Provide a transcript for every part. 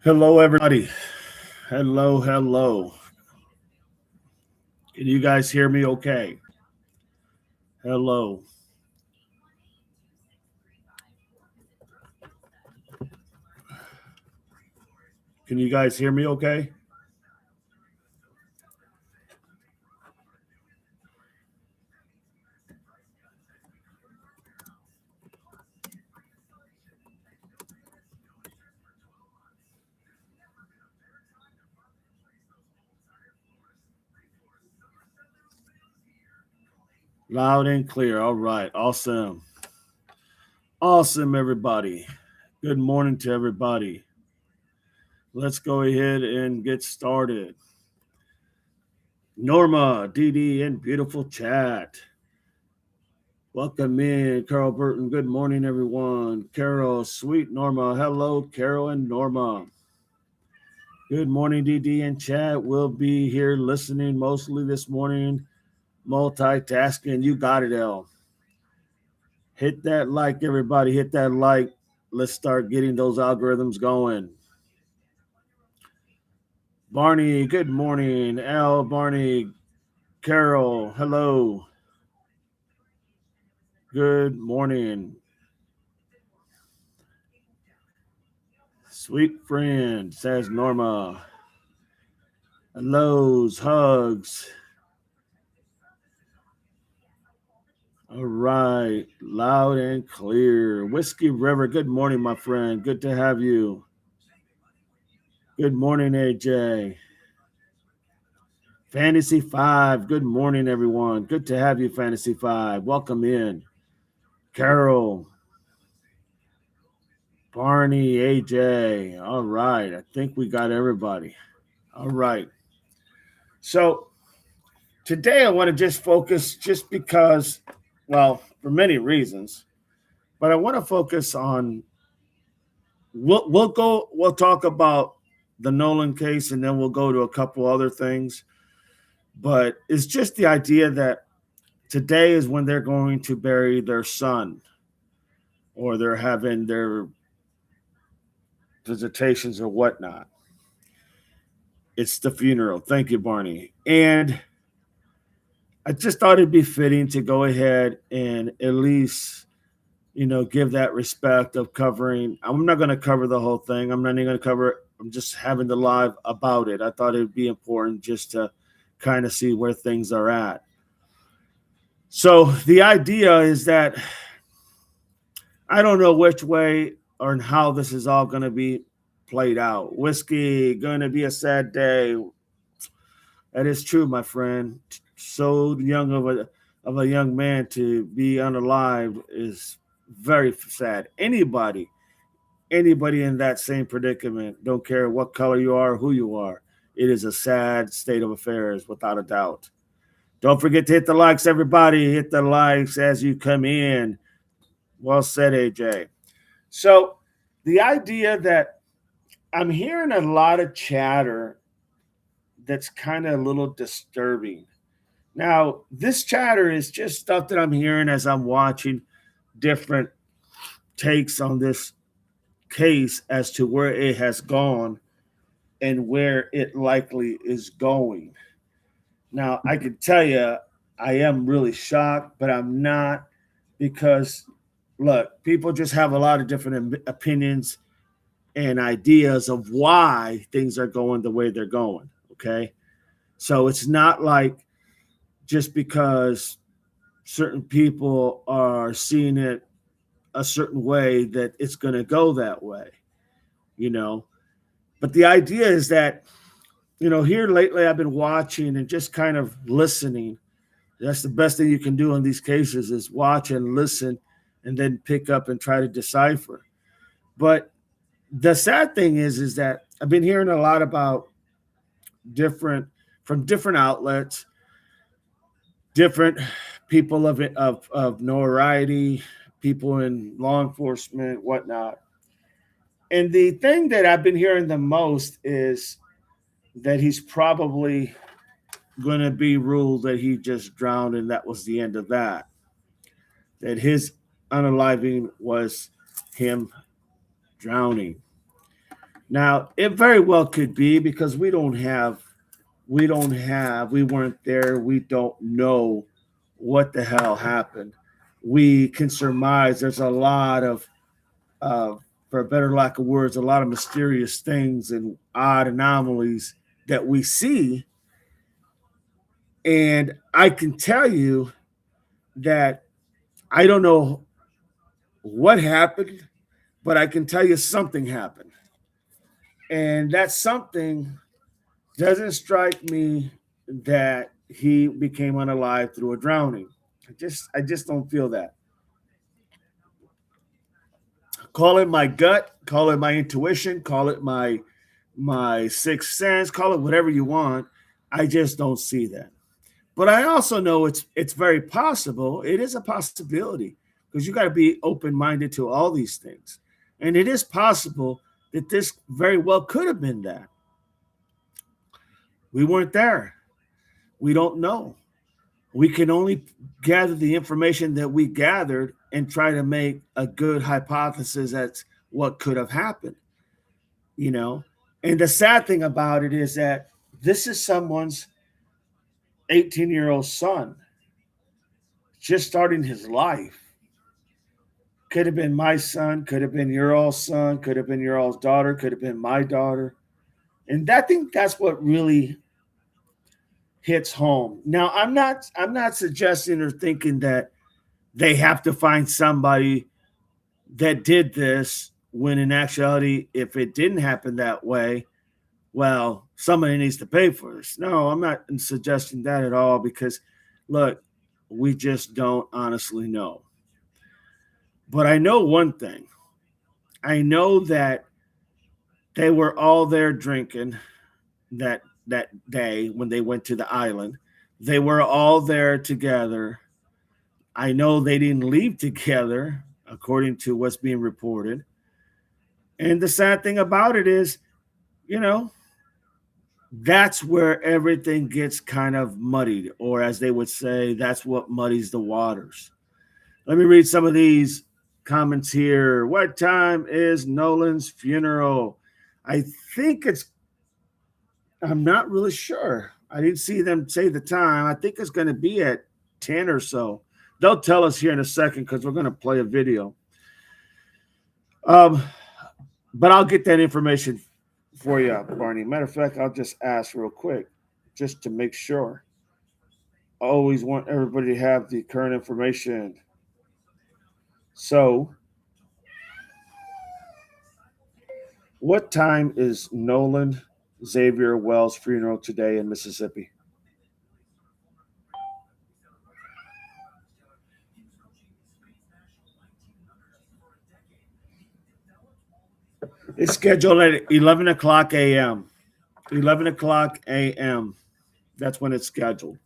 Hello, everybody. Hello, hello. Can you guys hear me okay? Hello. Can you guys hear me okay? Loud and clear. All right. Awesome. Awesome, everybody. Good morning to everybody. Let's go ahead and get started. Norma, Dee and beautiful chat. Welcome in, Carol Burton. Good morning, everyone. Carol, sweet Norma. Hello, Carol and Norma. Good morning, DD and chat. We'll be here listening mostly this morning, multitasking. You got it, L. Hit that like, everybody. Hit that like. Let's start getting those algorithms going. Barney, good morning. Al, Barney, Carol, hello. Good morning. Sweet friend, says Norma. Hellos, hugs. All right, loud and clear. Whiskey River, good morning, my friend. Good to have you. Good morning, AJ. Fantasy 5, good morning, everyone. Good to have you, Fantasy 5. Welcome in. Carol, Barney, AJ. All right, I think we got everybody. All right. So today I want to just focus, just because, well, for many reasons, but I want to focus on. We'll talk about the Nolan case, and then we'll go to a couple other things. But it's just the idea that today is when they're going to bury their son, or they're having their visitations or whatnot. It's the funeral. Thank you, Barney. And I just thought it'd be fitting to go ahead and at least, give that respect of covering. I'm not going to cover the whole thing. I'm not even going to cover it. I'm just having the live about it. I thought it would be important just to kind of see where things are at. So the idea is that I don't know which way or how this is all going to be played out. Whiskey, going to be a sad day. That is true, my friend. So young of a young man to be unalive is very sad. Anybody in that same predicament, don't care what color you are, who you are, it is a sad state of affairs, without a doubt. Don't forget to hit the likes, everybody. Hit the likes as you come in. Well said, AJ. So the idea that I'm hearing a lot of chatter that's kind of a little disturbing. Now, this chatter is just stuff that I'm hearing as I'm watching different takes on this case as to where it has gone and where it likely is going. Now, I can tell you, I am really shocked, but I'm not, because, look, people just have a lot of different opinions and ideas of why things are going the way they're going. Okay. So it's not like just because certain people are seeing it a certain way that it's going to go that way, you know. But the idea is that, here lately I've been watching and just kind of listening. That's the best thing you can do in these cases, is watch and listen and then pick up and try to decipher. But the sad thing is that I've been hearing a lot about different from different outlets, different people of notoriety, people in law enforcement, whatnot. And the thing that I've been hearing the most is that he's probably going to be ruled that he just drowned and that was the end of that. That his unaliving was him drowning. Now, it very well could be because we weren't there. We don't know what the hell happened. We can surmise there's a lot of, uh, for a better lack of words, a lot of mysterious things and odd anomalies that we see. And I can tell you that I don't know what happened, but I can tell you something happened. And that something doesn't strike me that he became unalive through a drowning. I just don't feel that. Call it my gut, call it my intuition, call it my sixth sense, call it whatever you want. I just don't see that. But I also know it's very possible. It is a possibility because you got to be open minded to all these things, and it is possible that this very well could have been that. We weren't there. We don't know. We can only gather the information that we gathered and try to make a good hypothesis as what could have happened, you know? And the sad thing about it is that this is someone's 18-year-old son just starting his life. Could have been my son, could have been your all's son, could have been your all's daughter, could have been my daughter. And I think that's what really hits home. Now, I'm not suggesting or thinking that they have to find somebody that did this when in actuality, if it didn't happen that way, well, somebody needs to pay for this. No, I'm not suggesting that at all because look, we just don't honestly know. But I know one thing. I know that they were all there drinking that day when they went to the island. They were all there together. I know they didn't leave together, according to what's being reported. And the sad thing about it is, you know, that's where everything gets kind of muddied, or as they would say, that's what muddies the waters. Let me read some of these comments here. What time is Nolan's funeral? I think it's, I'm not really sure. I didn't see them say the time. I think it's going to be at 10 or so. They'll tell us here in a second because we're going to play a video. Um, but I'll get that information for you, Barney. Matter of fact, I'll just ask real quick just to make sure. I always want everybody to have the current information. So, what time is Nolan Xavier Wells' funeral today in Mississippi? It's scheduled at 11 o'clock a.m. 11 o'clock a.m. That's when it's scheduled.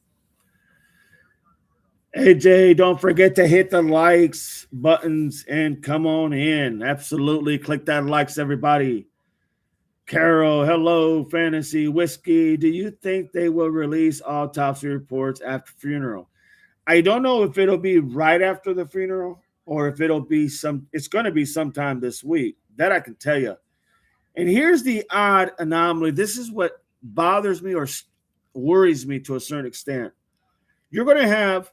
AJ, don't forget to hit the likes buttons and come on in. Absolutely. Click that likes, everybody. Carol, hello, Fantasy Whiskey. Do you think they will release autopsy reports after funeral? I don't know if it'll be right after the funeral or if it's going to be sometime this week. That I can tell you. And here's the odd anomaly. This is what bothers me or worries me to a certain extent. You're going to have,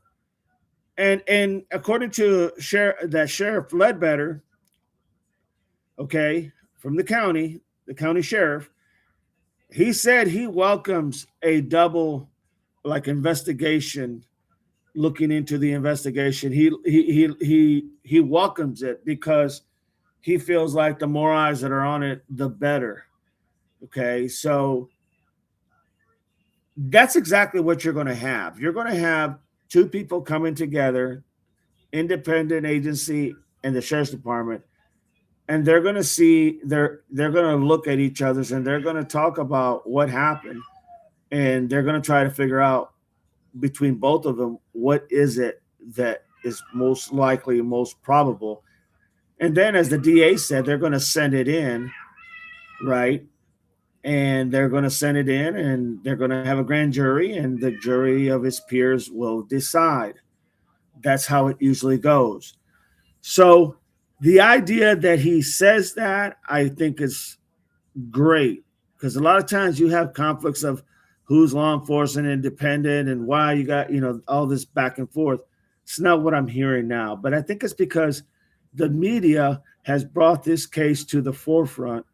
and according to Sheriff Ledbetter, okay, from the county sheriff, he said he welcomes a double like investigation, looking into the investigation. He welcomes it because he feels like the more eyes that are on it, the better. Okay, so that's exactly what you're going to have. You're going to have two people coming together, independent agency and the sheriff's department, and they're going to they're going to look at each other's and they're going to talk about what happened, and they're going to try to figure out between both of them what is it that is most likely, most probable. And then, as the DA said, they're going to send it in, right? And they're going to send it in and they're going to have a grand jury, and the jury of his peers will decide. That's how it usually goes. So the idea that he says that, I think, is great. Because a lot of times you have conflicts of who's law enforcement independent and why you got, all this back and forth. It's not what I'm hearing now. But I think it's because the media has brought this case to the forefront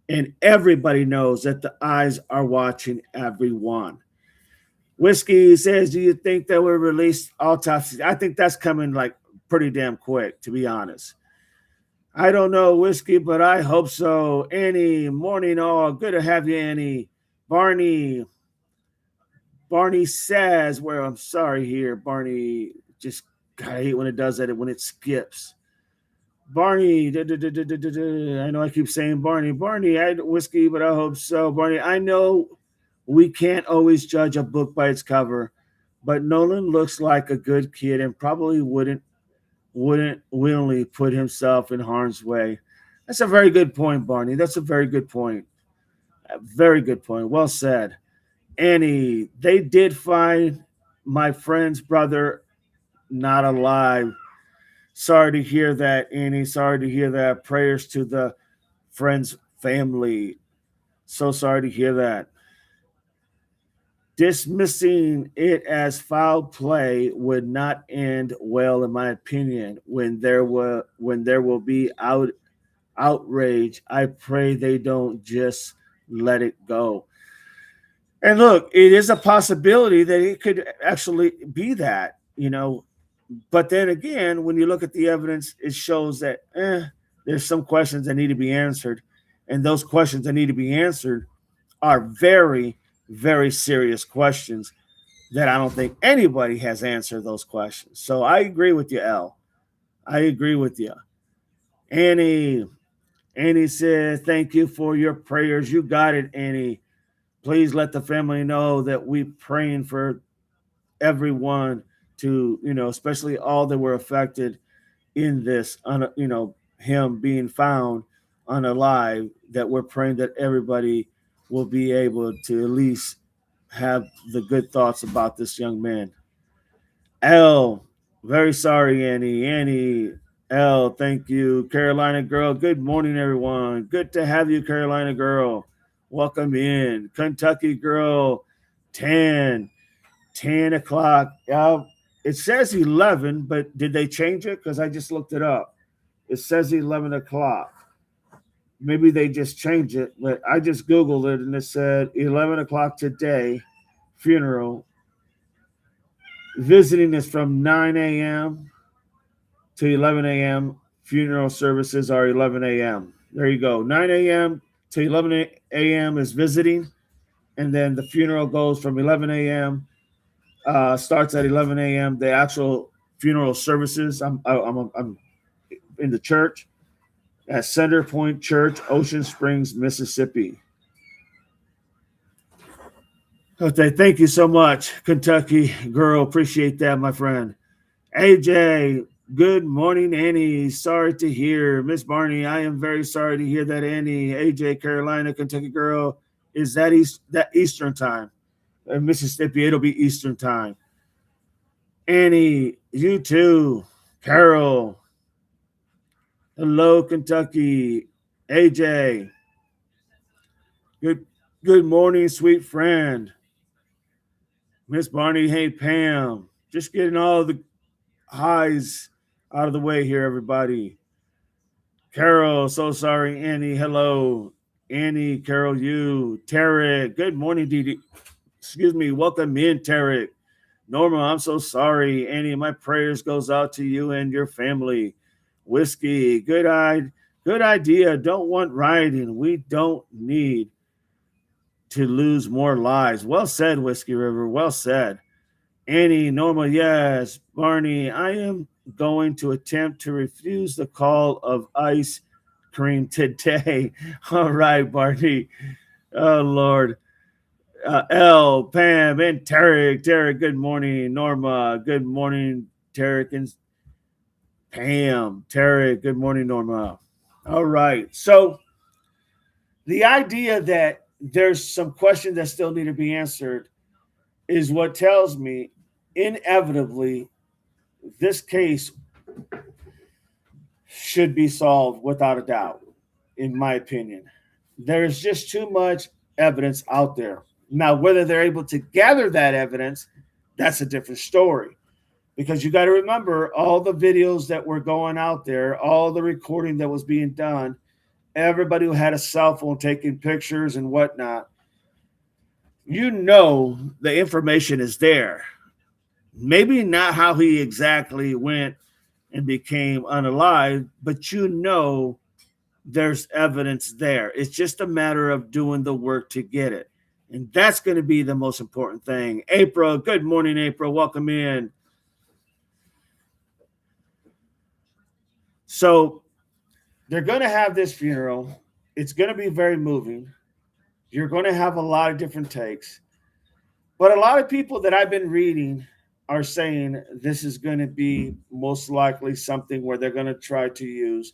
and everybody knows that the eyes are watching everyone. Whiskey says, do you think that we'll release autopsy? I think that's coming like pretty damn quick, to be honest. I don't know, Whiskey, but I hope so. Annie, morning all. Good to have you, Annie. Barney. Barney says, where I'm sorry here. Barney, just, God, I hate when it does that, when it skips. Barney, I know I keep saying Barney. Barney, Whiskey, but I hope so. Barney, I know we can't always judge a book by its cover, but Nolan looks like a good kid and probably wouldn't willingly put himself in harm's way. That's a very good point, Barney. That's a very good point. A very good point. Well said. Annie, they did find my friend's brother not alive. Sorry to hear that, Annie. Sorry to hear that. Prayers to the friend's family. So sorry to hear that. Dismissing it as foul play would not end well, in my opinion. When there will be outrage, I pray they don't just let it go. And look, it is a possibility that it could actually be that. But then again, when you look at the evidence, it shows that there's some questions that need to be answered. And those questions that need to be answered are very, very serious questions that I don't think anybody has answered those questions. So I agree with you, L. I agree with you. Annie. Annie says, thank you for your prayers. You got it, Annie. Please let the family know that we're praying for everyone to, especially all that were affected in this, him being found unalive, that we're praying that everybody will be able to at least have the good thoughts about this young man. L, very sorry, Annie. Annie, L, thank you. Carolina girl, good morning, everyone. Good to have you, Carolina girl. Welcome in. Kentucky girl, 10 o'clock. It says 11, but did they change it? Because I just looked it up. It says 11 o'clock. Maybe they just changed it, but I just Googled it and it said 11 o'clock today, funeral. Visiting is from 9 a.m. to 11 a.m. Funeral services are 11 a.m. There you go. 9 a.m. to 11 a.m. is visiting, and then the funeral goes from 11 a.m. Starts at 11 a.m. The actual funeral services. I'm in the church at Center Point Church, Ocean Springs, Mississippi. Okay, thank you so much, Kentucky girl. Appreciate that, my friend. AJ, good morning, Annie. Sorry to hear. Miss Barney, I am very sorry to hear that, Annie. AJ, Carolina, Kentucky girl. Is that Eastern time? In Mississippi, it'll be Eastern time. Annie, you too. Carol. Hello, Kentucky. AJ. Good morning, sweet friend. Miss Barney, hey Pam. Just getting all the highs out of the way here, everybody. Carol, so sorry, Annie. Hello. Annie, Carol, you. Tarek, good morning, Didi. Excuse me, welcome in, Tarek. Norma, I'm so sorry. Annie, my prayers goes out to you and your family. Whiskey, good idea. Don't want rioting. We don't need to lose more lives. Well said, Whiskey River. Well said. Annie, Norma, yes. Barney, I am going to attempt to refuse the call of ice cream today. All right, Barney. Oh, Lord. L, Pam, and Tarek. Tarek, good morning. Norma, good morning. Tarek and Pam. Tarek, good morning, Norma. All right. So the idea that there's some questions that still need to be answered is what tells me inevitably this case should be solved without a doubt, in my opinion. There's just too much evidence out there. Now, whether they're able to gather that evidence, that's a different story. Because you got to remember all the videos that were going out there, all the recording that was being done, everybody who had a cell phone taking pictures and whatnot, the information is there. Maybe not how he exactly went and became unalive, but there's evidence there. It's just a matter of doing the work to get it. And that's going to be the most important thing. April, good morning, April. Welcome in. So they're going to have this funeral. It's going to be very moving. You're going to have a lot of different takes. But a lot of people that I've been reading are saying this is going to be most likely something where they're going to try to use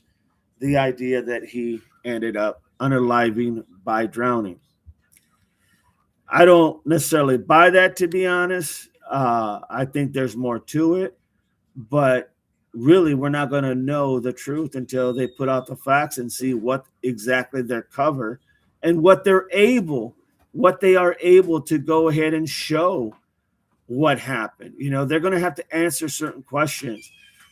the idea that he ended up unaliving by drowning. I don't necessarily buy that, to be honest. I think there's more to it, but really, we're not going to know the truth until they put out the facts and see what exactly they're cover and what they are able to go ahead and show what happened. They're going to have to answer certain questions.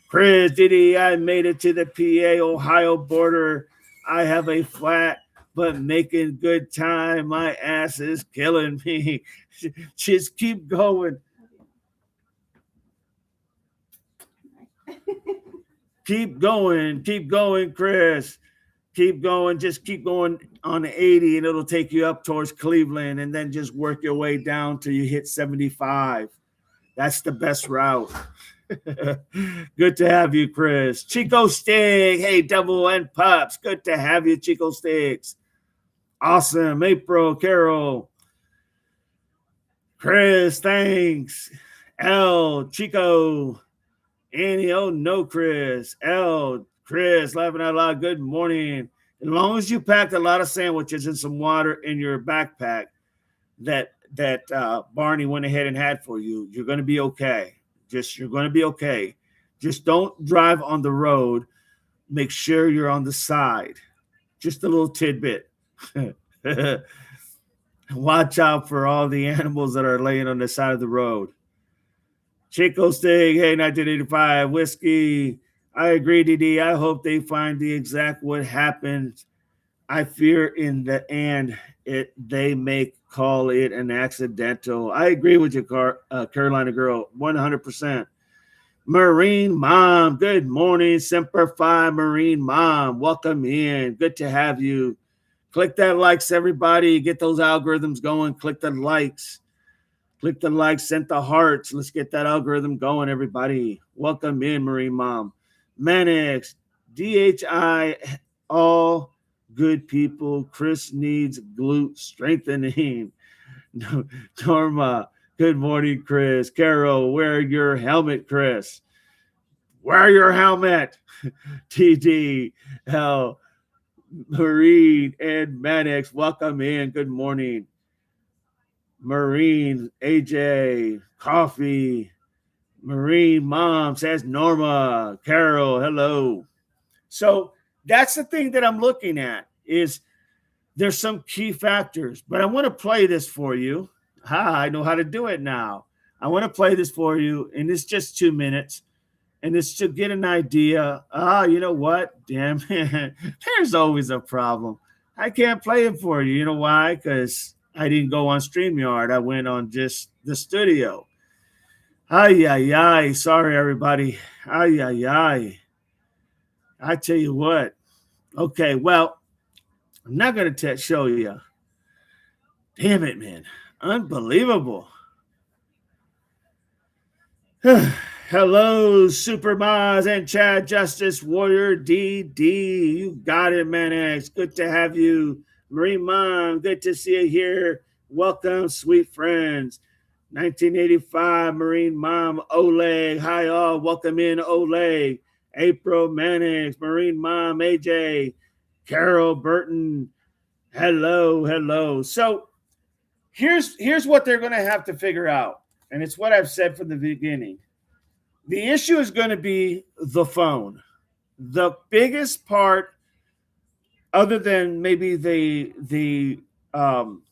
Chris, Diddy, I made it to the PA Ohio border. I have a flat, but making good time. My ass is killing me. Just keep going. Keep going, Chris. Keep going. Just keep going on 80 and it'll take you up towards Cleveland and then just work your way down till you hit 75. That's the best route. Good to have you, Chris. Chico Stick. Hey, Devil and Pups. Good to have you, Chico Sticks. Awesome. April, Carol. Chris, thanks. L, Chico. Annie, oh no, Chris. L, Chris, laughing out loud. Good morning. As long as you packed a lot of sandwiches and some water in your backpack that Barney went ahead and had for you, you're going to be okay. You're going to be okay. Just don't drive on the road. Make sure you're on the side. Just a little tidbit. Watch out for all the animals that are laying on the side of the road. Chico Stig, hey, 1985, whiskey. I agree, DD. I hope they find the exact what happened. I fear in the end they may call it an accidental. I agree with you, Carolina girl, 100%. Marine Mom, good morning. Semper Fi, Marine Mom, welcome in. Good to have you. Click that likes, everybody. Get those algorithms going. Click the likes. Click the likes, send the hearts. Let's get that algorithm going, everybody. Welcome in, Marine Mom. Manix, DHI, all good people. Chris needs glute strengthening. Norma, good morning, Chris. Carol, wear your helmet, Chris. Wear your helmet. TD, L, Marine, and Manix, welcome in. Good morning. Marine, AJ, Coffee, Marine Mom says Norma, Carol, hello. So that's the thing that I'm looking at is there's some key factors, but I want to play this for you. I know how to do it now. I want to play this for you, and it's just 2 minutes, and it's to get an idea. You know what? Damn, there's always a problem. I can't play it for you. You know why? Because I didn't go on StreamYard. I went on just the studio. Ay, ay, ay. Sorry, everybody. Ay, ay, ay. I tell you what. Okay, well, I'm not going to show you. Damn it, man. Unbelievable. Hello, Super Maz and Chad Justice Warrior DD. You got it, man. It's good to have you. Marine Mom, good to see you here. Welcome, sweet friends. 1985, Marine Mom, Oleg. Hi, all. Welcome in, Oleg. April Mannix, Marine Mom, AJ. Carol Burton. Hello, hello. So here's what they're going to have to figure out. And it's what I've said from the beginning. The issue is going to be the phone. The biggest part other than maybe um,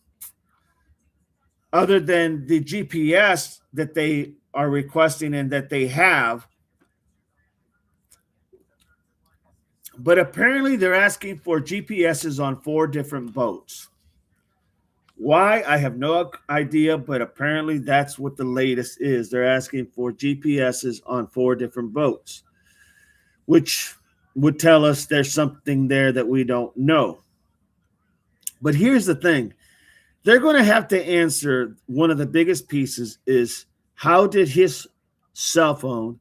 other than the GPS that they are requesting and that they have. But apparently they're asking for GPSs on 4 different boats. Why? I have no idea, but apparently that's what the latest is. They're asking for GPSs on 4 different boats, which would tell us there's something there that we don't know. But here's the thing. They're going to have to answer one of the biggest pieces is how did his cell phone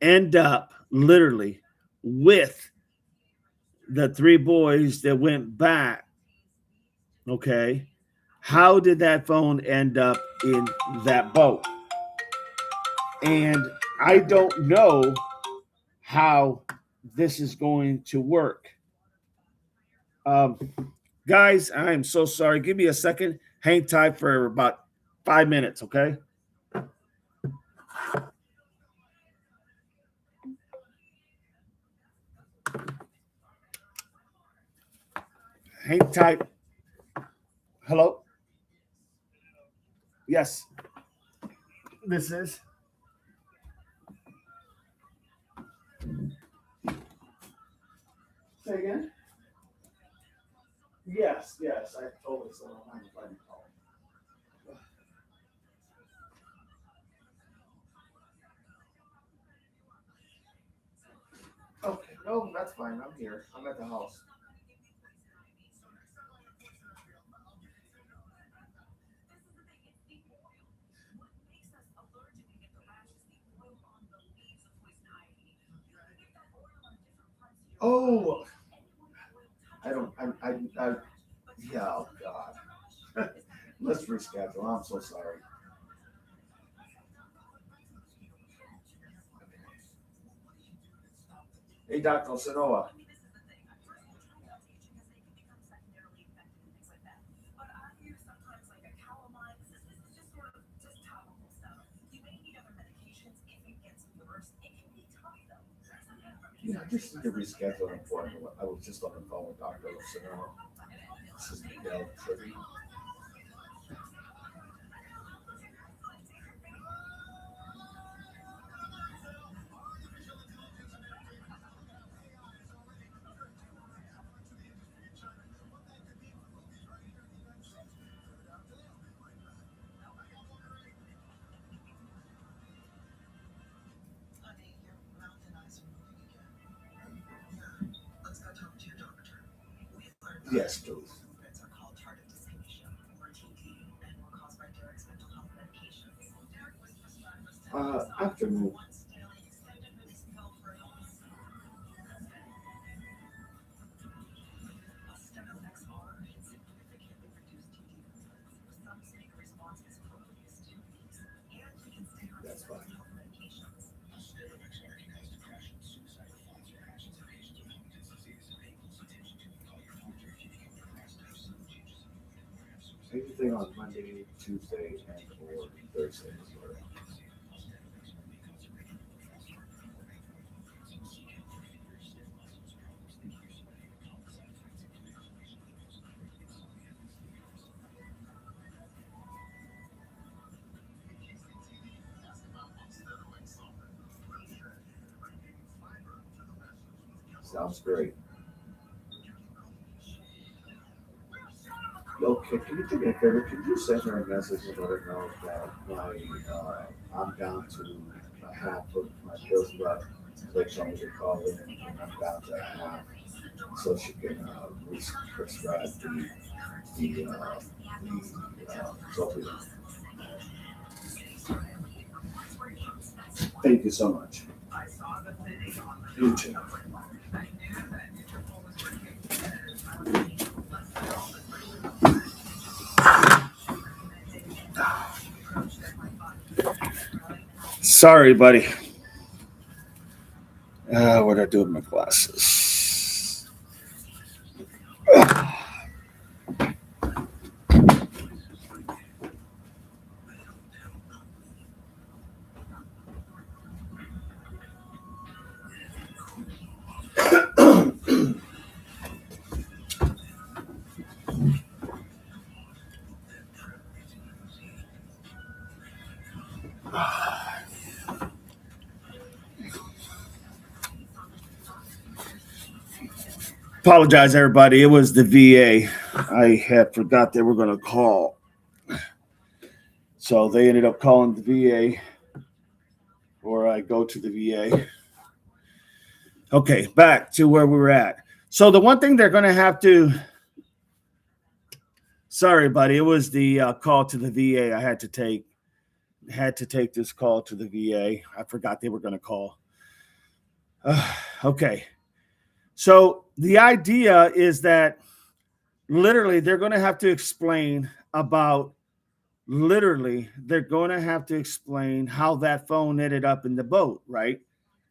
end up literally with the 3 boys that went back? Okay. How did that phone end up in that boat? And I don't know how this is going to work. Um, Guys, I am so sorry. Give me a second. Hang tight for about 5 minutes, okay? Hang tight. Hello? Yes. This is. Say again? Yes, yes. I totally said I'm finding call. Okay. No, that's fine. I'm here. I'm at the house. Oh, I don't. I yeah. Oh God. Let's reschedule. I'm so sorry. Hey, Dr. Sanoa. Yeah, I just need to reschedule an appointment. I was just on the phone with Dr. Sanoa. This is Miguel Trippy. Yes, please. Afternoon. That's fine. Anything on Monday, Tuesday, and or Thursday. Sounds great. Okay, can you do me a favor? Can you send her a message and let her know that I'm down to half of my pills left? Like someone to call in and I'm down to half, so she can prescribe the Zolpidem. Thank you so much. You too. Sorry, buddy. What did I do with my glasses? Apologize, everybody. It was the VA. I had forgot they were going to call. So they ended up calling the VA, or I go to the VA. Okay, back to where we were at. So the one thing they're going to have to, sorry, buddy, it was the call to the VA I had to take. Had to take this call to the VA. I forgot they were going to call. Okay. So the idea is that literally they're going to have to explain about they're going to have to explain how that phone ended up in the boat, right?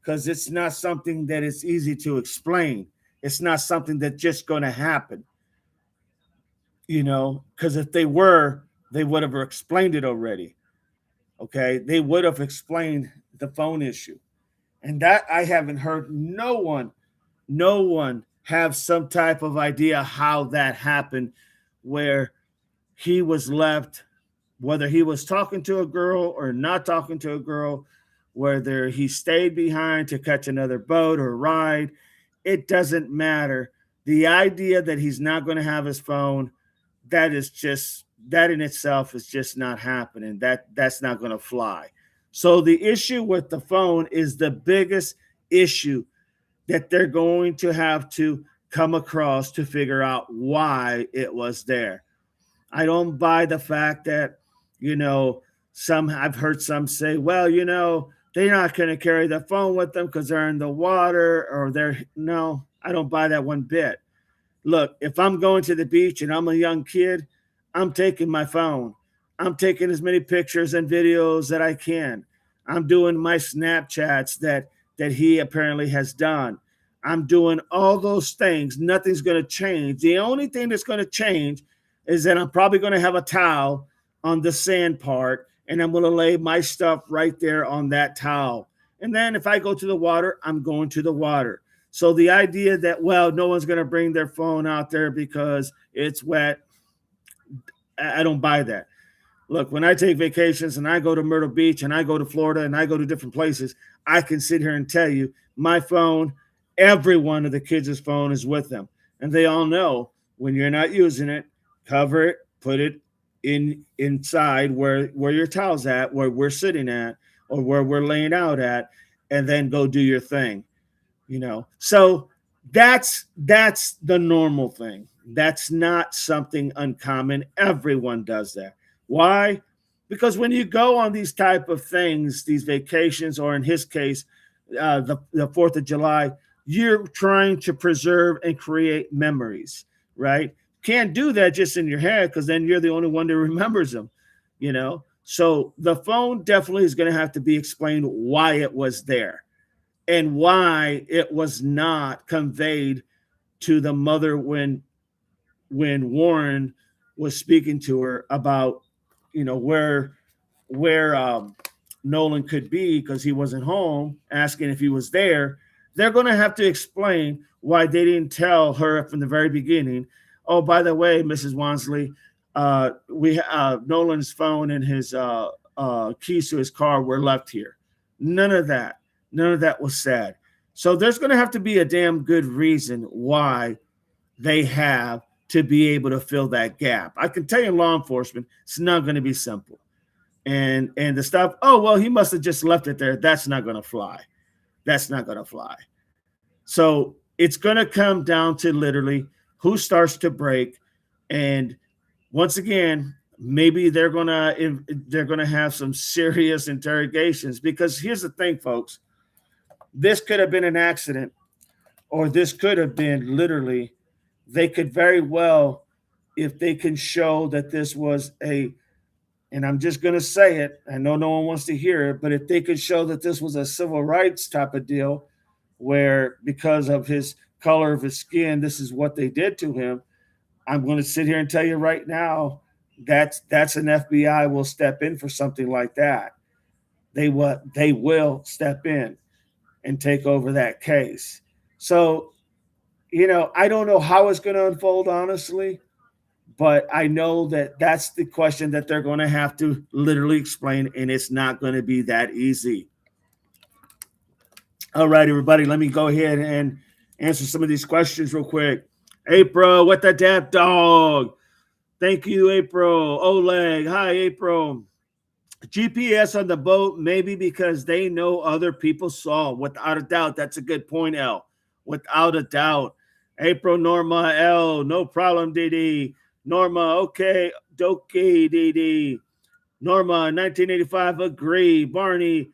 Because it's not something that is easy to explain. It's not something that's just going to happen, because if they were, they would have explained it already. Okay. They would have explained the phone issue. And that I haven't heard no one have some type of idea how that happened, where he was left, whether he was talking to a girl or not talking to a girl, whether he stayed behind to catch another boat or ride, it doesn't matter. The idea that he's not going to have his phone, that in itself is just not happening. That's not going to fly. So the issue with the phone is the biggest issue that they're going to have to come across to figure out why it was there. I don't buy the fact that, I've heard some say, well, they're not going to carry the phone with them because they're in the water no, I don't buy that one bit. Look, if I'm going to the beach and I'm a young kid, I'm taking my phone. I'm taking as many pictures and videos that I can. I'm doing my Snapchats that he apparently has done. I'm doing all those things. Nothing's going to change. The only thing that's going to change is that I'm probably going to have a towel on the sand part, and I'm going to lay my stuff right there on that towel. And then if I go to the water, I'm going to the water. So the idea that, well, no one's going to bring their phone out there because it's wet, I don't buy that. Look, when I take vacations and I go to Myrtle Beach and I go to Florida and I go to different places, I can sit here and tell you my phone, every one of the kids' phone is with them. And they all know when you're not using it, cover it, put it inside where your towel's at, where we're sitting at, or where we're laying out at, and then go do your thing. So that's the normal thing. That's not something uncommon. Everyone does that. Why? Because when you go on these type of things, these vacations, or in his case, the 4th of July, you're trying to preserve and create memories, right? Can't do that just in your head, because then you're the only one that remembers them, So the phone definitely is going to have to be explained why it was there and why it was not conveyed to the mother when Warren was speaking to her about, where Nolan could be because he wasn't home, asking if he was there. They're going to have to explain why they didn't tell her from the very beginning. Oh, by the way, Mrs. Wansley, Nolan's phone and his keys to his car were left here. None of that was said. So there's going to have to be a damn good reason why they have to be able to fill that gap. I can tell you, in law enforcement, it's not going to be simple. And the stuff, oh, well, he must have just left it there. That's not going to fly. That's not going to fly. So it's going to come down to literally who starts to break. And once again, maybe they're going to have some serious interrogations, because here's the thing, folks. This could have been an accident, or this could have been literally, they could very well, if they can show that this was and I'm just going to say it, I know no one wants to hear it, but if they could show that this was a civil rights type of deal, where because of his color of his skin, this is what they did to him, I'm going to sit here and tell you right now, that's an FBI will step in for something like that. They will step in and take over that case. So, I don't know how it's going to unfold, honestly, but I know that that's the question that they're going to have to literally explain, and it's not going to be that easy. All right, everybody, let me go ahead answer some of these questions real quick. April, what the dap dog? Thank you, April. Oleg, hi, April. GPS on the boat, maybe because they know other people saw. Without a doubt, that's a good point, L. Without a doubt. April, Norma, L, no problem, DD. Norma, okay, Doki, DD. Norma, 1985, agree. Barney,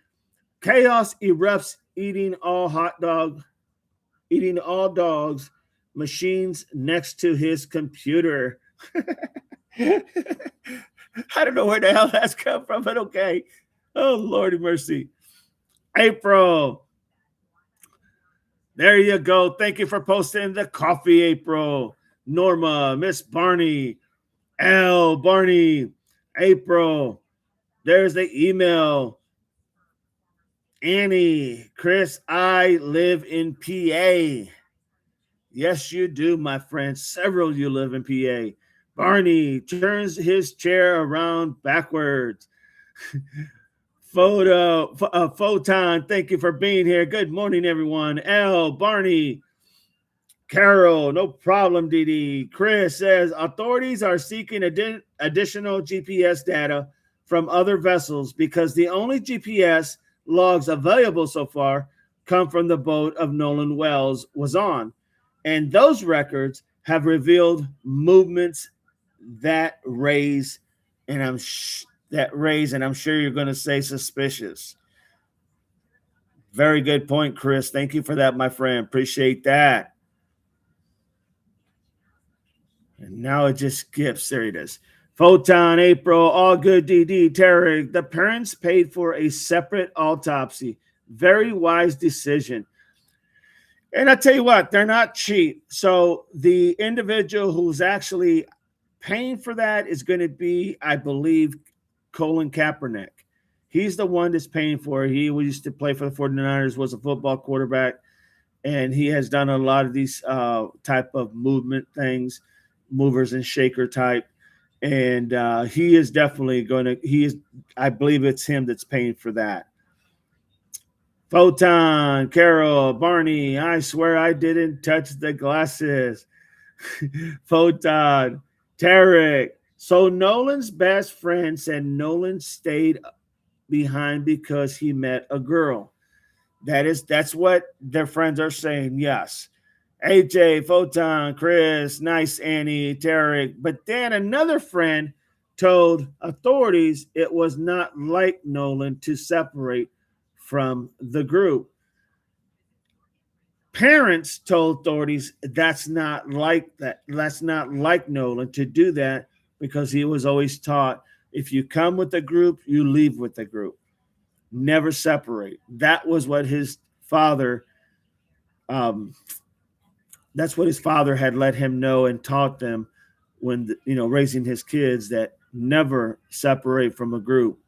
chaos erupts, eating all dogs, machines next to his computer. I don't know where the hell that's come from, but okay. Oh, Lordy mercy. April. There you go. Thank you for posting the coffee, April. Norma, Miss Barney, L, Barney, April. There's the email. Annie, Chris, I live in PA. Yes, you do, my friend. Several of you live in PA. Barney turns his chair around backwards. Photon, thank you for being here. Good morning, everyone. L, Barney, Carol, no problem, DD. Chris says authorities are seeking additional GPS data from other vessels because the only GPS logs available so far come from the boat of Nolan Wells was on. And those records have revealed movements that raise, and I'm sure you're going to say suspicious. Very good point, Chris. Thank you for that, my friend. Appreciate that. And now it just skips. There it is. Photon, April, all good, DD, Tarek. The parents paid for a separate autopsy. Very wise decision. And I tell you what, they're not cheap. So the individual who's actually paying for that is going to be, I believe, Colin Kaepernick. He's the one that's paying for it. He used to play for the 49ers, was a football quarterback, and he has done a lot of these type of movement things, movers and shaker type. And he is definitely I believe it's him that's paying for that. Photon, Carol, Barney, I swear I didn't touch the glasses. Photon, Tarek. So Nolan's best friend said Nolan stayed behind because he met a girl. That's what their friends are saying. Yes. AJ, Photon, Chris, nice Annie, Tarek. But then another friend told authorities it was not like Nolan to separate from the group. Parents told authorities that's not like Nolan to do that because he was always taught if you come with a group, you leave with the group. Never separate. That was what his father that's what his father had let him know and taught them when raising his kids, that never separate from a group.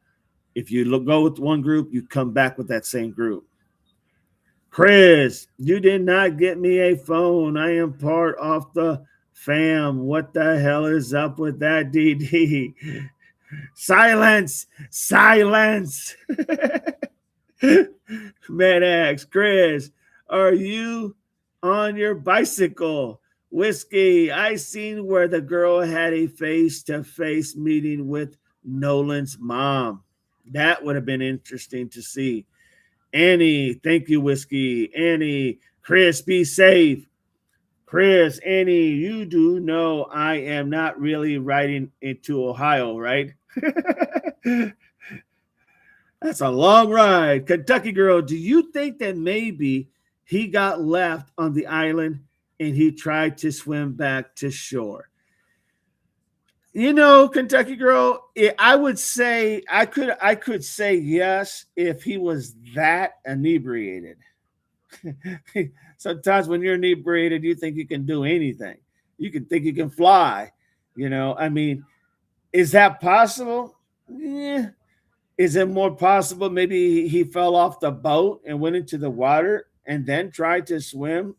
If you go with one group, you come back with that same group. Chris, you did not get me a phone. I am part of the fam. What the hell is up with that, DD? Silence. Medax, Chris, are you on your bicycle? Whiskey, I seen where the girl had a face-to-face meeting with Nolan's mom. That would have been interesting to see. Annie, thank you, Whiskey. Annie, Chris, be safe. Chris, Annie, you do know I am not really riding into Ohio, right? That's a long ride. Kentucky girl, do you think that maybe he got left on the island and he tried to swim back to shore? Kentucky girl, I would say I could say yes if he was that inebriated. Sometimes when you're inebriated, you think you can do anything. You can think you can fly. I mean, is that possible? Yeah. Is it more possible maybe he fell off the boat and went into the water and then tried to swim?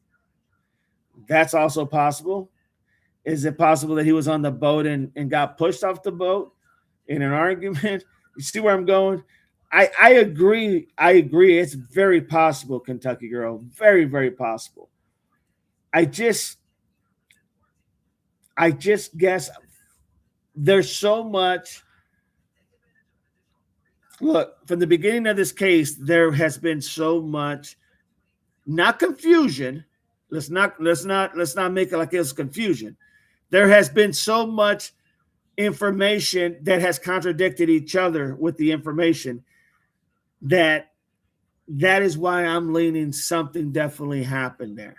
That's also possible. Is it possible that he was on the boat and got pushed off the boat in an argument? You see where I'm going? I agree. It's very possible, Kentucky girl. Very, very possible. I just I just guess there's so much. Look, from the beginning of this case, there has been so much, not confusion. Let's not make it like it's confusion. There has been so much information that has contradicted each other with the information that that is why I'm leaning something definitely happened there.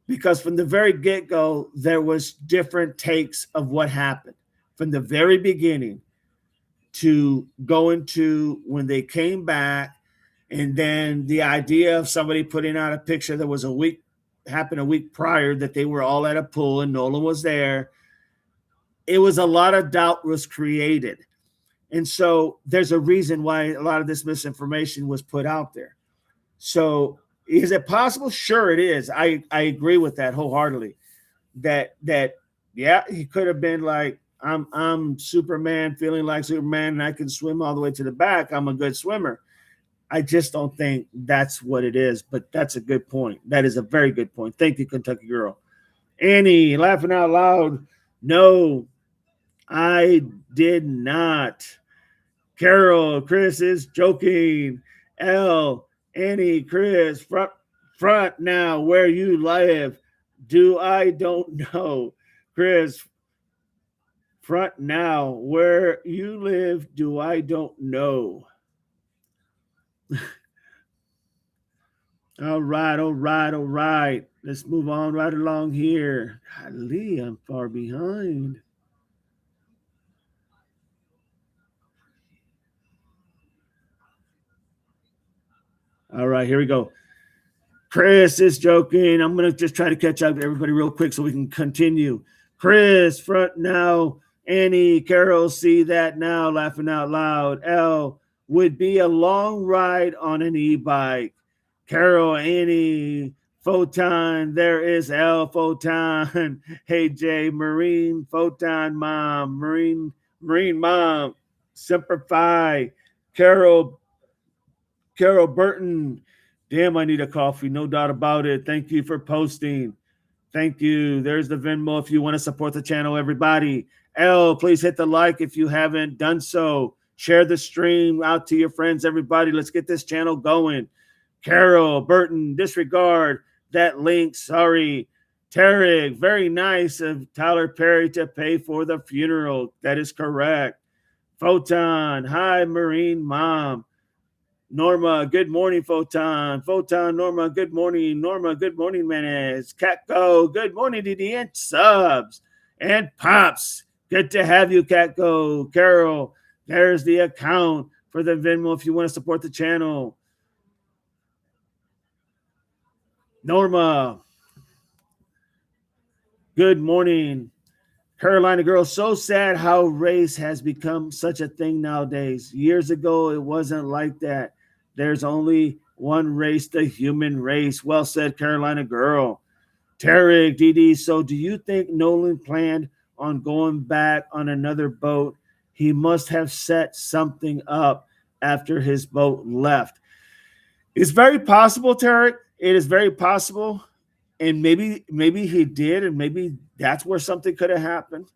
Because from the very get-go, there was different takes of what happened from the very beginning to going to when they came back, and then the idea of somebody putting out a picture that was a week happened a week prior that they were all at a pool and Nolan was there. It was a lot of doubt was created. And so there's a reason why a lot of this misinformation was put out there. So is it possible? Sure, it is. I agree with that wholeheartedly. That yeah, he could have been like, I'm Superman, feeling like Superman, and I can swim all the way to the back. I'm a good swimmer. I just don't think that's what it is. But that's a good point. That is a very good point. Thank you, Kentucky Girl. Annie, laughing out loud. No, I did not. Carol, Chris is joking. L, Annie, Chris, front now where you live. Do I don't know. Chris, front now where you live. Do I don't know. All right, all right, all right. Let's move on right along here. Golly, I'm far behind. All right, here we go. Chris is joking. I'm going to just try to catch up to everybody real quick so we can continue. Chris, front now. Annie, Carol, see that now, laughing out loud. L, would be a long ride on an e-bike. Carol, Annie, Photon, there is L, Photon. Hey, Jay, Marine, Photon, Mom, Marine Mom, Simplify. Carol, Carol Burton, damn, I need a coffee. No doubt about it. Thank you for posting. Thank you. There's the Venmo if you want to support the channel, everybody. L, please hit the like if you haven't done so. Share the stream out to your friends, everybody. Let's get this channel going. Carol, Burton, disregard that link. Sorry. Tarek, very nice of Tyler Perry to pay for the funeral. That is correct. Photon, hi, Marine Mom. Norma, good morning, Photon. Photon, Norma, good morning. Norma, good morning, Menace. Catco, good morning, DD, and subs. And Pops, good to have you, Catco. Carol, there's the account for the Venmo if you want to support the channel. Norma, good morning. Carolina girl, so sad how race has become such a thing nowadays. Years ago, it wasn't like that. There's only one race, the human race. Well said, Carolina girl. Tarek, DD, so do you think Nolan planned on going back on another boat? He must have set something up after his boat left. It's very possible, Tarek. It is very possible. And maybe he did, and maybe that's where something could have happened.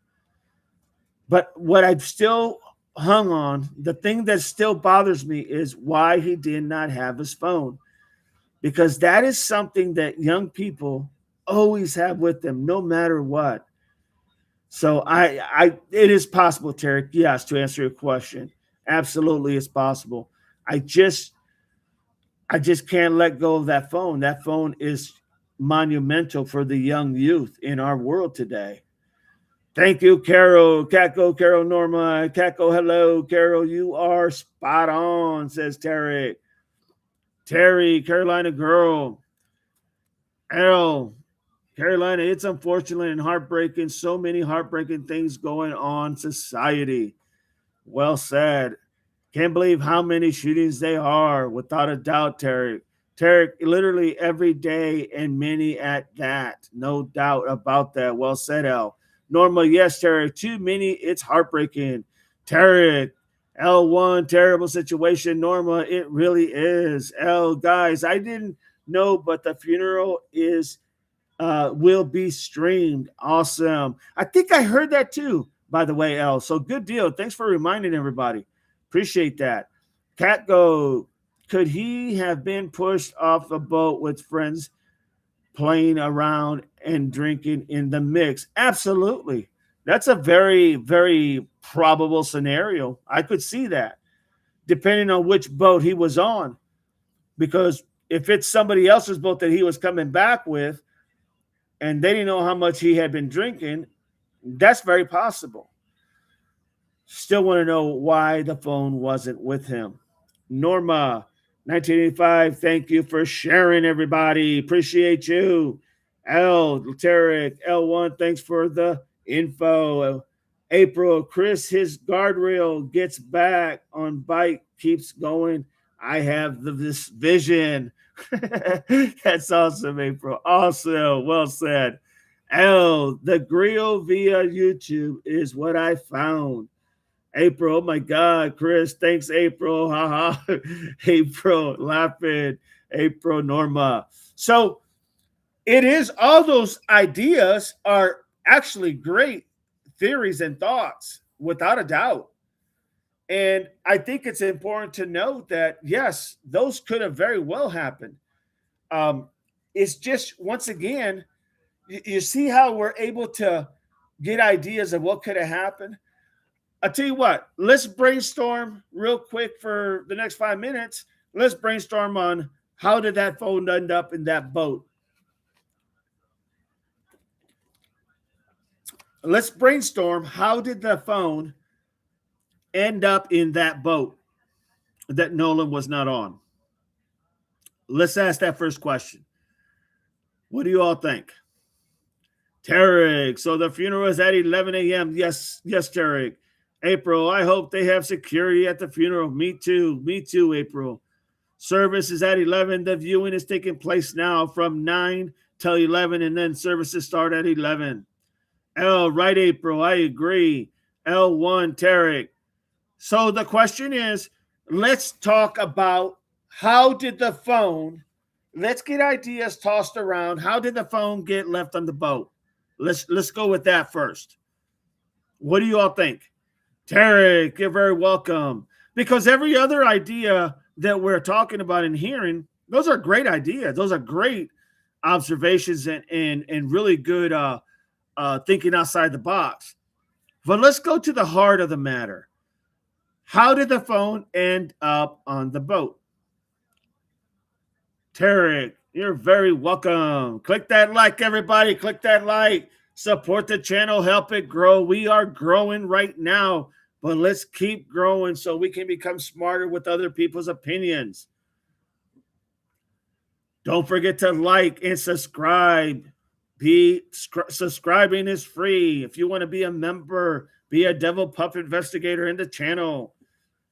But what I've still hung on, the thing that still bothers me is why he did not have his phone. Because that is something that young people always have with them, no matter what. So it is possible, Tarek, yes, to answer your question. Absolutely, it's possible. I just can't let go of that phone. That phone is monumental for the young youth in our world today. Thank you, Carol. Catco, Carol, Norma. Catco, hello. Carol, you are spot on, says Terry. Terry, Carolina girl. Errol, Carolina, it's unfortunate and heartbreaking. So many heartbreaking things going on in society. Well said. Can't believe how many shootings they are, without a doubt, Terry. Tarek, literally every day and many at that. No doubt about that. Well said, L. Norma, yes, Tarek. Too many, it's heartbreaking. Tarek, L1, terrible situation. Norma, it really is. L, guys, I didn't know, but the funeral is will be streamed. Awesome. I think I heard that too, by the way, L. So good deal. Thanks for reminding everybody. Appreciate that. Cat go, could he have been pushed off a boat with friends playing around and drinking in the mix? Absolutely. That's a very, very probable scenario. I could see that, depending on which boat he was on. Because if it's somebody else's boat that he was coming back with, and they didn't know how much he had been drinking, that's very possible. Still want to know why the phone wasn't with him. Norma, 1985, thank you for sharing, everybody. Appreciate you. L, Tarek, L1, thanks for the info. April, Chris, his guardrail gets back on bike, keeps going. I have this vision. That's awesome, April. Awesome. Well said. L, the grill via YouTube is what I found. April, oh my God, Chris, thanks, April. Haha. April, laughing. April, Norma. So it is, all those ideas are actually great theories and thoughts, without a doubt. And I think it's important to note that, yes, those could have very well happened. Um, it's just, once again, you see how we're able to get ideas of what could have happened. I'll tell you what, let's brainstorm real quick for the next 5 minutes. Let's brainstorm on how did that phone end up in that boat. Let's brainstorm, how did the phone end up in that boat that Nolan was not on? Let's ask that first question. What do you all think? Tarek, so the funeral is at 11 a.m. Yes, Tarek. April, I hope they have security at the funeral. Me too, April. Service is at 11. The viewing is taking place now from 9 till 11, and then services start at 11. L, right, April, I agree. L1, Tarek. So the question is, let's talk about, how did the phone, let's get ideas tossed around. How did the phone get left on the boat? Let's go with that first. What do you all think? Tarek, you're very welcome. Because every other idea that we're talking about and hearing, those are great ideas. Those are great observations and really good thinking outside the box. But let's go to the heart of the matter. How did the phone end up on the boat? Tarek, you're very welcome. Click that like, everybody. Click that like. Support the channel. Help it grow. We are growing right now, but let's keep growing so we can become smarter with other people's opinions. Don't forget to like and subscribe. Subscribing is free. If you want to be a member, be a devil puppet investigator in the channel.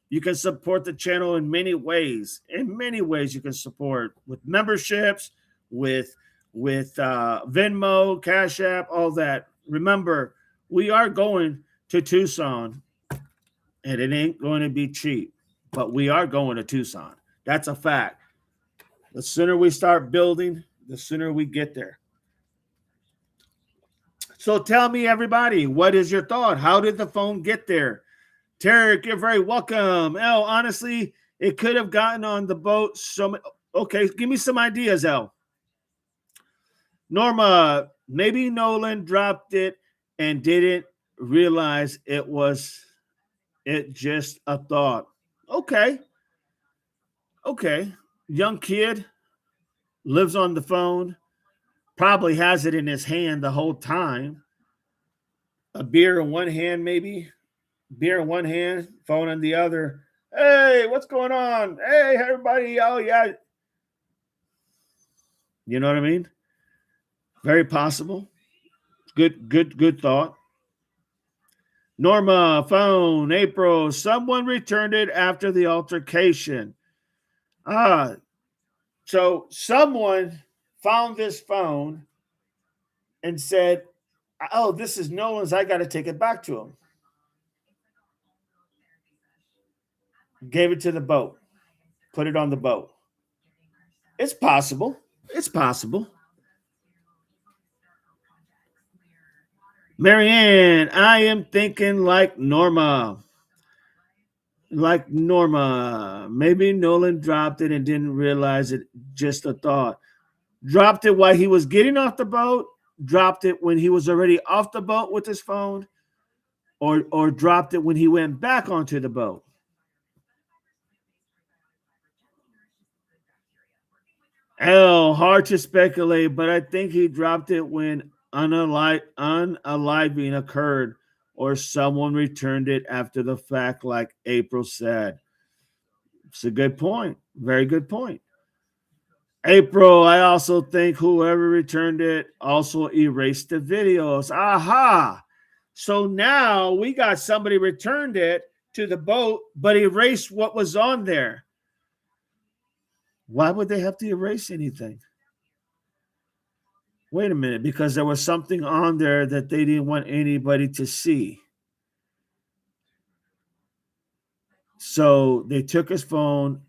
You can support the channel in many ways. In many ways, you can support with memberships, with Venmo, Cash App, all that. Remember, we are going to Tucson, and it ain't going to be cheap, but we are going to Tucson. That's a fact. The sooner we start building, the sooner we get there. So tell me, everybody, what is your thought? How did the phone get there? Tarek, you're very welcome. El, honestly, it could have gotten on the boat. Okay, give me some ideas, El. Norma, maybe Nolan dropped it and didn't realize it just a thought. Okay. Young kid, lives on the phone, probably has it in his hand the whole time. A beer in one hand, maybe. Beer in one hand, phone in the other. Hey, what's going on? Hey, everybody. Oh, yeah. You know what I mean? Very possible. Good thought. Norma, phone, April. Someone returned it after the altercation. So someone found this phone and said, oh, this is Nolan's. I got to take it back to him. Gave it to the boat. Put it on the boat. It's possible. Marianne, I am thinking like Norma. Like Norma. Maybe Nolan dropped it and didn't realize it. Just a thought. Dropped it while he was getting off the boat. Dropped it when he was already off the boat with his phone, or dropped it when he went back onto the boat. Hard to speculate, but I think he dropped it when unaliving occurred or someone returned it after the fact, like April said. It's a good point. Very good point. April, I also think whoever returned it also erased the videos. Aha! So now we got somebody returned it to the boat, but erased what was on there. Why would they have to erase anything? Wait a minute, because there was something on there that they didn't want anybody to see. So they took his phone,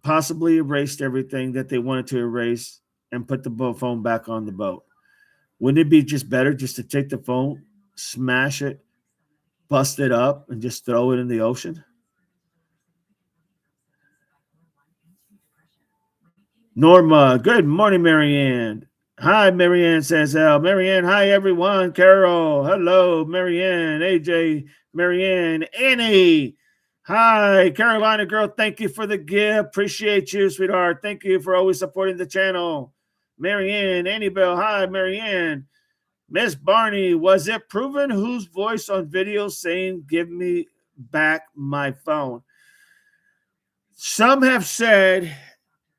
possibly erased everything that they wanted to erase, and put the phone back on the boat. Wouldn't it be just better just to take the phone, smash it, bust it up, and just throw it in the ocean? Norma, good morning, Marianne. Hi, Marianne says L. Marianne, hi, everyone. Carol, hello. Marianne, AJ, Marianne, Annie. Hi, Carolina girl. Thank you for the gift. Appreciate you, sweetheart. Thank you for always supporting the channel. Marianne, Annie Bell. Hi, Marianne. Miss Barney, was it proven whose voice on video saying, give me back my phone? Some have said,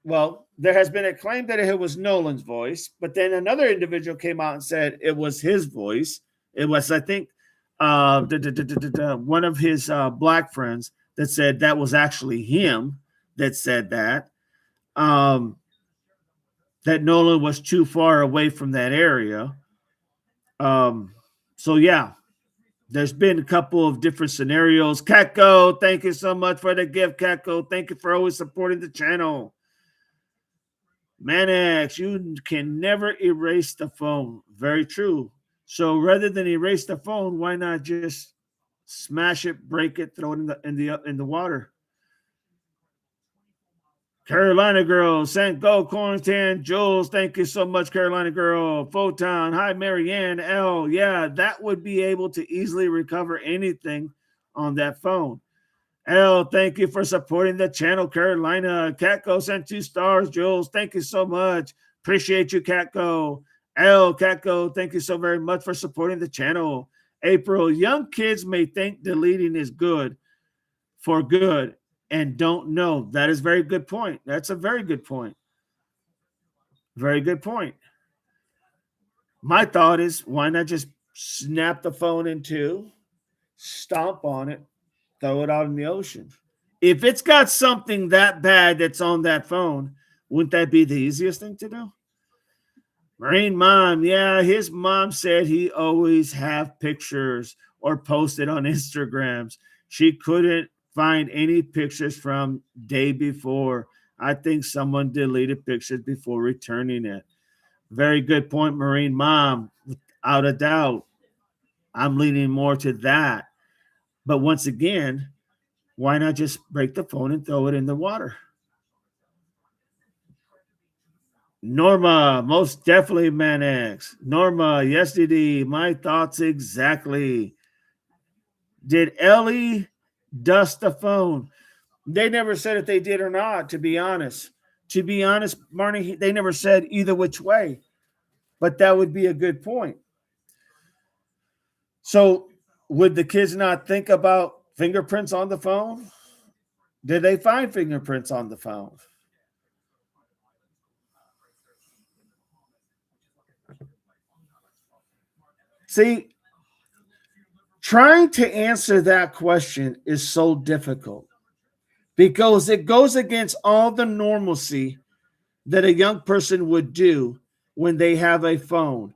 well, there has been a claim that it was Nolan's voice, but then another individual came out and said it was his voice. It was, I think, one of his black friends that said that was actually him that said that. That Nolan was too far away from that area. So yeah, there's been a couple of different scenarios. Catco, thank you so much for the gift, Catco. Thank you for always supporting the channel. Manax, you can never erase the phone. Very true. So rather than erase the phone, why not just smash it, break it, throw it in the water? Carolina girl, St. Go Quarantine, Jules, thank you so much, Carolina girl. Photon, hi, Marianne L. Yeah, that would be able to easily recover anything on that phone. L, thank you for supporting the channel, Carolina. Catco sent 2 stars, Jules. Thank you so much. Appreciate you, Catco. L, Catco, thank you so very much for supporting the channel. April, young kids may think deleting is good for good and don't know. That is a very good point. That's a very good point. Very good point. My thought is, why not just snap the phone in two, stomp on it, throw it out in the ocean? If it's got something that bad that's on that phone, wouldn't that be the easiest thing to do? Marine mom, yeah, his mom said he always have pictures or posted on Instagrams. She couldn't find any pictures from day before. I think someone deleted pictures before returning it. Very good point, Marine mom. Without a doubt, I'm leaning more to that. But once again, why not just break the phone and throw it in the water? Norma, most definitely, Manex. Norma, yes, DD. My thoughts exactly. Did Ellie dust the phone? They never said if they did or not, to be honest. To be honest, Marnie, they never said either which way. But that would be a good point. So, would the kids not think about fingerprints on the phone? Did they find fingerprints on the phone? See, trying to answer that question is so difficult because it goes against all the normalcy that a young person would do when they have a phone.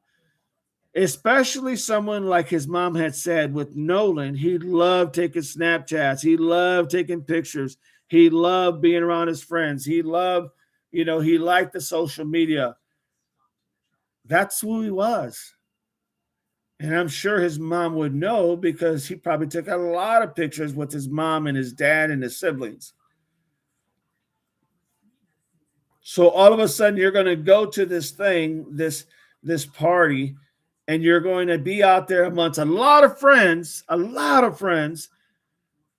Especially someone like his mom had said with Nolan, he loved taking Snapchats, he loved taking pictures, he loved being around his friends, he loved, he liked the social media. That's who he was. And I'm sure his mom would know because he probably took a lot of pictures with his mom and his dad and his siblings. So all of a sudden you're going to go to this thing, this party, and you're going to be out there amongst a lot of friends,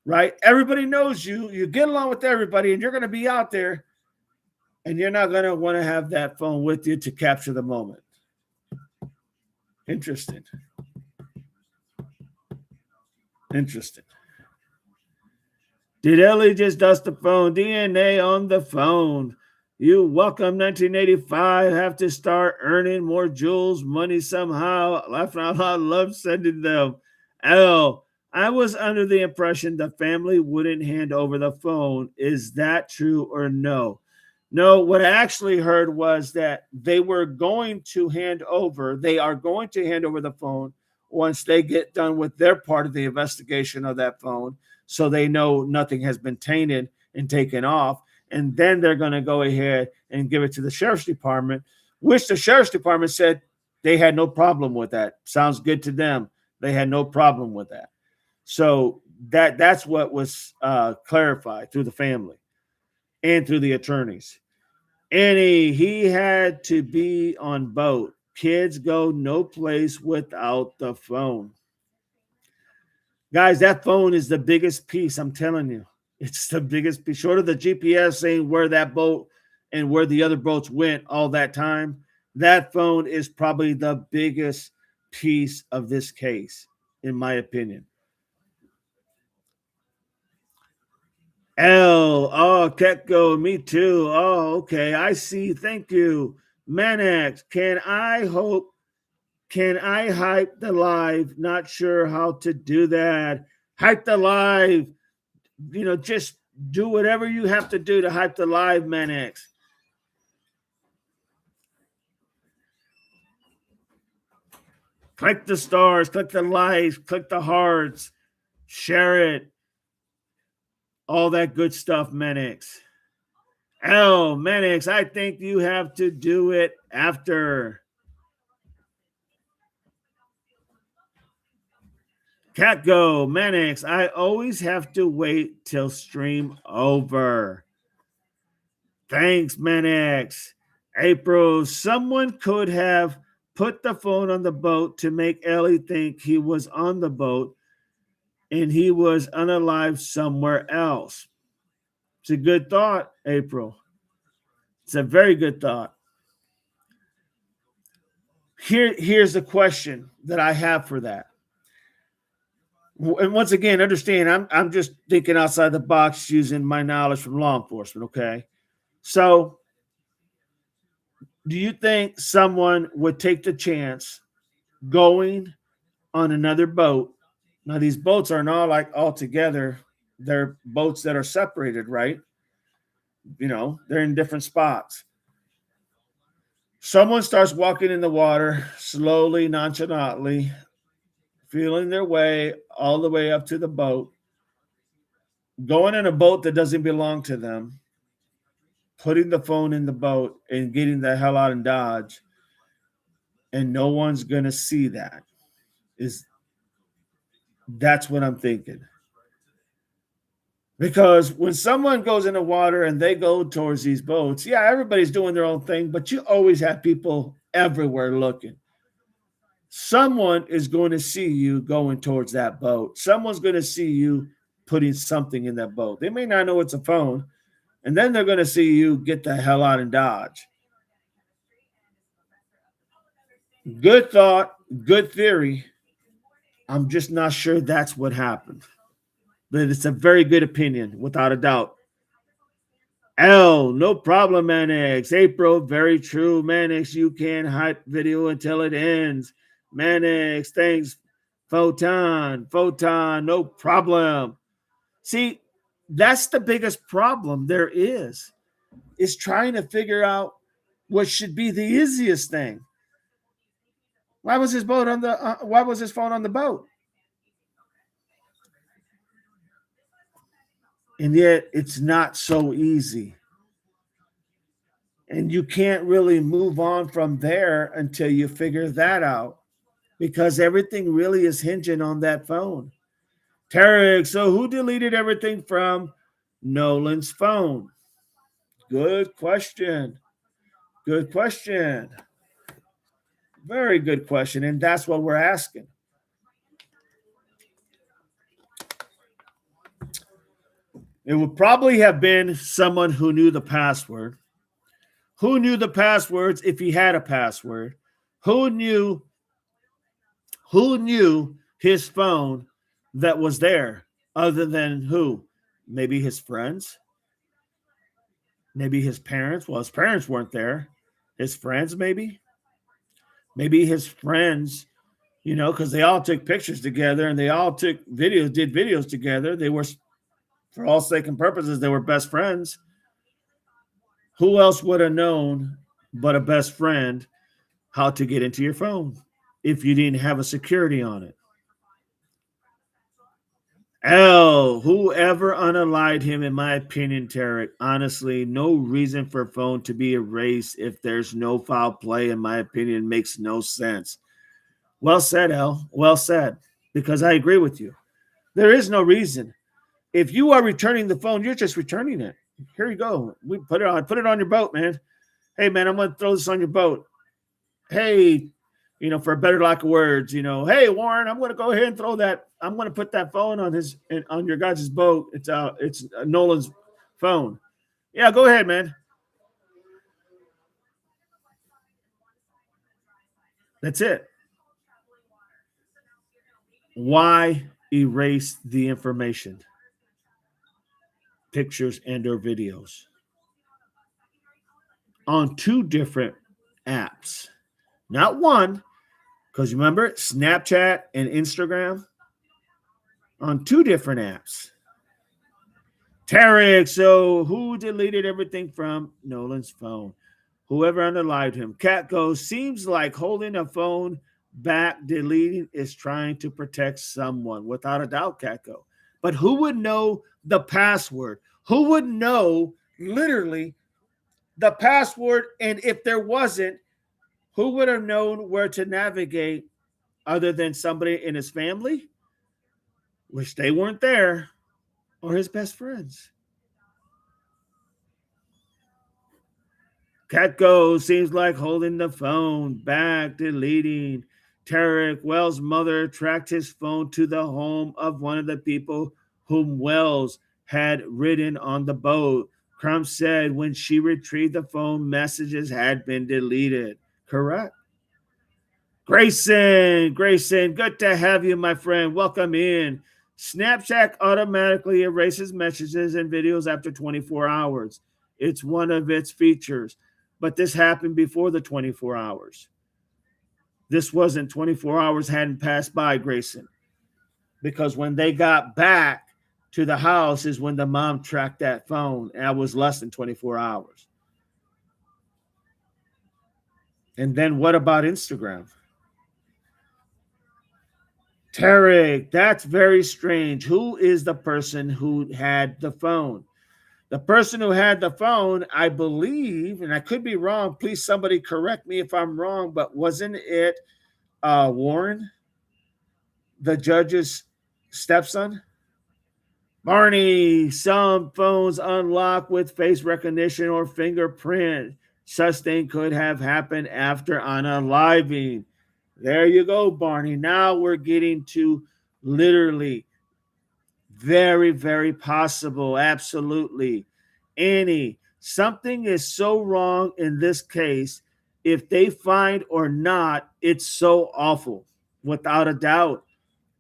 right? Everybody knows you. You get along with everybody, and you're going to be out there, and you're not going to want to have that phone with you to capture the moment. Interesting. Interesting. Did Ellie just dust the phone? DNA on the phone. You welcome 1985. Have to start earning more jewels money somehow. Laughing out loud. Love sending them. L. I was under the impression the family wouldn't hand over the phone. Is that true or no? No, what I actually heard was that they are going to hand over the phone once they get done with their part of the investigation of that phone, so they know nothing has been tainted and taken off. And then they're going to go ahead and give it to the sheriff's department, which the sheriff's department said they had no problem with that. Sounds good to them. They had no problem with that. So that's what was clarified through the family and through the attorneys. Annie, he had to be on boat. Kids go no place without the phone. Guys, that phone is the biggest piece. I'm telling you, it's the biggest piece. Short of the GPS saying where that boat and where the other boats went all that time, that phone is probably the biggest piece of this case, in my opinion. Oh, Ketco, me too. Oh, okay, I see. Thank you. Manax, can I hype the live? Not sure how to do that. Hype the live. Just do whatever you have to do to hype the live, Manax. Click the stars, click the likes, click the hearts, share it. All that good stuff, Manax. Manax, I think you have to do it after. Catgo, Manax, I always have to wait till stream over. Thanks, Manax. April, someone could have put the phone on the boat to make Ellie think he was on the boat and he was unalive somewhere else. It's a good thought, April. It's a very good thought. Here's the question that I have for that. And once again, understand, I'm just thinking outside the box using my knowledge from law enforcement, okay? So, do you think someone would take the chance going on another boat? Now, these boats are not like all together. They're boats that are separated, right? They're in different spots. Someone starts walking in the water slowly, nonchalantly, feeling their way all the way up to the boat, going in a boat that doesn't belong to them, putting the phone in the boat and getting the hell out and Dodge, and no one's going to see that. That's what I'm thinking. Because when someone goes in the water and they go towards these boats, yeah, everybody's doing their own thing, but you always have people everywhere looking. Someone is going to see you going towards that boat. Someone's going to see you putting something in that boat. They may not know it's a phone, and then they're going to see you get the hell out and Dodge. Good thought, good theory. I'm just not sure that's what happened. But it's a very good opinion, without a doubt. No problem, Manix. April, very true. Manix, you can hype video until it ends. Manix, thanks. Photon, no problem. See, that's the biggest problem there is trying to figure out what should be the easiest thing. Why was his phone on the boat? And yet it's not so easy. And you can't really move on from there until you figure that out. because everything really is hinging on that phone. Tarek, so who deleted everything from Nolan's phone? Good question. Good question. Very good question. And that's what we're asking. It would probably have been someone who knew the password. Who knew the passwords if he had a password? Who knew who knew his phone that was there other than who? Maybe his friends, maybe his parents. Well, his parents weren't there. His friends, maybe his friends, because they all took pictures together and they all did videos together. They were, for all sake and purposes, they were best friends. Who else would have known but a best friend how to get into your phone if you didn't have a security on it? Whoever unallied him, in my opinion, Tarek, honestly, no reason for phone to be erased if there's no foul play, in my opinion, makes no sense. Well said, L. Well said. Because I agree with you. There is no reason. If you are returning the phone, you're just returning it. Here you go. We put it on your boat, man. Hey, man, I'm going to throw this on your boat. Hey, for a better lack of words, hey, Warren, I'm going to go ahead and throw that. I'm going to put that phone on your guys' boat. It's Nolan's phone. Yeah, go ahead, man. That's it. Why erase the information, pictures and or videos on two different apps? Not one, because remember Snapchat and Instagram on two different apps. Tarek, so who deleted everything from Nolan's phone? Whoever unalived him. Cat goes, seems like holding a phone back, deleting is trying to protect someone. Without a doubt, Cat go. But who would know the password? Who would know literally the password? And if there wasn't, who would have known where to navigate other than somebody in his family, which they weren't there, or his best friends? Cat goes, seems like holding the phone back, deleting. Tarek Wells' mother tracked his phone to the home of one of the people whom Wells had ridden on the boat. Crump said when she retrieved the phone, messages had been deleted. Correct. Grayson, good to have you, my friend. Welcome in. Snapchat automatically erases messages and videos after 24 hours. It's one of its features. But this happened before the 24 hours. This wasn't 24 hours hadn't passed by, Grayson. Because when they got back to the house is when the mom tracked that phone. And that was less than 24 hours. And then what about Instagram? Tarek, that's very strange. Who is the person who had the phone? The person who had the phone, I believe, and I could be wrong, please somebody correct me if I'm wrong, but wasn't it Warren, the judge's stepson? Barney, some phones unlock with face recognition or fingerprint. Such thing could have happened after unaliving. There you go, Barney. Now we're getting to literally very, very possible. Absolutely. Something is so wrong in this case. If they find or not, it's so awful, without a doubt.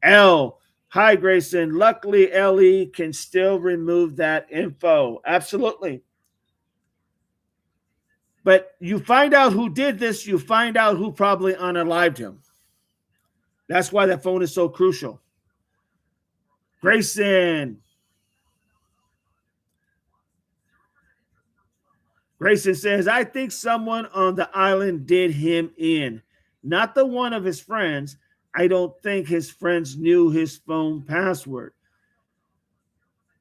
L, hi, Grayson. Luckily, LE can still remove that info. Absolutely. But you find out who did this, you find out who probably unalived him. That's why that phone is so crucial. Grayson says, I think someone on the island did him in. Not the one of his friends. I don't think his friends knew his phone password.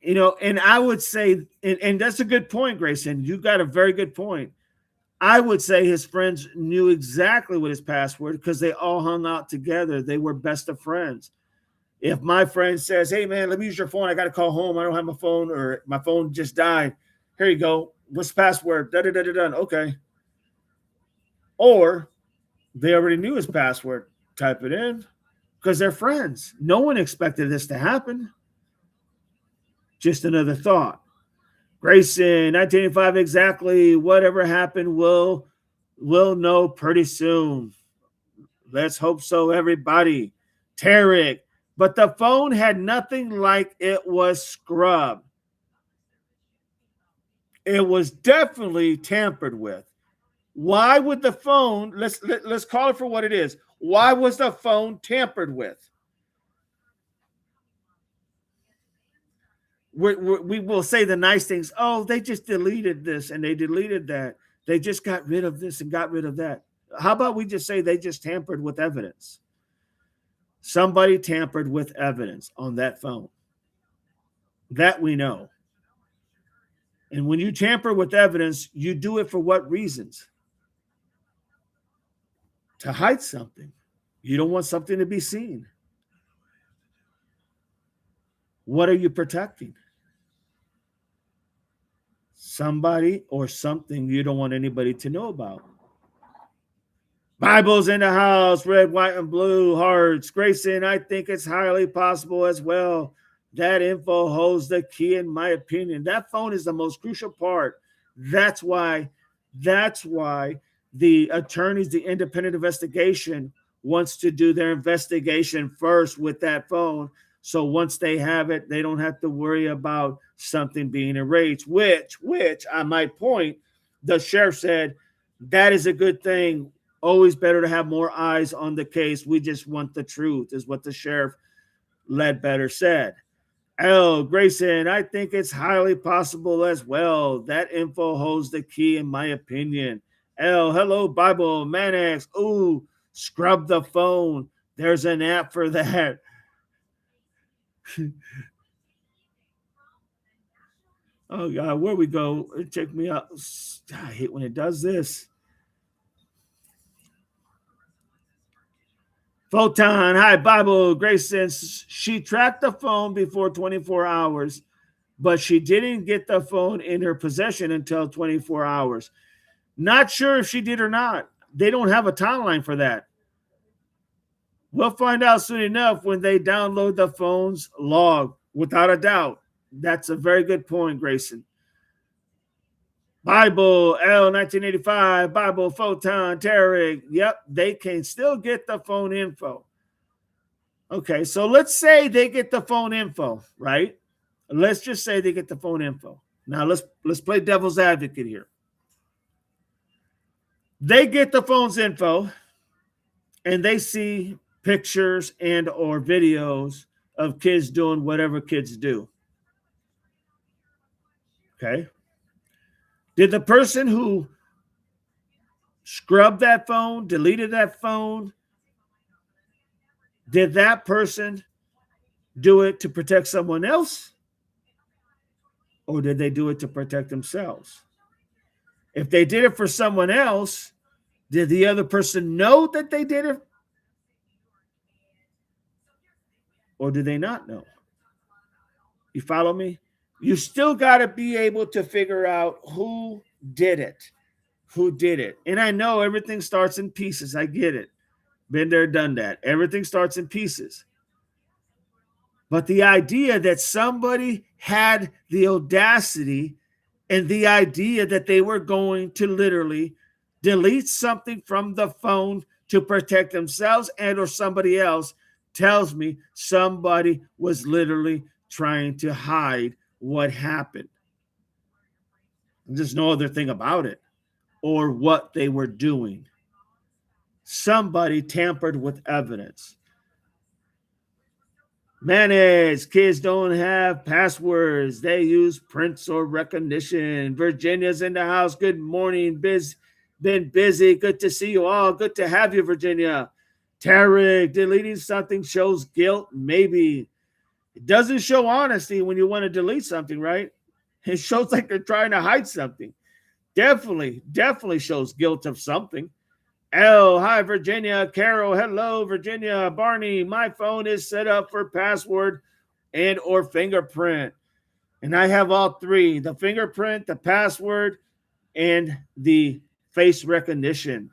And I would say, and that's a good point, Grayson. You got a very good point. I would say his friends knew exactly what his password because they all hung out together. They were best of friends. If my friend says, hey, man, let me use your phone. I got to call home. I don't have my phone, or my phone just died. Here you go. What's the password? Da-da-da-da-da. Okay. Or they already knew his password. Type it in because they're friends. No one expected this to happen. Just another thought. Grayson, 1985, exactly. Whatever happened, we'll know pretty soon. Let's hope so, everybody. Tarek, but the phone had nothing like it was scrubbed. It was definitely tampered with. Why would the phone, let's call it for what it is. Why was the phone tampered with? We will say the nice things. Oh, they just deleted this and they deleted that. They just got rid of this and got rid of that. How about we just say they just tampered with evidence? Somebody tampered with evidence on that phone. That we know. And when you tamper with evidence, you do it for what reasons? To hide something. You don't want something to be seen. What are you protecting? Somebody or something you don't want anybody to know about. Bibles in the house, red, white, and blue hearts. Grayson, I think it's highly possible as well. That info holds the key, in my opinion. That phone is the most crucial part. That's why the attorneys, the independent investigation, wants to do their investigation first with that phone. So once they have it, they don't have to worry about something being erased, which I might point, the sheriff said, that is a good thing. Always better to have more eyes on the case. We just want the truth, is what the sheriff Ledbetter said. L. Grayson, I think it's highly possible as well. That info holds the key, in my opinion. L. Hello, Bible. Manax. Ooh, scrub the phone. There's an app for that. Oh, God, where we go? Check me out. I hate when it does this. Photon, hi, Bible. Grace says she tracked the phone before 24 hours, but she didn't get the phone in her possession until 24 hours. Not sure if she did or not. They don't have a timeline for that. We'll find out soon enough when they download the phone's log, without a doubt. That's a very good point, Grayson. Bible, L 1985, Bible, Photon, Tarek. Yep, they can still get the phone info. Okay, so let's say they get the phone info, right? Let's just say they get the phone info. Now let's play devil's advocate here. They get the phone's info and they see pictures and or videos of kids doing whatever kids do. Okay. Did the person who scrubbed that phone, deleted that phone, did that person do it to protect someone else? Or did they do it to protect themselves? If they did it for someone else, did the other person know that they did it? Or do they not know? You follow me? You still got to be able to figure out who did it. Who did it? And I know everything starts in pieces. I get it. Been there, done that. Everything starts in pieces. But the idea that somebody had the audacity and the idea that they were going to literally delete something from the phone to protect themselves and or somebody else tells me somebody was literally trying to hide what happened. There's no other thing about it or what they were doing. Somebody tampered with evidence. Manage. Kids don't have passwords. They use prints or recognition. Virginia's in the house. Good morning. Been busy. Good to see you all. Good to have you, Virginia. Tarek, deleting something shows guilt? Maybe. It doesn't show honesty when you want to delete something, right? It shows like they're trying to hide something. Definitely shows guilt of something. L, hi, Virginia. Carol, hello, Virginia. Barney, my phone is set up for password and or fingerprint. And I have all three, the fingerprint, the password, and the face recognition.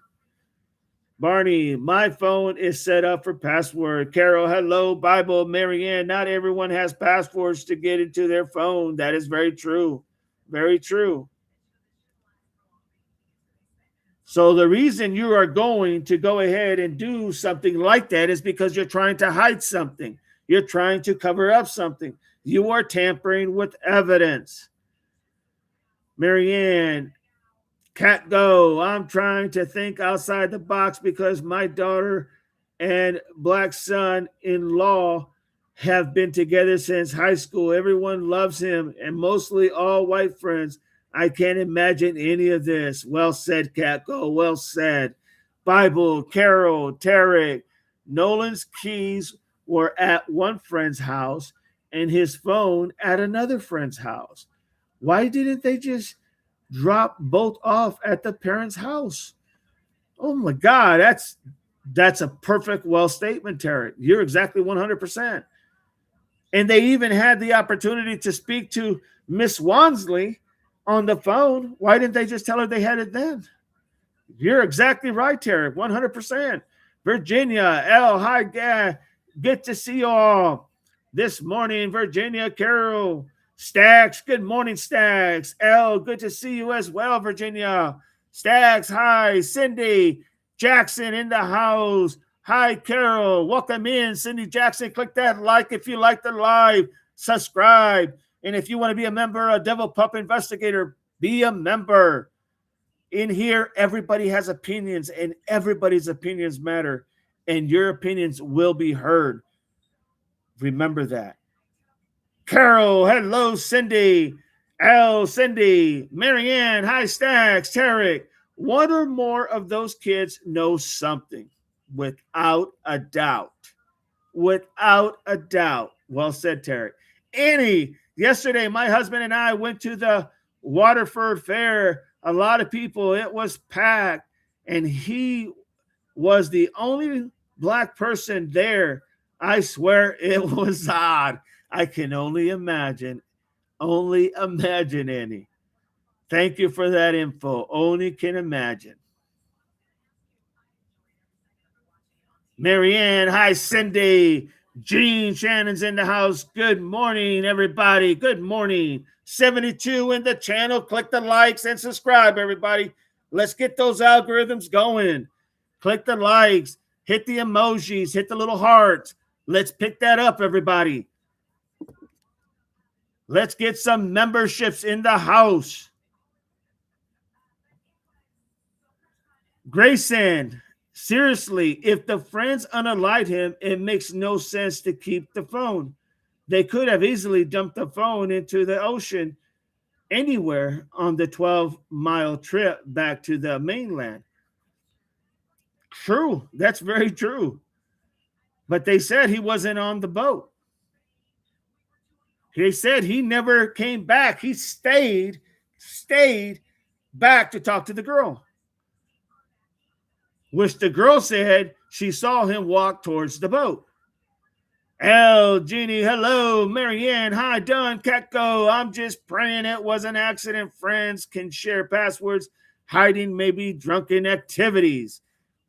Barney, my phone is set up for password. Carol, hello, Bible. Marianne, not everyone has passwords to get into their phone. That is very true. Very true. So the reason you are going to go ahead and do something like that is because you're trying to hide something. You're trying to cover up something. You are tampering with evidence. Marianne, Cat Go, I'm trying to think outside the box because my daughter and black son-in-law have been together since high school. Everyone loves him and mostly all white friends. I can't imagine any of this. Well said, Cat Go. Well said. Bible, Carol, Tarek, Nolan's keys were at one friend's house and his phone at another friend's house. Why didn't they just drop both off at the parents' house? Oh my God, that's a perfect well statement, Tarek. You're exactly 100%. And they even had the opportunity to speak to Miss Wansley on the phone. Why didn't they just tell her they had it then? You're exactly right, Tarek. 100%. Virginia, L, hi, good to see you all this morning. Virginia, Carol, Stacks, good morning, Stacks. L, good to see you as well, Virginia. Stacks, hi. Cindy Jackson in the house. Hi, Carol. Welcome in, Cindy Jackson. Click that like if you like the live. Subscribe. And if you want to be a member of Devil Pup Investigator, be a member. In here, everybody has opinions, and everybody's opinions matter. And your opinions will be heard. Remember that. Carol, hello, Cindy. L, Cindy. Marianne, hi, Stacks. Tarek. One or more of those kids know something. Without a doubt. Without a doubt. Well said, Tarek. Annie, yesterday, my husband and I went to the Waterford Fair. A lot of people, it was packed, and he was the only black person there. I swear it was odd. I can only imagine. Only imagine, Annie. Thank you for that info. Only can imagine. Marianne, hi, Cindy. Gene Shannon's in the house. Good morning, everybody. Good morning. 72 in the channel. Click the likes and subscribe, everybody. Let's get those algorithms going. Click the likes. Hit the emojis. Hit the little hearts. Let's pick that up, everybody. Let's get some memberships in the house. Grayson, seriously, if the friends unallied him, it makes no sense to keep the phone. They could have easily dumped the phone into the ocean anywhere on the 12-mile trip back to the mainland. True. That's very true. But they said he wasn't on the boat. They said he never came back. He stayed back to talk to the girl, which the girl said she saw him walk towards the boat. L, Jeannie, hello. Marianne, hi, Don, Catco. I'm just praying it was an accident. Friends can share passwords, hiding maybe drunken activities.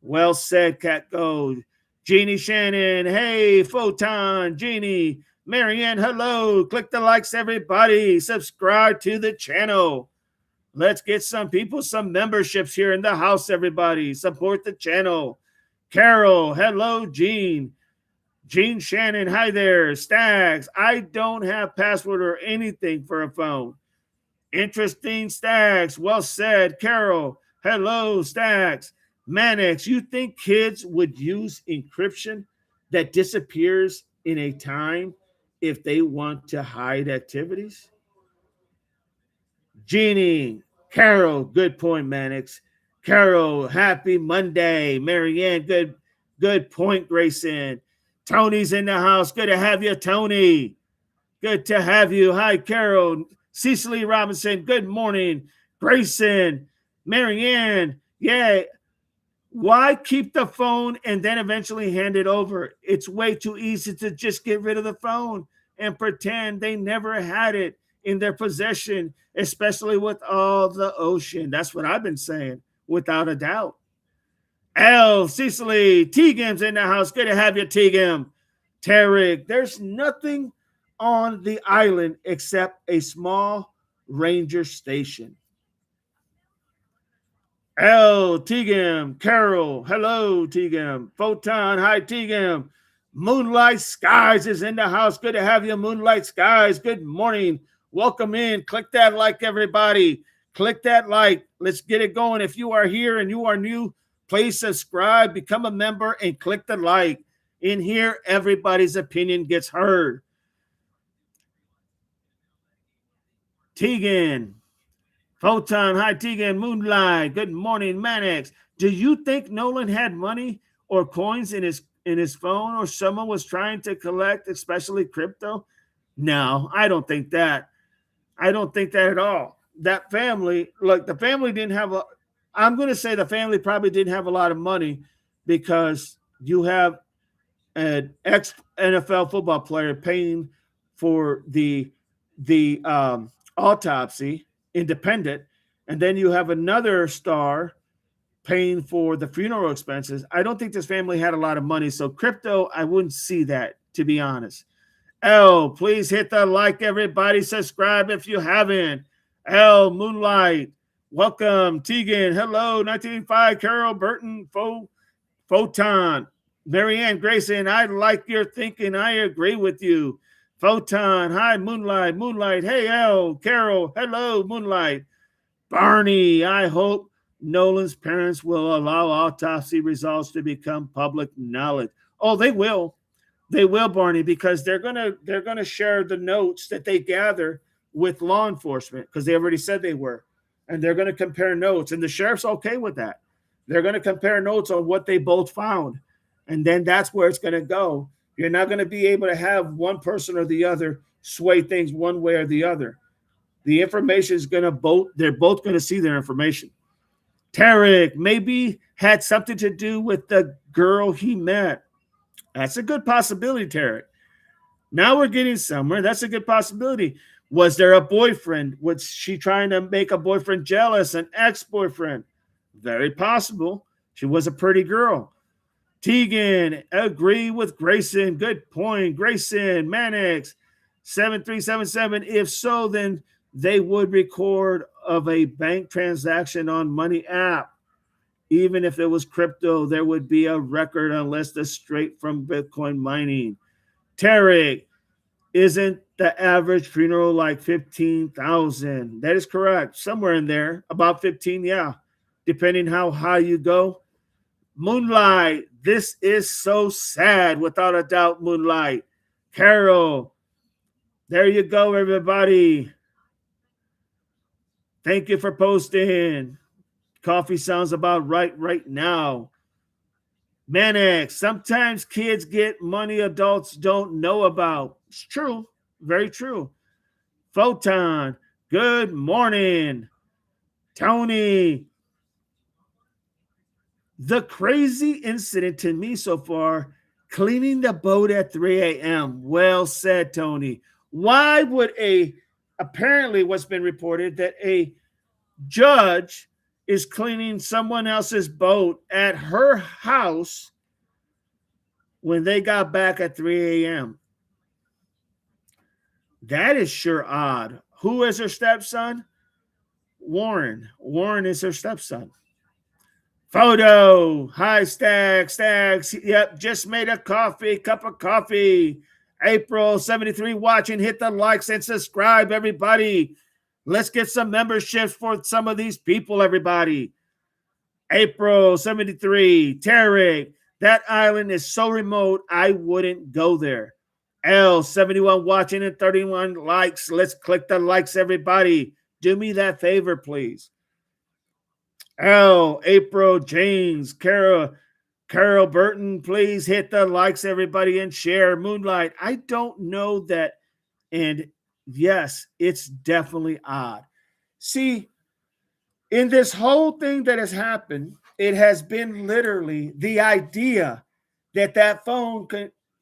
Well said, Catco. Jeannie Shannon, hey, Photon, Jeannie. Marianne, hello. Click the likes, everybody. Subscribe to the channel. Let's get some people, some memberships here in the house, everybody. Support the channel. Carol, hello, Jean. Jean Shannon, hi there. Stacks, I don't have password or anything for a phone. Interesting, Stacks. Well said. Carol, hello, Stacks. Mannix, you think kids would use encryption that disappears in a time if they want to hide activities? Jeannie, Carol, good point, Mannix. Carol, happy Monday. Marianne, good point, Grayson. Tony's in the house. Good to have you, Tony. Good to have you. Hi, Carol. Cecily Robinson, good morning. Grayson, Marianne, yeah. Why keep the phone and then eventually hand it over? It's way too easy to just get rid of the phone and pretend they never had it in their possession, especially with all the ocean. That's what I've been saying, without a doubt. L, Cecily, Teagam's in the house. Good to have you, Teagam. Tarek, there's nothing on the island except a small ranger station. L, Teagam, Carol, hello, Teagam. Photon, hi, Teagam. Moonlight Skies is in the house. Good to have you, Moonlight Skies. Good morning. Welcome in. Click that like, everybody. Click that like. Let's get it going. If you are here and you are new, please subscribe, become a member, and click the like. In here, everybody's opinion gets heard. Tegan, Photon, hi Tegan, Moonlight, good morning, Manix. Do you think Nolan had money or coins in his phone, or someone was trying to collect, especially crypto? No, I don't think that. I don't think that at all. That family, look, the family didn't have a. I'm going to say the family probably didn't have a lot of money, because you have an ex NFL football player paying for the autopsy, independent, and then you have another star paying for the funeral expenses. I don't think this family had a lot of money, so crypto, I wouldn't see that, to be honest. L, please hit the like, everybody. Subscribe if you haven't. L, Moonlight, welcome. Tegan, hello. 1985, Carol, Burton, Photon, Marianne, Grayson, I like your thinking. I agree with you. Photon, hi, Moonlight, Moonlight, hey, L, Carol, hello, Moonlight. Barney, I hope Nolan's parents will allow autopsy results to become public knowledge. Oh, they will. They will, Barney, because they're gonna share the notes that they gather with law enforcement, because they already said they were. And they're gonna compare notes. And the sheriff's okay with that. They're going to compare notes on what they both found. And then that's where it's going to go. You're not going to be able to have one person or the other sway things one way or the other. The information is going to they're both going to see their information. Tarek maybe had something to do with the girl he met. That's a good possibility, Tarek. Now we're getting somewhere. That's a good possibility. Was there a boyfriend? Was she trying to make a boyfriend jealous, an ex-boyfriend? Very possible. She was a pretty girl. Tegan, agree with Grayson. Good point. Grayson, Manix, 7377. If so, then they would record of a bank transaction on Money app. Even if it was crypto, there would be a record unless it's straight from Bitcoin mining. Tarek, isn't the average funeral like 15,000? That is correct. Somewhere in there, about 15, yeah. Depending how high you go. Moonlight, this is so sad, without a doubt, Moonlight. Carol, there you go, everybody. Thank you for posting. Coffee sounds about right now. Manix, sometimes kids get money adults don't know about. It's true. Very true. Photon, good morning. Tony, the crazy incident to me so far, cleaning the boat at 3 a.m. Well said, Tony. Why would apparently what's been reported that a judge is cleaning someone else's boat at her house when they got back at 3 a.m.? That is sure odd. Who is her stepson? Warren. Warren is her stepson. Photo. Hi, Stacks. Yep, just made a cup of coffee. April 73 watching. Hit the likes and subscribe, everybody. Let's get some memberships for some of these people, everybody. April 73. Tarek, that island is so remote, I wouldn't go there. L, 71 watching and 31 likes. Let's click the likes, everybody. Do me that favor, please. L, April, James, Carol Burton, please hit the likes, everybody, and share. Moonlight, I don't know that. And yes, it's definitely odd. See, In this whole thing that has happened, it has been literally the idea that that phone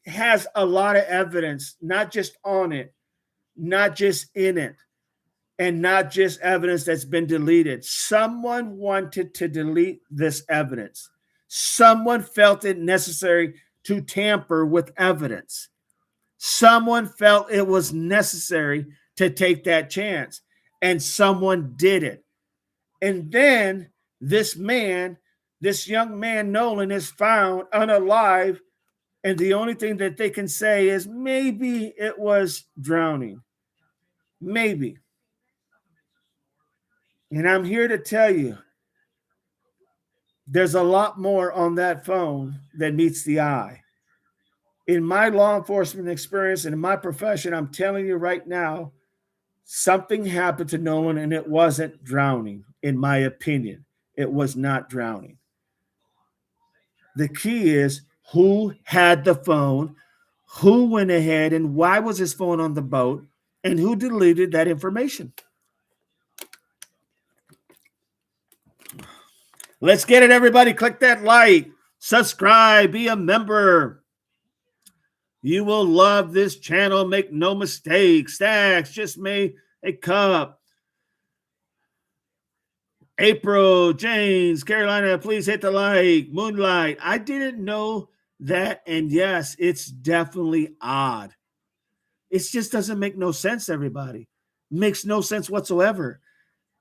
has a lot of evidence, not just on it, not just in it, and not just evidence that's been deleted. Someone wanted to delete this evidence. Someone felt it necessary to tamper with evidence. Someone felt it was necessary to take that chance, and someone did it. And then this man, this young man, Nolan, is found unalive. And the only thing that they can say is maybe it was drowning. Maybe. And I'm here to tell you, there's a lot more on that phone than meets the eye. In my law enforcement experience and in my profession, I'm telling you right now, something happened to Nolan and it wasn't drowning, in my opinion. It was not drowning. The key is who had the phone, who went ahead, and why was his phone on the boat, and who deleted that information. Let's get it, everybody. Click that like, subscribe, be a member. You will love this channel. Make no mistakes. Stacks just made a cup. April, James, Carolina, please hit the like. Moonlight. I didn't know that. And yes, it's definitely odd. It just doesn't make no sense, everybody. Makes no sense whatsoever.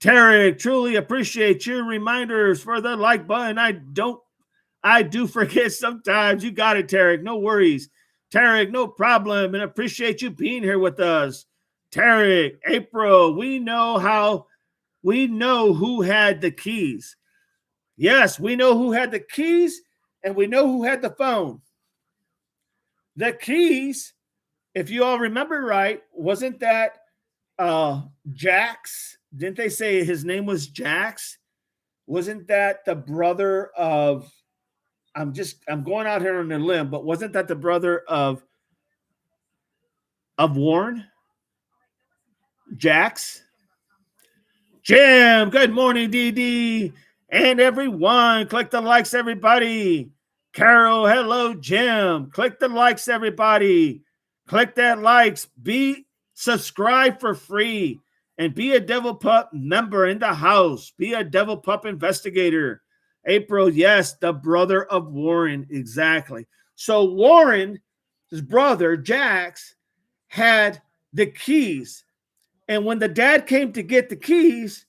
Tarek, truly appreciate your reminders for the like button. I do forget sometimes. You got it, Tarek. No worries. Tarek, no problem. And appreciate you being here with us. Tarek, April, we know who had the keys. Yes, we know who had the keys and we know who had the phone. The keys, if you all remember right, wasn't that Jax? Didn't they say his name was Jax? Wasn't that the brother of, I'm going out here on a limb, but wasn't that the brother of Warren? Jax? Jim, good morning, DD. And everyone, click the likes, everybody. Carol, hello, Jim. Click the likes, everybody. Click that likes. Be subscribed for free. And be a Devil Pup member in the house. Be a Devil Pup investigator. April, yes, the brother of Warren. Exactly. So Warren, his brother, Jax, had the keys. And when the dad came to get the keys,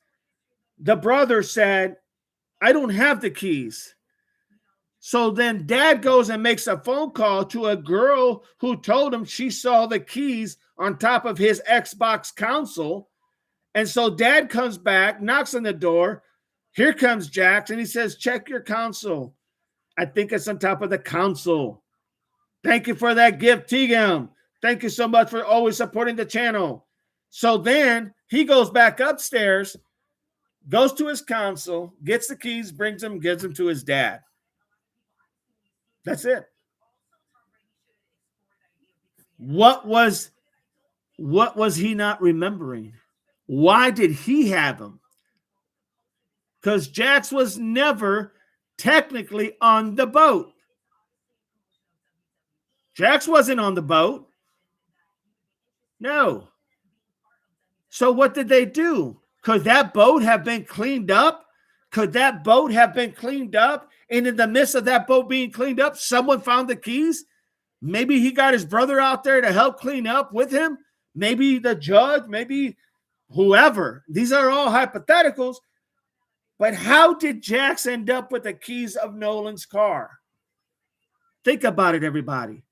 the brother said, I don't have the keys. So then dad goes and makes a phone call to a girl who told him she saw the keys on top of his Xbox console. And so dad comes back, knocks on the door. Here comes Jax, and he says, check your console. I think it's on top of the console. Thank you for that gift, Tigam. Thank you so much for always supporting the channel. So then he goes back upstairs, goes to his console, gets the keys, brings them, gives them to his dad. That's it. What was he not remembering? Why did he have them? Because Jax was never technically on the boat. Jax wasn't on the boat. No. So what did they do? Could that boat have been cleaned up? Could that boat have been cleaned up? And in the midst of that boat being cleaned up, someone found the keys? Maybe he got his brother out there to help clean up with him. Maybe the judge, maybe whoever. These are all hypotheticals. But how did Jax end up with the keys of Nolan's car? Think about it, everybody.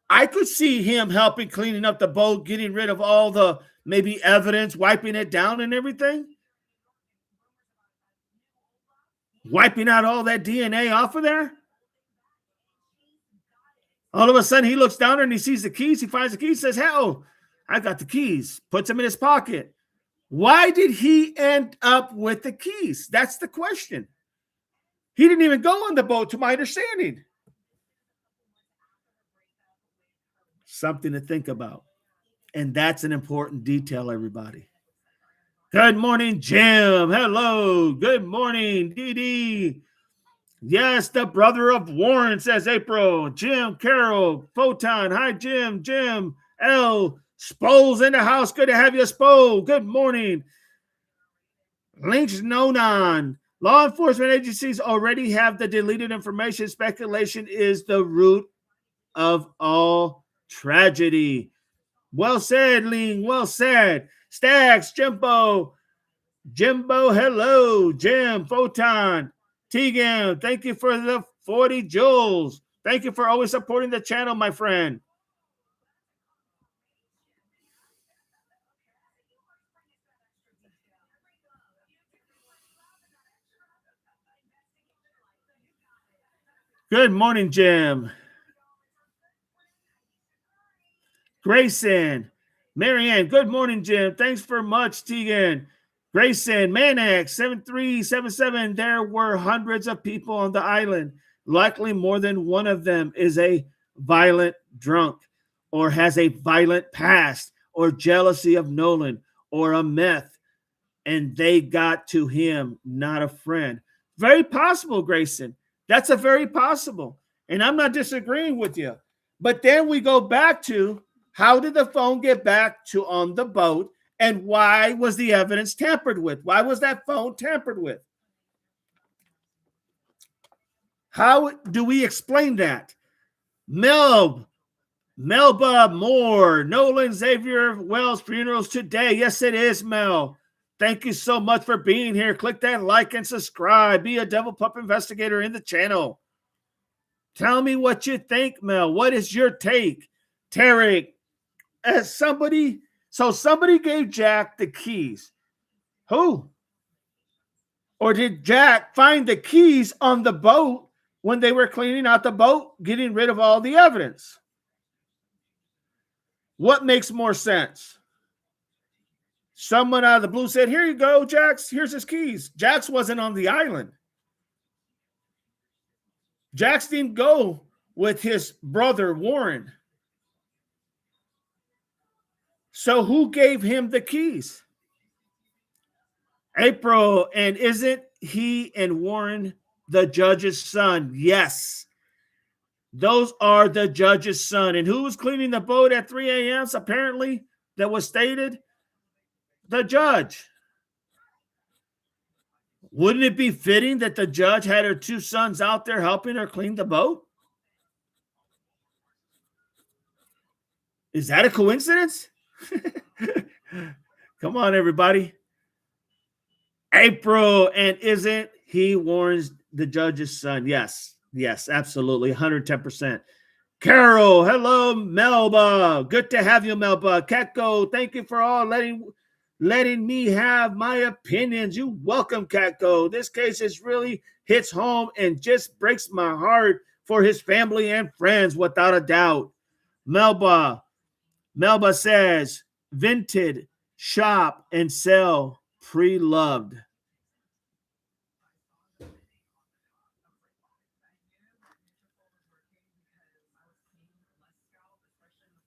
I could see him helping cleaning up the boat, getting rid of all the maybe evidence, wiping it down and everything. Wiping out all that DNA off of there. All of a sudden, he looks down there and he sees the keys. He finds the keys, says, hell, I got the keys. Puts them in his pocket. Why did he end up with the keys? That's the question. He didn't even go on the boat, to my understanding. Something to think about. And that's an important detail, everybody. Good morning, Jim. Hello. Good morning, Dee Dee. Yes, the brother of Warren, says April. Jim, Carol, Photon. Hi, Jim. Jim, L. Spole's in the house. Good to have you, Spole. Good morning. Links Nonan. Law enforcement agencies already have the deleted information. Speculation is the root of all tragedy. Well said, Ling. Well said. Stacks, Jimbo, hello. Jim, Photon, Tegan, thank you for the 40 joules. Thank you for always supporting the channel, my friend. Good morning, Jim. Grayson, Marianne, good morning, Jim. Thanks for much, Tegan. Grayson, Manax, 7377. There were hundreds of people on the island. Likely more than one of them is a violent drunk or has a violent past or jealousy of Nolan or a meth, and they got to him, not a friend. Very possible, Grayson. That's a very possible. And I'm not disagreeing with you. But then we go back to, how did the phone get back to on the boat? And why was the evidence tampered with? Why was that phone tampered with? How do we explain that? Melba Moore, Nolan Xavier Wells funerals today. Yes, it is, Mel. Thank you so much for being here. Click that like and subscribe. Be a Devil Pup Investigator in the channel. Tell me what you think, Mel. What is your take? Tarek, somebody gave Jack the keys. Who? Or did Jack find the keys on the boat when they were cleaning out the boat, getting rid of all the evidence? What makes more sense? Someone out of the blue said, here you go, Jax. Here's his keys. Jax wasn't on the island. Jax didn't go with his brother, Warren. So who gave him the keys? April, and isn't he and Warren the judge's son? Yes. Those are the judge's son. And who was cleaning the boat at 3 a.m. apparently that was stated? The judge. Wouldn't it be fitting that the judge had her two sons out there helping her clean the boat? Is that a coincidence? Come on, everybody. April, and isn't he Warren's the judge's son? Yes, absolutely, 110%. Carol, hello, Melba. Good to have you, Melba. Catco, thank you for all letting me have my opinions. You welcome, Catco. This case is really hits home and just breaks my heart for his family and friends, without a doubt. Melba says, vinted, shop, and sell, pre-loved.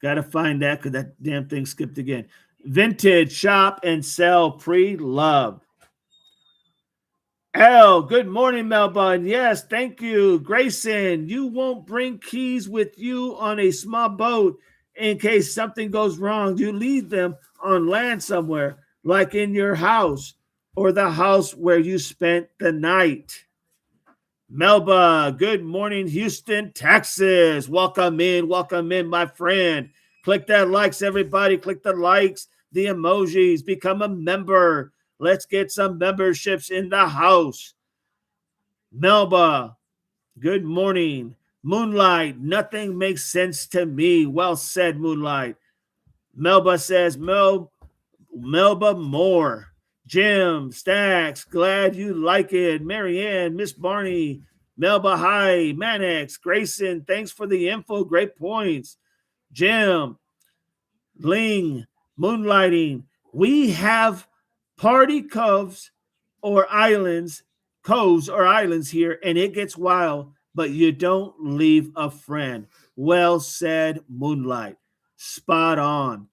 Got to find that because that damn thing skipped again. Vintage, shop, and sell, pre-loved. L, good morning, Melbourne. Yes, thank you. Grayson, you won't bring keys with you on a small boat in case something goes wrong. You leave them on land somewhere, like in your house or the house where you spent the night. Melba, good morning, Houston, Texas. Welcome in, my friend. Click that likes, everybody. Click the likes, the emojis. Become a member. Let's get some memberships in the house. Melba, good morning. Moonlight, nothing makes sense to me. Well said, Moonlight. Melba says, Melba Moore. Jim, Stacks, glad you like it. Marianne, Miss Barney, Melba, hi. Manex, Grayson, thanks for the info. Great points. Jim, Ling, Moonlighting. We have party coves or islands here, and it gets wild, but you don't leave a friend. Well said, Moonlight. Spot on.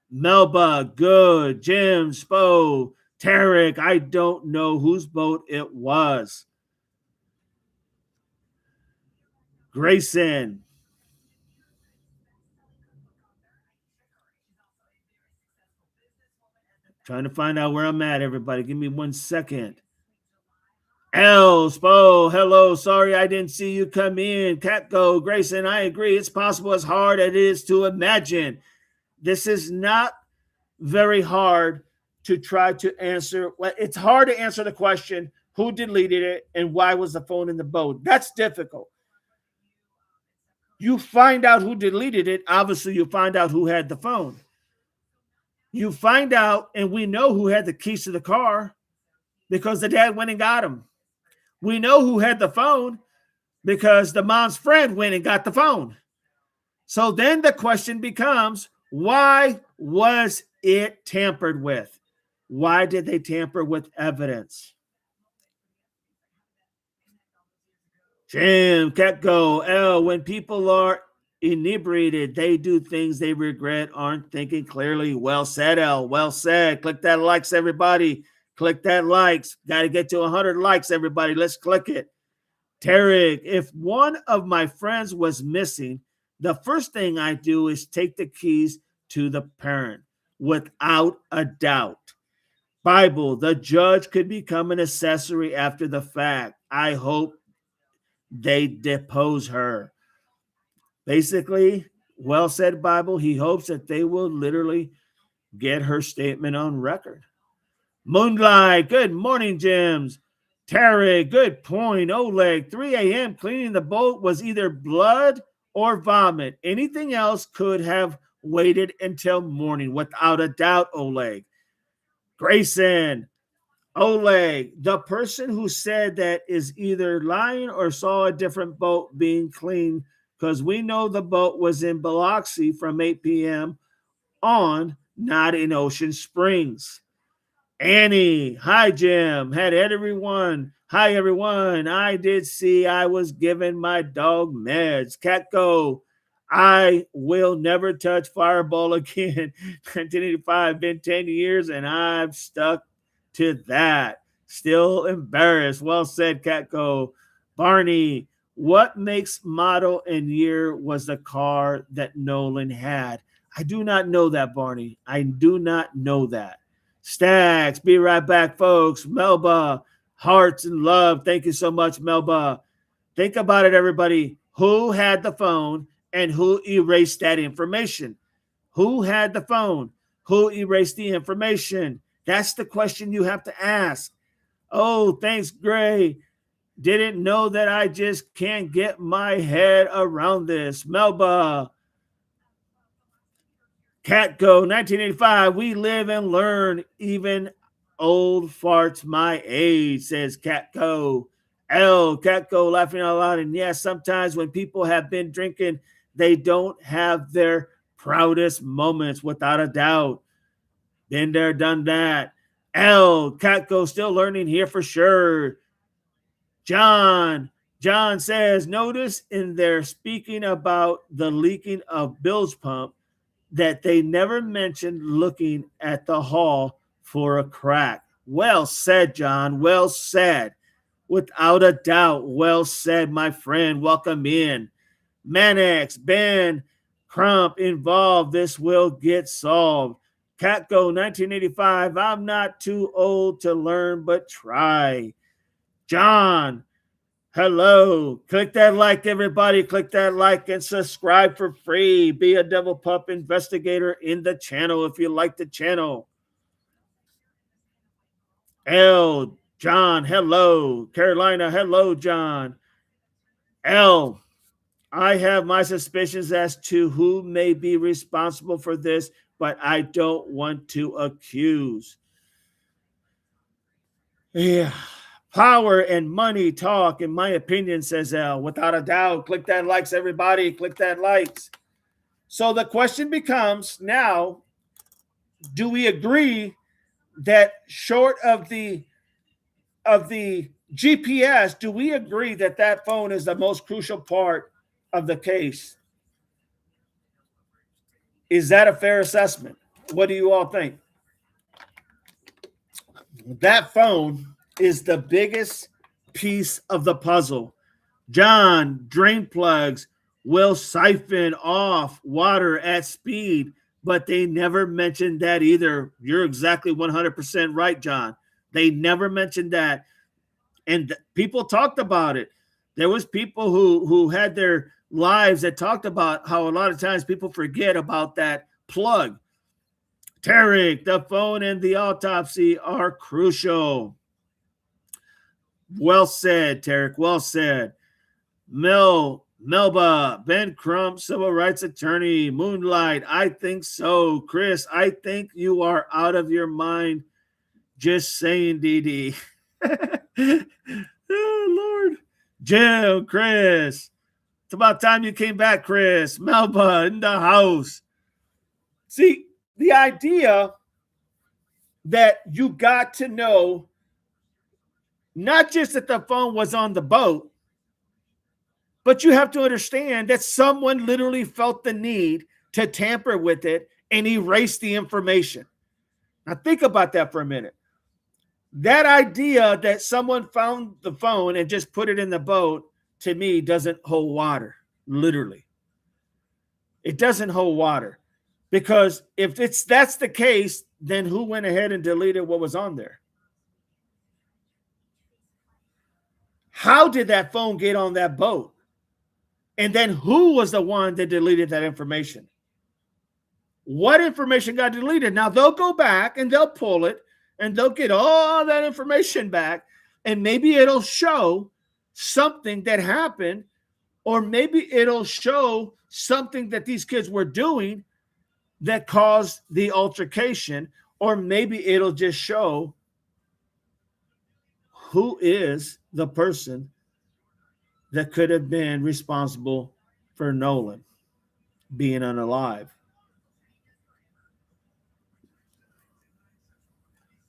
Melba, good. Jim, Spo, Tarek, I don't know whose boat it was. Grayson. Trying to find out where I'm at, everybody. Give me 1 second. L, Spo, hello. Sorry I didn't see you come in. Catgo, Grayson, I agree. It's possible as hard as it is to imagine. This is not very hard to try to answer. Well, it's hard to answer the question who deleted it and why was the phone in the boat. That's difficult. You find out who deleted it. Obviously, you find out who had the phone. You find out, and we know who had the keys to the car because the dad went and got them. We know who had the phone because the mom's friend went and got the phone. So then the question becomes, why was it tampered with? Why did they tamper with evidence? Jim, Ketco, L, when people are inebriated, they do things they regret, aren't thinking clearly. Well said, L. Well said. Click that likes, everybody. Click that likes. Got to get to 100 likes, everybody. Let's click it. Tarek, if one of my friends was missing, the first thing I do is take the keys to the parent without a doubt. Bible, the judge could become an accessory after the fact. I hope they depose her. Basically, well said, Bible. He hopes that they will literally get her statement on record. Moonlight, good morning, Jims. Terry, good point. Oleg, 3 a.m. cleaning the boat was either blood or vomit. Anything else could have waited until morning, without a doubt, Oleg. Grayson, Oleg, the person who said that is either lying or saw a different boat being cleaned because we know the boat was in Biloxi from 8 p.m. on, not in Ocean Springs. Annie, hi Jim. Had everyone. Hi everyone. I did see I was giving my dog meds. Catco, I will never touch Fireball again. 1985, been 10 years and I've stuck to that. Still embarrassed. Well said, Catco. Barney, what makes, model, and year was the car that Nolan had? I do not know that, Barney. I do not know that. Stacks, be right back, folks. Melba, hearts and love. Thank you so much, Melba. Think about it, everybody. Who had the phone and who erased that information? Who had the phone? Who erased the information? That's the question you have to ask. Oh, thanks, Gray. Didn't know that. I just can't get my head around this. Melba, Catgo, 1985. We live and learn, even old farts my age, says Catco. Catco, laughing out loud. And yes, sometimes when people have been drinking, they don't have their proudest moments, without a doubt. Been there, done that. Catco, still learning here for sure. John says, notice in their speaking about the leaking of bilge pump that they never mentioned looking at the hull for a crack. Well said, John. Well said. Without a doubt. Well said, my friend. Welcome in. Manex, Ben, Crump involved. This will get solved. Catco, 1985. I'm not too old to learn, but try. John, hello. Click that like, everybody. Click that like and subscribe for free. Be a Devil Pup investigator in the channel if you like the channel. John, hello. Carolina, hello, John. I have my suspicions as to who may be responsible for this, but I don't want to accuse. Yeah. Power and money talk, in my opinion, says L. Without a doubt. Click that likes, everybody. Click that likes. So the question becomes now, do we agree that short of the GPS, do we agree that that phone is the most crucial part of the case? Is that a fair assessment? What do you all think? That phone is the biggest piece of the puzzle. John, drain plugs will siphon off water at speed, but they never mentioned that either. You're exactly 100% right, John. They never mentioned that. And people talked about it. There was people who had their lives that talked about how a lot of times people forget about that plug. Tarek, the phone and the autopsy are crucial. Well said, Tarek. Well said. Melba, Ben Crump, civil rights attorney, Moonlight. I think so. Chris, I think you are out of your mind. Just saying, DD. Oh, Lord. Jim, Chris. It's about time you came back, Chris. Melba in the house. See, the idea that you got to know not just that the phone was on the boat, but you have to understand that someone literally felt the need to tamper with it and erase the information. Now, think about that for a minute. That idea that someone found the phone and just put it in the boat, to me, doesn't hold water, literally. It doesn't hold water. Because if that's the case, then who went ahead and deleted what was on there? How did that phone get on that boat? And then who was the one that deleted that information? What information got deleted? Now they'll go back and they'll pull it and they'll get all that information back. And maybe it'll show something that happened, or maybe it'll show something that these kids were doing that caused the altercation, or maybe it'll just show who is the person that could have been responsible for Nolan being unalive.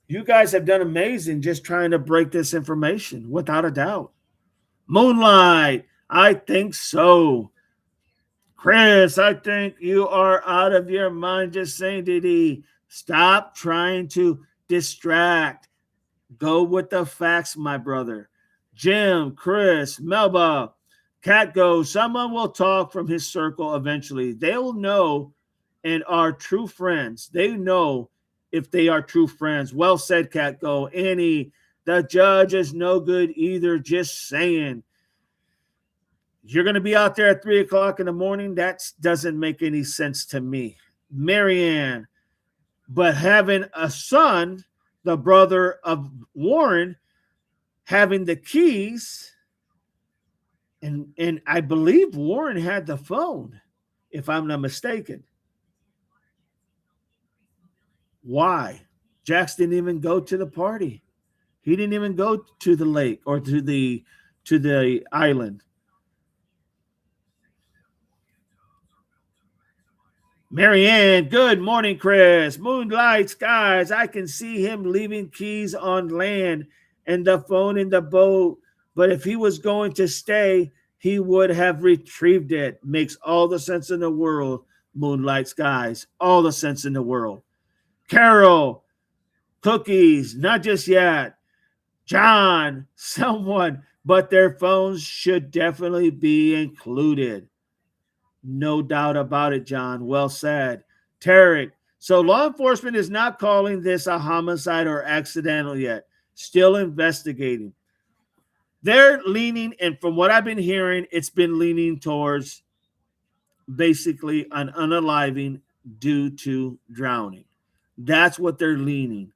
You guys have done amazing just trying to break this information, without a doubt. Moonlight, I think so. Chris, I think you are out of your mind. Just saying, DD, stop trying to distract. Go with the facts, my brother. Jim, Chris, Melba, Cat goes, someone will talk from his circle eventually. They'll know and are true friends. They know if they are true friends. Well said, Cat Go. Annie, the judge is no good either. Just saying. You're going to be out there at 3 o'clock in the morning? That doesn't make any sense to me. Marianne, but having a son, the brother of Warren, having the keys, and I believe Warren had the phone, if I'm not mistaken. Why? Jax didn't even go to the party. He didn't even go to the lake or to the island. Marianne, good morning, Chris. Moonlight skies. I can see him leaving keys on land and the phone in the boat. But if he was going to stay, he would have retrieved it. Makes all the sense in the world, Moonlight skies. All the sense in the world. Carol, cookies, not just yet. John, someone, but their phones should definitely be included. No doubt about it, John. Well said. Tarek, so law enforcement is not calling this a homicide or accidental yet. Still investigating. They're leaning, and from what I've been hearing, it's been leaning towards basically an unaliving due to drowning. That's what they're leaning.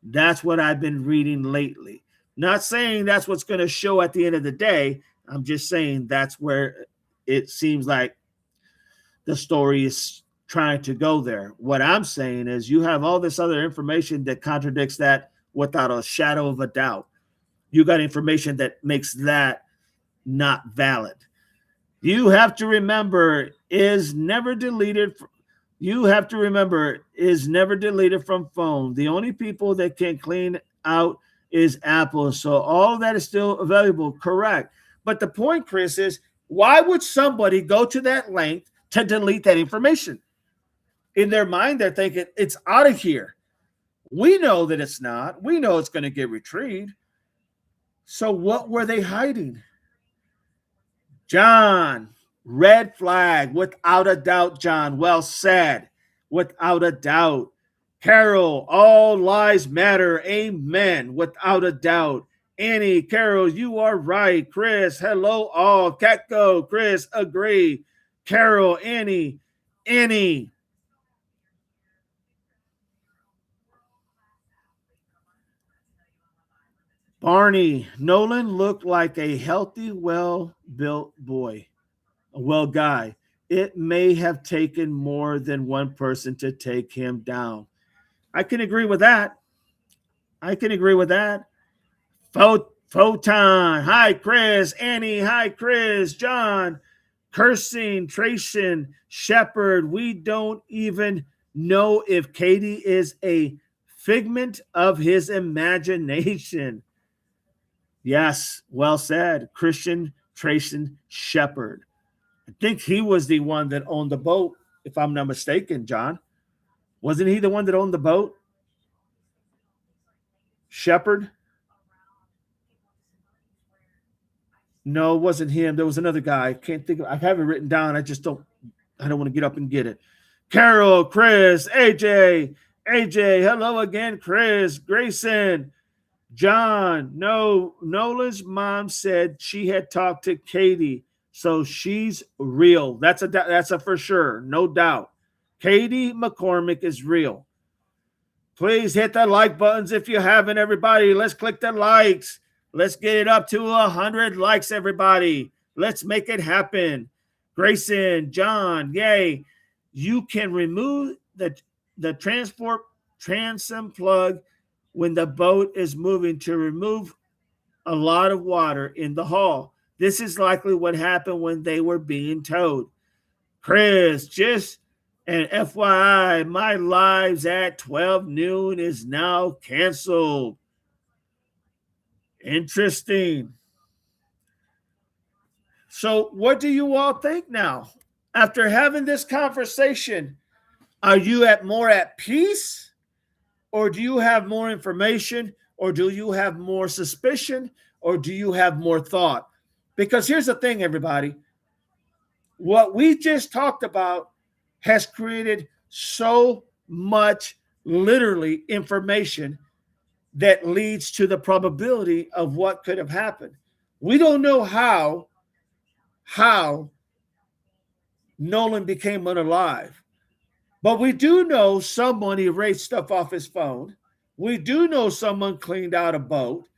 That's what I've been reading lately. Not saying that's what's going to show at the end of the day. I'm just saying that's where it seems like the story is trying to go there. What I'm saying is you have all this other information that contradicts that without a shadow of a doubt. You got information that makes that not valid. You have to remember is never deleted. You have to remember is never deleted from phone. The only people that can clean out is Apple. So all that is still available. Correct. But the point, Chris, is why would somebody go to that length to delete that information? In their mind, they're thinking it's out of here. We know that it's not. We know it's going to get retrieved. So what were they hiding? John, red flag, without a doubt, John. Well said, without a doubt. Carol, all lives matter. Amen, without a doubt. Annie, Carol, you are right. Chris, hello all. Catco, Chris, agree. Carol, Annie. Barney, Nolan looked like a healthy, well-built boy, a well guy. It may have taken more than one person to take him down. I can agree with that. I can agree with that. Photon. Hi, Chris. Annie. Hi, Chris. John. Cursing. Tracian. Shepherd. We don't even know if Katie is a figment of his imagination. Yes, well said. Christian Tracian Shepherd. I think he was the one that owned the boat, if I'm not mistaken, John. Wasn't he the one that owned the boat? Shepherd? No, it wasn't him. There was another guy. I can't think of I have it written down. I don't want to get up and get it. Carol, Chris, AJ, hello again, Chris, Grayson, John. No, Nola's mom said she had talked to Katie, so she's real. That's a for sure, no doubt. Katie McCormick is real. Please hit the like buttons if you haven't, everybody. Let's click the likes. Let's get it up to 100 likes, everybody. Let's make it happen. Grayson, John, yay. You can remove the transport transom plug when the boat is moving to remove a lot of water in the hull. This is likely what happened when they were being towed. Chris, just an FYI, my lives at 12 noon is now canceled. Interesting. So, what do you all think now? After having this conversation, are you more at peace? Or do you have more information? Or do you have more suspicion? Or do you have more thought? Because here's the thing, everybody. What we just talked about has created so much literally information that leads to the probability of what could have happened. We don't know how Nolan became unalive, but we do know someone erased stuff off his phone. We do know someone cleaned out a boat.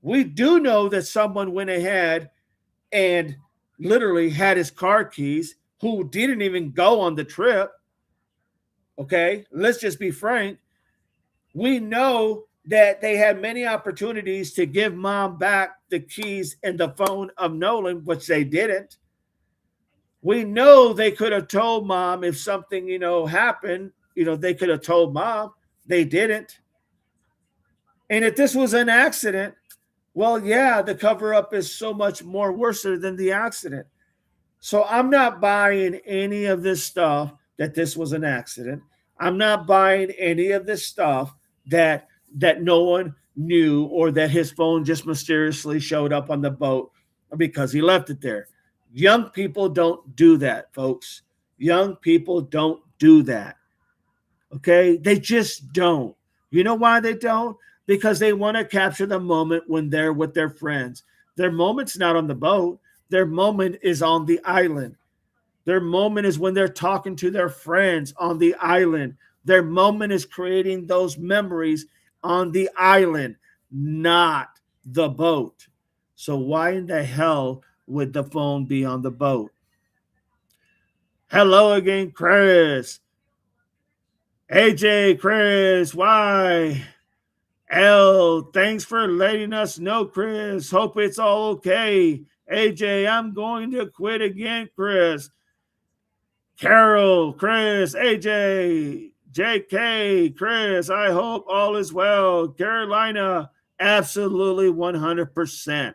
We do know that someone went ahead and literally had his car keys, who didn't even go on the trip. Okay, let's just be frank. We know that they had many opportunities to give mom back the keys and the phone of Nolan, which they didn't. We know they could have told mom if something, happened, they could have told mom. They didn't. And if this was an accident, well, yeah, the cover up is so much more worse than the accident. So I'm not buying any of this stuff that this was an accident. I'm not buying any of this stuff that no one knew, or that his phone just mysteriously showed up on the boat because he left it there. Young people don't do that, folks. Young people don't do that. Okay? They just don't. You know why they don't? Because they want to capture the moment when they're with their friends. Their moment's not on the boat. Their moment is on the island. Their moment is when they're talking to their friends on the island. Their moment is creating those memories on the island, not the boat. So why in the hell would the phone be on the boat? Hello again, Chris. AJ, Chris, why? L, thanks for letting us know, Chris. Hope it's all okay. AJ, I'm going to quit again, Chris. Carol, Chris, AJ, JK, Chris, I hope all is well. Carolina, absolutely 100%.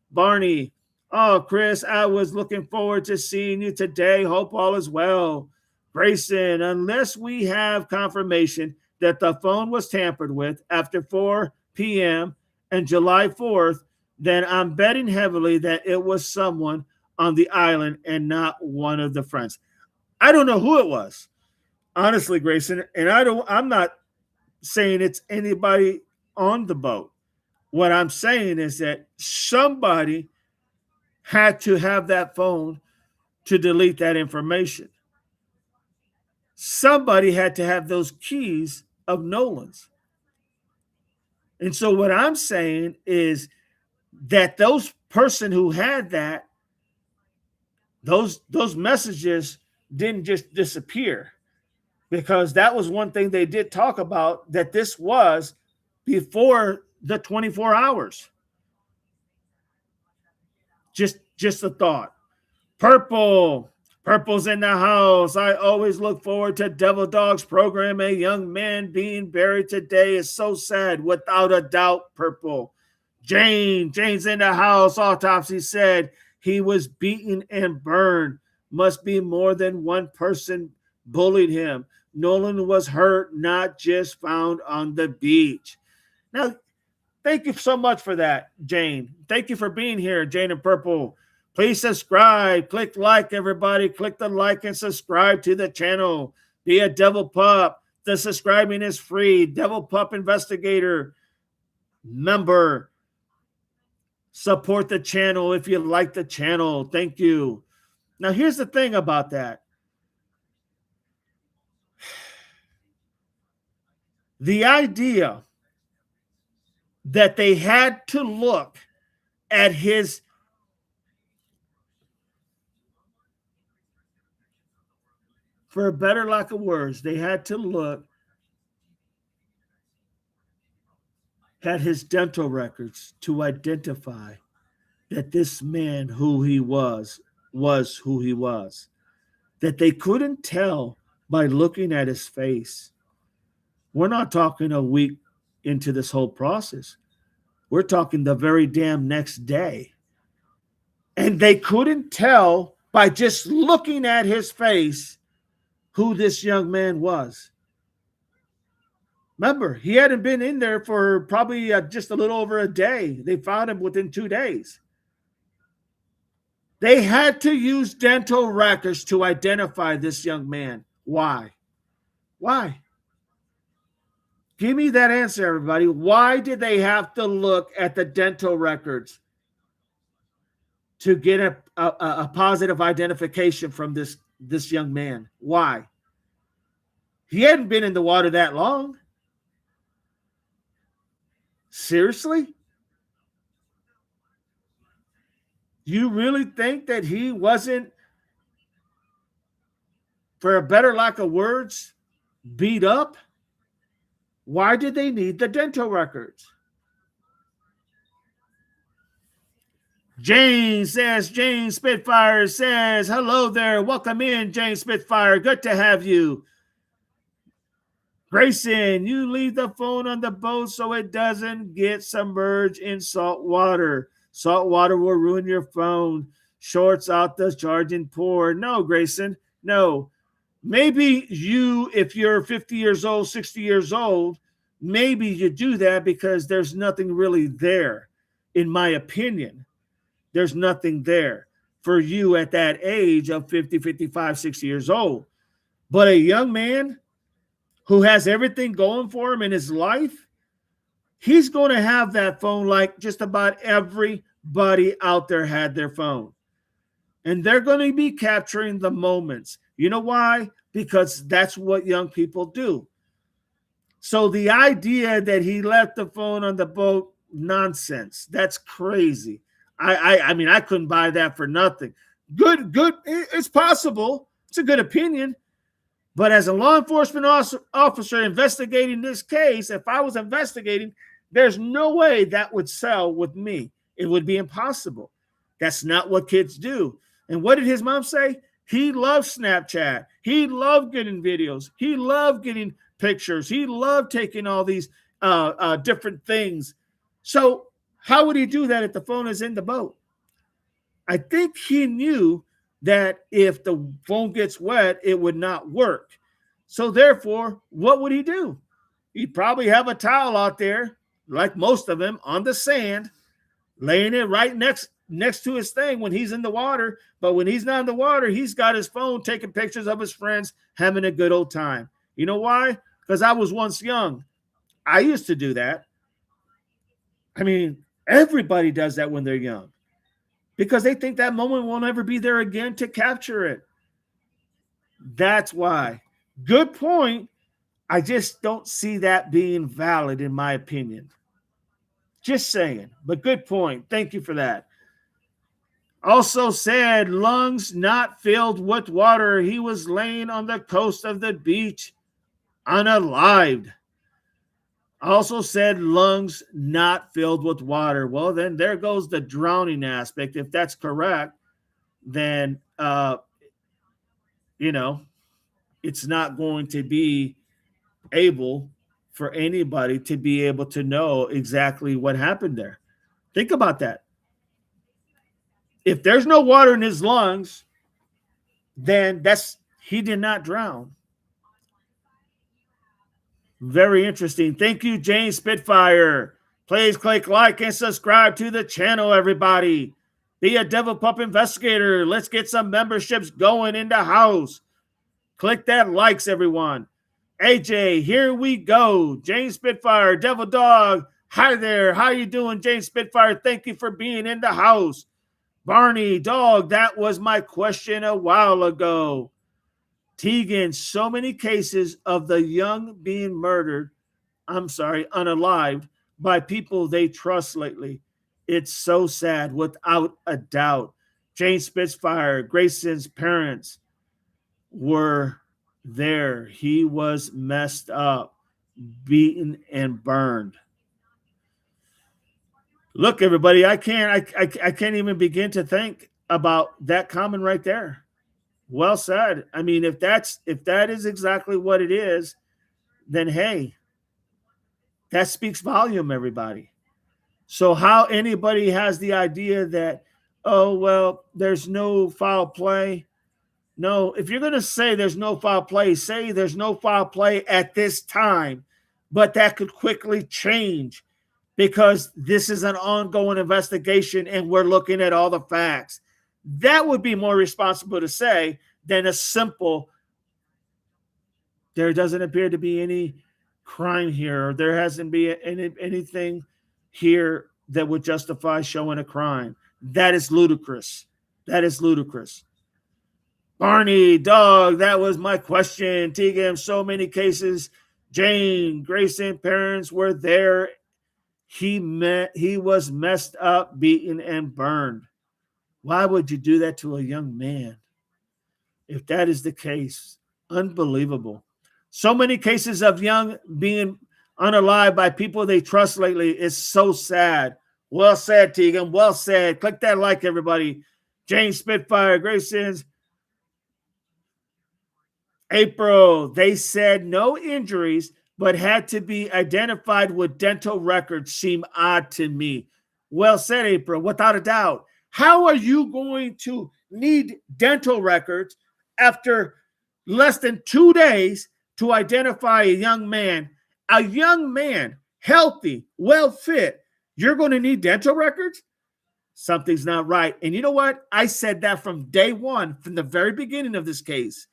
Barney, oh, Chris, I was looking forward to seeing you today. Hope all is well. Grayson, unless we have confirmation that the phone was tampered with after 4 p.m. and July 4th, then I'm betting heavily that it was someone on the island and not one of the friends. I don't know who it was, honestly, Grayson, and I'm not saying it's anybody on the boat. What I'm saying is that somebody had to have that phone to delete that information. Somebody had to have those keys of Nolan's. And so what I'm saying is that those person who had that, those messages didn't just disappear, because that was one thing they did talk about, that this was before the 24 hours. Just a thought. Purple's in the house. I always look forward to Devil Dog's program. A young man being buried today is so sad, without a doubt. Purple. Jane's in the house. Autopsy said he was beaten and burned. Must be more than one person bullied him. Nolan was hurt, not just found on the beach. Now, thank you so much for that, Jane. Thank you for being here, Jane and Purple. Please subscribe. Click like, everybody. Click the like and subscribe to the channel. Be a Devil Pup. The subscribing is free. Devil Pup Investigator member. Support the channel if you like the channel. Thank you. Now, here's the thing about that. The idea that they had to look at his for a better lack of words, they had to look at his dental records to identify that this man, who he was who he was. That they couldn't tell by looking at his face. We're not talking a week into this whole process. We're talking the very damn next day. And they couldn't tell by just looking at his face who this young man was. Remember, he hadn't been in there for probably just a little over a day. They found him within 2 days. They had to use dental records to identify this young man. Why? Why? Give me that answer, everybody. Why did they have to look at the dental records to get a positive identification from this young man? Why? He hadn't been in the water that long. Seriously? You really think that he wasn't, for a better lack of words, beat up? Why did they need the dental records? Jane Spitfire says, hello there. Welcome in, Jane Spitfire. Good to have you. Grayson, you leave the phone on the boat so it doesn't get submerged in salt water. Salt water will ruin your phone. Shorts out the charging port. No, Grayson, no. Maybe you, if you're 50 years old, 60 years old, maybe you do that because there's nothing really there. In my opinion, there's nothing there for you at that age of 50, 55, 60 years old. But a young man who has everything going for him in his life, he's going to have that phone like just about everybody out there had their phone. And they're going to be capturing the moments. You know why? Because that's what young people do. So the idea that he left the phone on the boat, nonsense. That's crazy. I mean, I couldn't buy that for nothing. Good. It's possible. It's a good opinion. But as a law enforcement officer investigating this case, if I was investigating, there's no way that would sell with me. It would be impossible. That's not what kids do. And what did his mom say? He loved Snapchat. He loved getting videos. He loved getting pictures. He loved taking all these different things. So how would he do that if the phone is in the boat? I think he knew that if the phone gets wet, it would not work. So therefore, what would he do? He'd probably have a towel out there, like most of them, on the sand, laying it right next to his thing when he's in the water. But when he's not in the water, he's got his phone taking pictures of his friends having a good old time. You know why? Because I was once young. I used to do that. I mean, everybody does that when they're young because they think that moment won't ever be there again to capture it. That's why. Good point. I just don't see that being valid in my opinion. Just saying, but good point. Thank you for that. Also said, lungs not filled with water. He was laying on the coast of the beach unalived. Also said, lungs not filled with water. Well, then there goes the drowning aspect. If that's correct, then, it's not going to be able for anybody to be able to know exactly what happened there. Think about that. If there's no water in his lungs, then he did not drown. Very interesting. Thank you, Jane Spitfire. Please click like and subscribe to the channel, everybody. Be a Devil Pup investigator. Let's get some memberships going in the house. Click that likes, everyone. AJ, here we go. Jane Spitfire, Devil Dog. Hi there. How you doing, Jane Spitfire? Thank you for being in the house. Barney, Dog, that was my question a while ago. Tegan, so many cases of the young being unalived by people they trust lately. It's so sad, without a doubt. Jane Spitfire, Grayson's parents were there. He was messed up, beaten, and burned. Look, everybody, I can't even begin to think about that comment right there. Well said. I mean, if that is exactly what it is, then hey, that speaks volume, everybody. So how anybody has the idea that, oh, well, there's no foul play. No, if you're going to say there's no foul play, say there's no foul play at this time, but that could quickly change because this is an ongoing investigation and we're looking at all the facts. That would be more responsible to say than a simple, there doesn't appear to be any crime here, or there hasn't been anything here that would justify showing a crime. That is ludicrous. That is ludicrous. Barney, Dog, that was my question. Tegan, so many cases. Jane, Grayson, parents were there. He was messed up, beaten, and burned. Why would you do that to a young man? If that is the case, unbelievable. So many cases of young being unalived by people they trust lately is so sad. Well said, Tegan. Well said. Click that like, everybody. Jane Spitfire, Grayson's. April, they said no injuries, but had to be identified with dental records. Seem odd to me. Well said, April, without a doubt. How are you going to need dental records after less than 2 days to identify a young man, healthy, well fit? You're going to need dental records? Something's not right. And you know what? I said that from day one, from the very beginning of this case.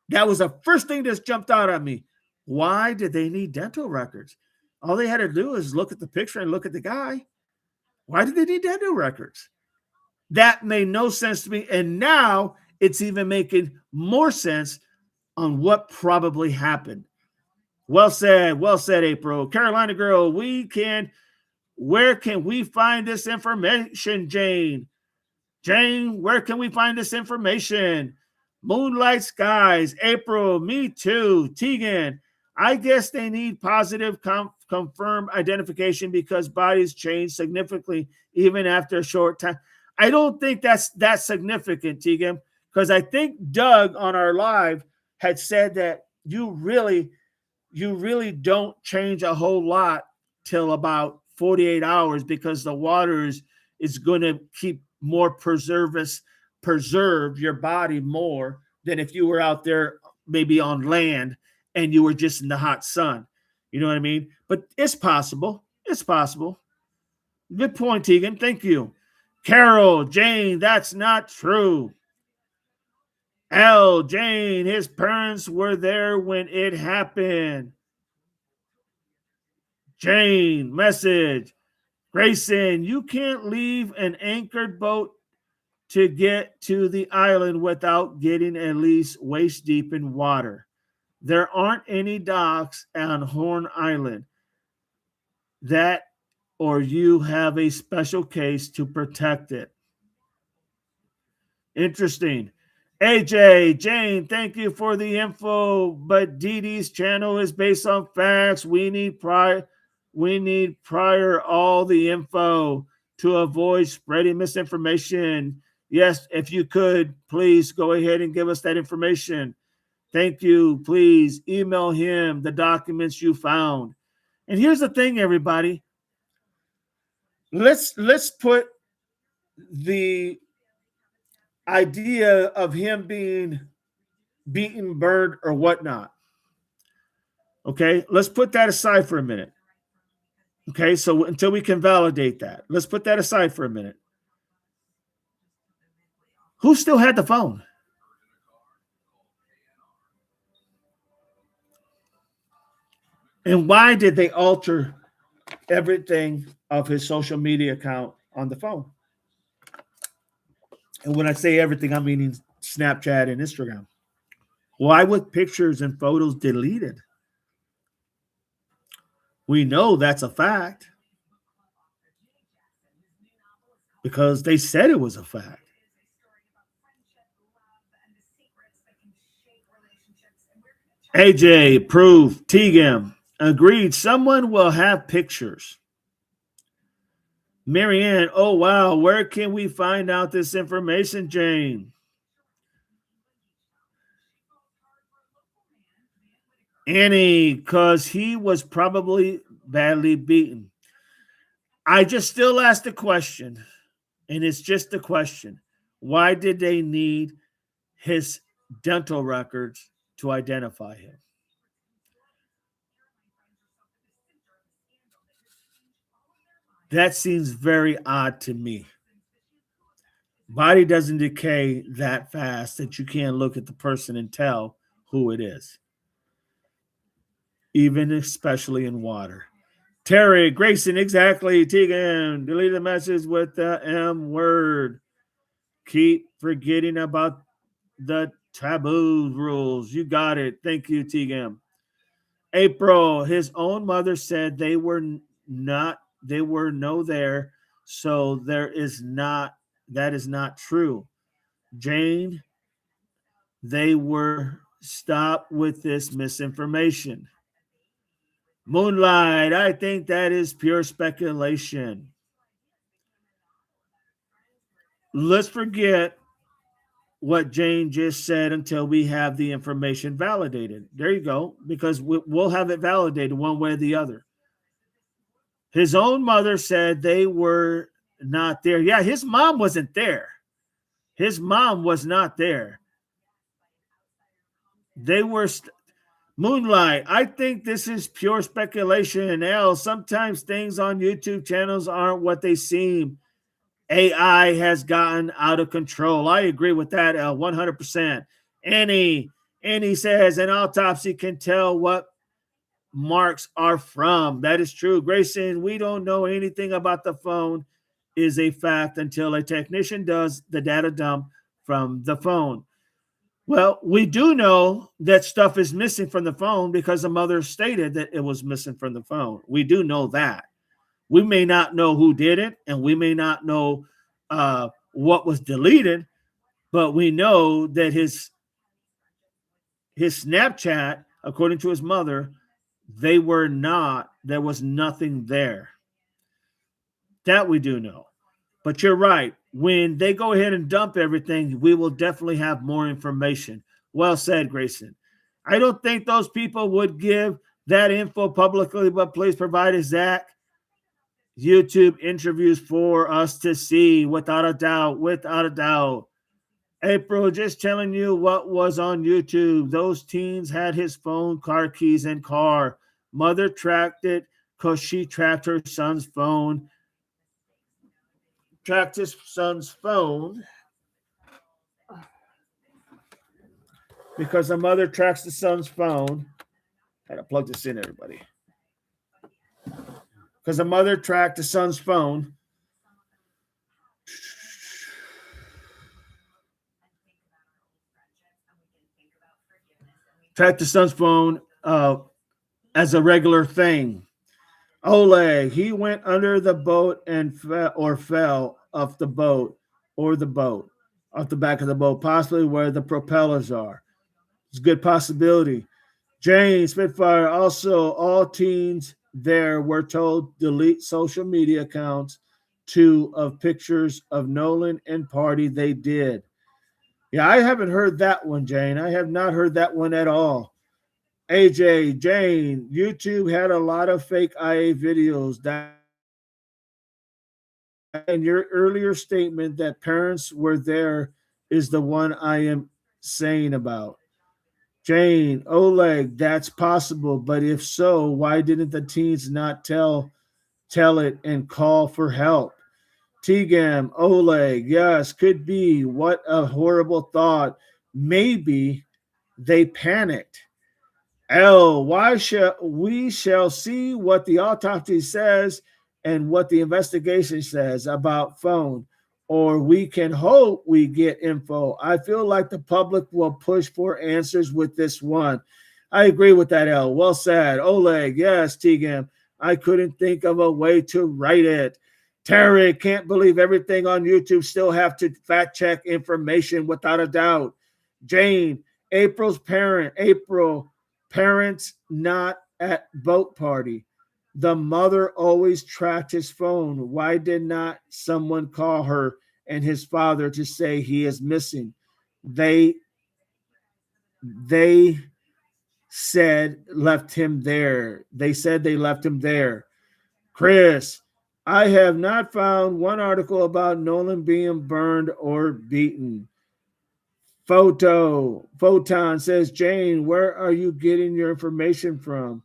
That was the first thing that jumped out at me. Why did they need dental records? All they had to do is look at the picture and look at the guy. Why did they need dental records? That made no sense to me. And now it's even making more sense on what probably happened. Well said, April. Carolina girl, where can we find this information, Jane? Jane, where can we find this information? Moonlight Skies, April, me too. Tegan, I guess they need positive confirmed identification because bodies change significantly even after a short time. I don't think that's that significant, Tegan, because I think Doug on our live had said that you really don't change a whole lot till about 48 hours because the water is going to keep more preserve your body more than if you were out there maybe on land and you were just in the hot sun. You know what I mean? But it's possible. It's possible. Good point, Tegan. Thank you. Carol, Jane, that's not true. L, Jane, his parents were there when it happened. Jane, message. Grayson, you can't leave an anchored boat to get to the island without getting at least waist deep in water. There aren't any docks on Horn Island. That or you have a special case to protect it. Interesting. AJ, Jane, thank you for the info, but Dee Dee's channel is based on facts. We need prior all the info to avoid spreading misinformation. Yes, if you could, please go ahead and give us that information. Thank you. Please email him the documents you found. And here's the thing, everybody. Let's put the idea of him being beaten, burned, or whatnot. Okay, let's put that aside for a minute. Okay, so until we can validate that, let's put that aside for a minute. Who still had the phone? And why did they alter everything of his social media account on the phone? And when I say everything, I'm meaning Snapchat and Instagram. Why were pictures and photos deleted? We know that's a fact because they said it was a fact. AJ, proof, Tegan, agreed. Someone will have pictures. Marianne, oh wow, where can we find out this information, Jane? Annie, because he was probably badly beaten. I just still ask the question, and it's just a question. Why did they need his dental records to identify him? That seems very odd to me. Body doesn't decay that fast that you can't look at the person and tell who it is, even especially in water. Terry, Grayson, exactly. Tegan, delete the message with the M word. Keep forgetting about the taboo rules. You got it. Thank you, Tegan. April, his own mother said they were no there, so that is not true. Jane, they were stop with this misinformation. Moonlight, I think that is pure speculation. Let's forget what Jane just said until we have the information validated. There you go, because we'll have it validated one way or the other. His own mother said they were not there. Yeah, his mom wasn't there. His mom was not there. They were Moonlight. I think this is pure speculation. L. Sometimes things on YouTube channels aren't what they seem. AI has gotten out of control. I agree with that, L, 100%. Annie says an autopsy can tell what marks are from. That is true. Grayson, we don't know anything about the phone is a fact until a technician does the data dump from the phone. Well, we do know that stuff is missing from the phone because the mother stated that it was missing from the phone. We do know that. We may not know who did it, and we may not know what was deleted, but we know that his Snapchat, according to his mother, there was nothing there. That we do know. But you're right. When they go ahead and dump everything, we will definitely have more information. Well said, Grayson. I don't think those people would give that info publicly, but please provide Zach YouTube interviews for us to see, without a doubt. April, just telling you what was on YouTube. Those teens had his phone, car keys, and car. Mother tracked it because she tracked her son's phone, tracked his son's phone because the mother tracks the son's phone. I gotta plug this in, everybody. Because the mother tracked the son's phone. Tracked the son's phone as a regular thing. Oleg, he went under the boat and fell off the boat or the boat, off the back of the boat, possibly where the propellers are. It's a good possibility. Jane Spitfire, also, all teens there were told delete social media accounts too of pictures of Nolan and party they did. Yeah, I haven't heard that one, Jane. I have not heard that one at all. AJ, Jane, YouTube had a lot of fake IA videos. That and your earlier statement that parents were there is the one I am saying about. Jane, Oleg, that's possible, but if so, why didn't the teens not tell it and call for help? Tigam, Oleg, yes, could be. What a horrible thought. Maybe they panicked. Why shall we shall see what the autopsy says and what the investigation says about phone, or we can hope we get info. I feel like the public will push for answers with this one. I agree with that, L. Well said. Oleg, yes, Tegan. I couldn't think of a way to write it. Terry, can't believe everything on YouTube still have to fact check information without a doubt. Jane, April parents not at boat party. The mother always tracked his phone. Why did not someone call her and his father to say he is missing? They they said left him there. They said they left him there. Chris, I have not found one article about Nolan being burned or beaten. Photon says, Jane, where are you getting your information from?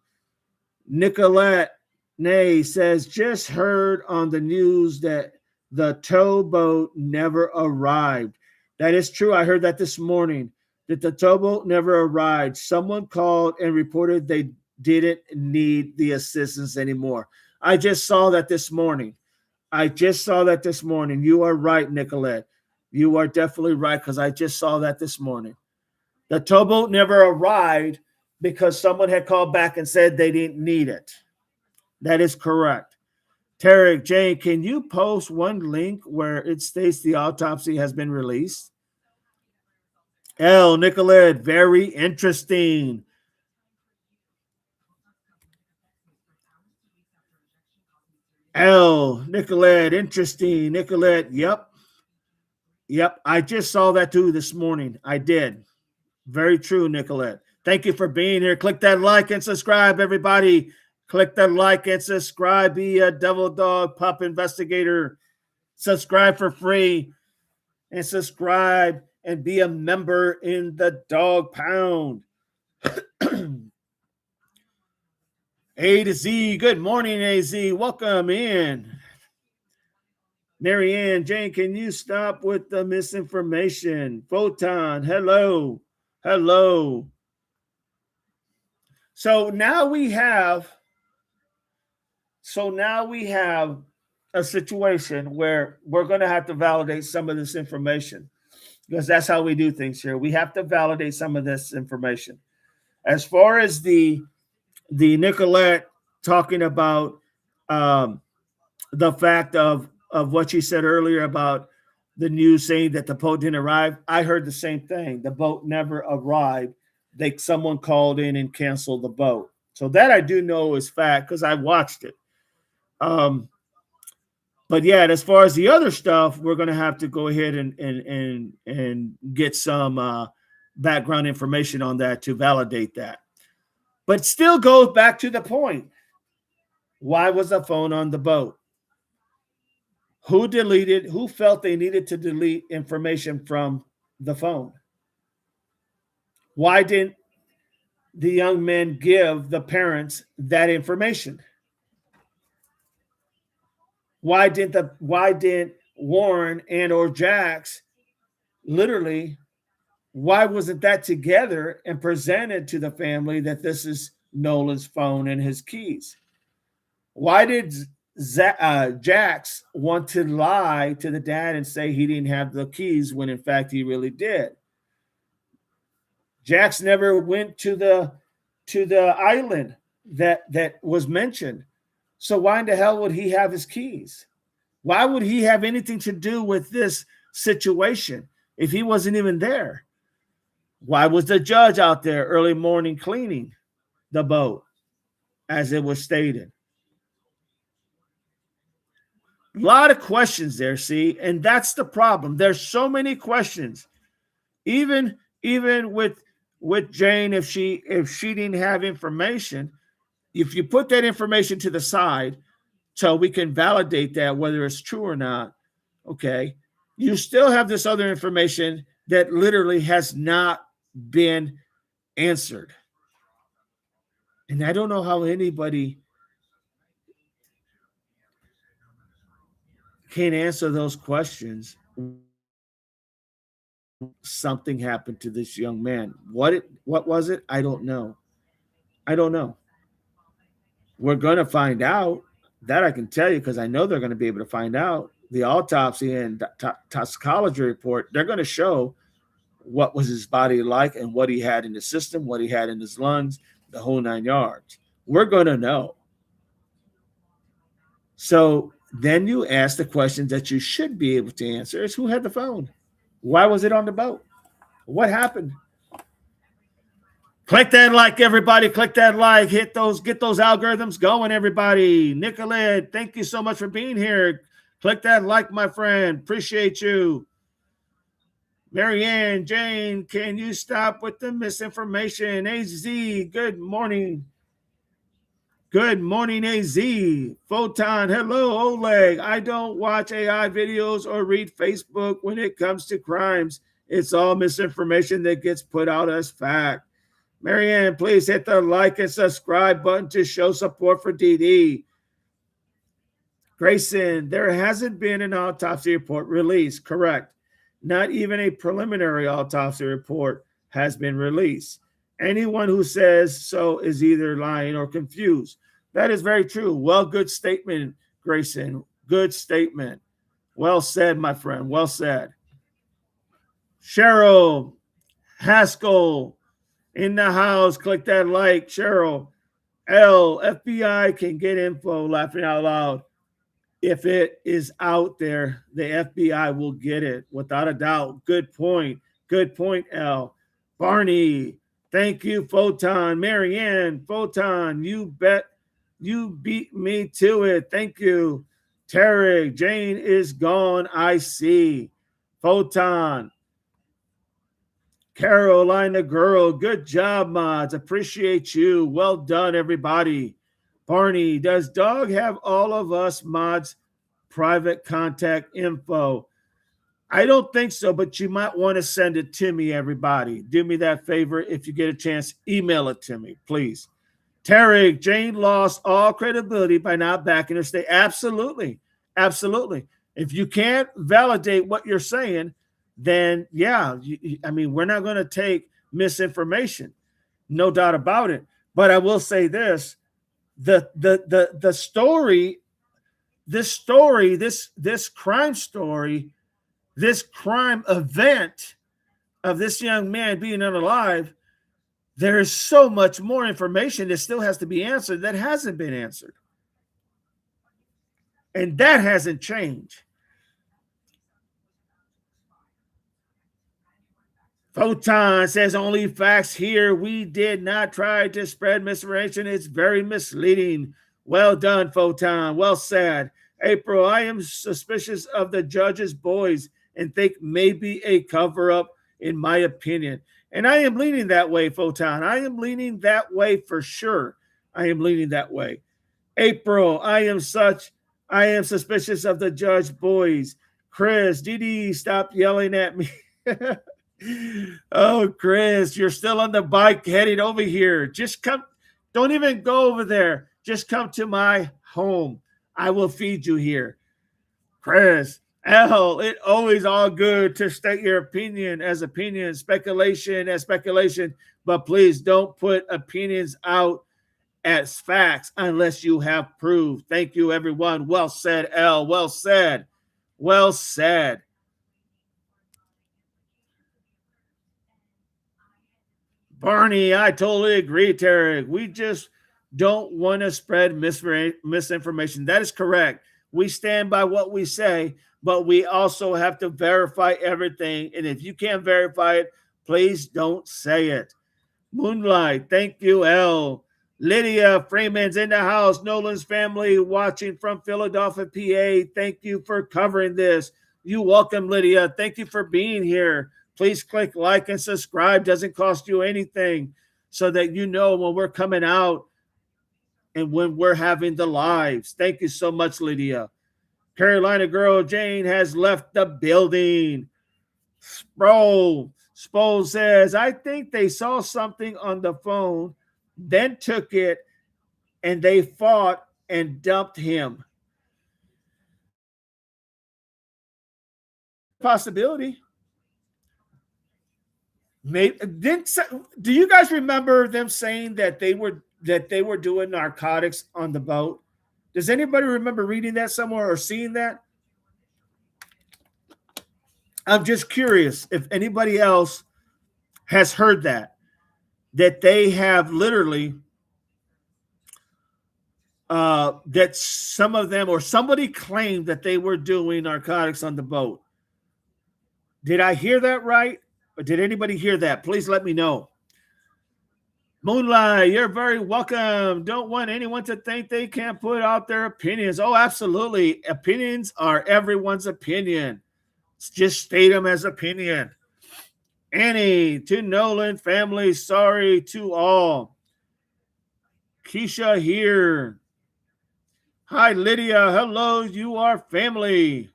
Nicolette Nay says, just heard on the news that the towboat never arrived. That is true. I heard that this morning, that the towboat never arrived. Someone called and reported they didn't need the assistance anymore. I just saw that this morning. You are right, Nicolette. You are definitely right, because I just saw that this morning. The towboat never arrived because someone had called back and said they didn't need it. That is correct. Tarek, Jane, can you post one link where it states the autopsy has been released? Nicolette, very interesting. Nicolette, interesting. Nicolette, yep. I just saw that too this morning. I did. Very true, Nicolette. Thank you for being here. Click that like and subscribe, everybody. Click that like and subscribe. Be a Devil Dog Pup Investigator. Subscribe for free and subscribe and be a member in the Dog Pound. A to Z. Good morning, AZ. Welcome in. Marianne, Jane, can you stop with the misinformation? Photon, hello. So now we have a situation where we're going to have to validate some of this information, because that's how we do things here. We have to validate some of this information. As far as the Nicolette talking about the fact of what she said earlier about the news saying that the boat didn't arrive, I heard the same thing. The boat never arrived. Someone called in and canceled the boat. So that I do know is fact, because I watched it. But yeah, as far as the other stuff, we're going to have to go ahead and get some background information on that to validate that. But still goes back to the point. Why was the phone on the boat? Who felt they needed to delete information from the phone? Why didn't the young men give the parents that information? Why didn't Warren and or Jax literally, why wasn't that together and presented to the family that this is Nolan's phone and his keys? Why did Jax want to lie to the dad and say he didn't have the keys when in fact he really did? Jax never went to the island that was mentioned. So why in the hell would he have his keys? Why would he have anything to do with this situation if he wasn't even there? Why was the judge out there early morning cleaning the boat, as it was stated? A lot of questions there, see, and that's the problem. There's so many questions. Even with Jane, if she didn't have information, if you put that information to the side so we can validate that whether it's true or not, okay, you still have this other information that literally has not been answered. And I don't know how anybody can answer those questions. Something happened to this young man. What was it? I don't know. I don't know. We're going to find out. That I can tell you because I know they're going to be able to find out. The autopsy and toxicology report, they're going to show what was his body like and what he had in his system, what he had in his lungs, the whole 9 yards. We're going to know. So then you ask the questions that you should be able to answer is who had the phone? Why was it on the boat? What happened? Click that like, everybody. Click that like. Get those algorithms going, everybody. Nicolette, thank you so much for being here. Click that like, my friend. Appreciate you. Marianne, Jane, can you stop with the misinformation? AZ, good morning. Good morning, AZ. Photon, hello, Oleg. I don't watch AI videos or read Facebook when it comes to crimes. It's all misinformation that gets put out as fact. Marianne, please hit the like and subscribe button to show support for DD. Grayson, there hasn't been an autopsy report released. Correct. Not even a preliminary autopsy report has been released. Anyone who says so is either lying or confused. That is very true. Well, good statement, Grayson. Good statement. Well said, my friend. Well said. Cheryl Haskell in the house. Click that like, Cheryl. FBI can get info, laughing out loud. If it is out there, the FBI will get it without a doubt. Good point. Good point, L. Barney, thank you, Photon. Marianne, Photon, you bet you beat me to it. Thank you. Tarek, Jane is gone. I see. Photon. Carolina girl, good job, mods. Appreciate you. Well done, everybody. Barney, does Dog have all of us mods' private contact info? I don't think so, but you might want to send it to me, everybody. Do me that favor. If you get a chance, email it to me, please. Tarek, Jane lost all credibility by not backing her state. Absolutely. Absolutely. If you can't validate what you're saying, then yeah, I mean, we're not going to take misinformation, no doubt about it. But I will say this: the story, this crime story, this crime event of this young man being unalive, there is so much more information that still has to be answered that hasn't been answered, and that hasn't changed. Photon says only facts here. We did not try to spread misinformation. It's very misleading. Well done, Photon. Well said. April, I am suspicious of the judge's boys and think maybe a cover-up, in my opinion. And I am leaning that way, Photon. I am leaning that way for sure. I am leaning that way. April, I am suspicious of the judge boys. Chris, Didi, stop yelling at me. Oh, Chris, you're still on the bike heading over here. Just come. Don't even go over there. Just come to my home. I will feed you here. Chris, L, it always all good to state your opinion, speculation as speculation, but please don't put opinions out as facts unless you have proof. Thank you, everyone. Well said, L. Well said. Well said. Barney, I totally agree, Tarek. We just don't want to spread misinformation. That is correct. We stand by what we say, but we also have to verify everything. And if you can't verify it, please don't say it. Moonlight, thank you, L. Lydia Freeman's in the house. Nolan's family watching from Philadelphia, PA. Thank you for covering this. You welcome, Lydia. Thank you for being here. Please click like and subscribe. Doesn't cost you anything so that you know when we're coming out and when we're having the lives. Thank you so much, Lydia. Carolina girl Jane has left the building. Sproul says, I think they saw something on the phone, then took it, and they fought and dumped him. Possibility. Maybe do you guys remember them saying that they were doing narcotics on the boat? Does anybody remember reading that somewhere or seeing that? I'm just curious if anybody else has heard that they have literally that some of them or somebody claimed that they were doing narcotics on the boat. Did I hear that right? Or did anybody hear that? Please let me know. Moonlight, you're very welcome. Don't want anyone to think they can't put out their opinions. Oh, absolutely. Opinions are everyone's opinion. Just state them as opinion. Annie, to Nolan family, sorry to all. Keisha here. Hi, Lydia. Hello, you are family.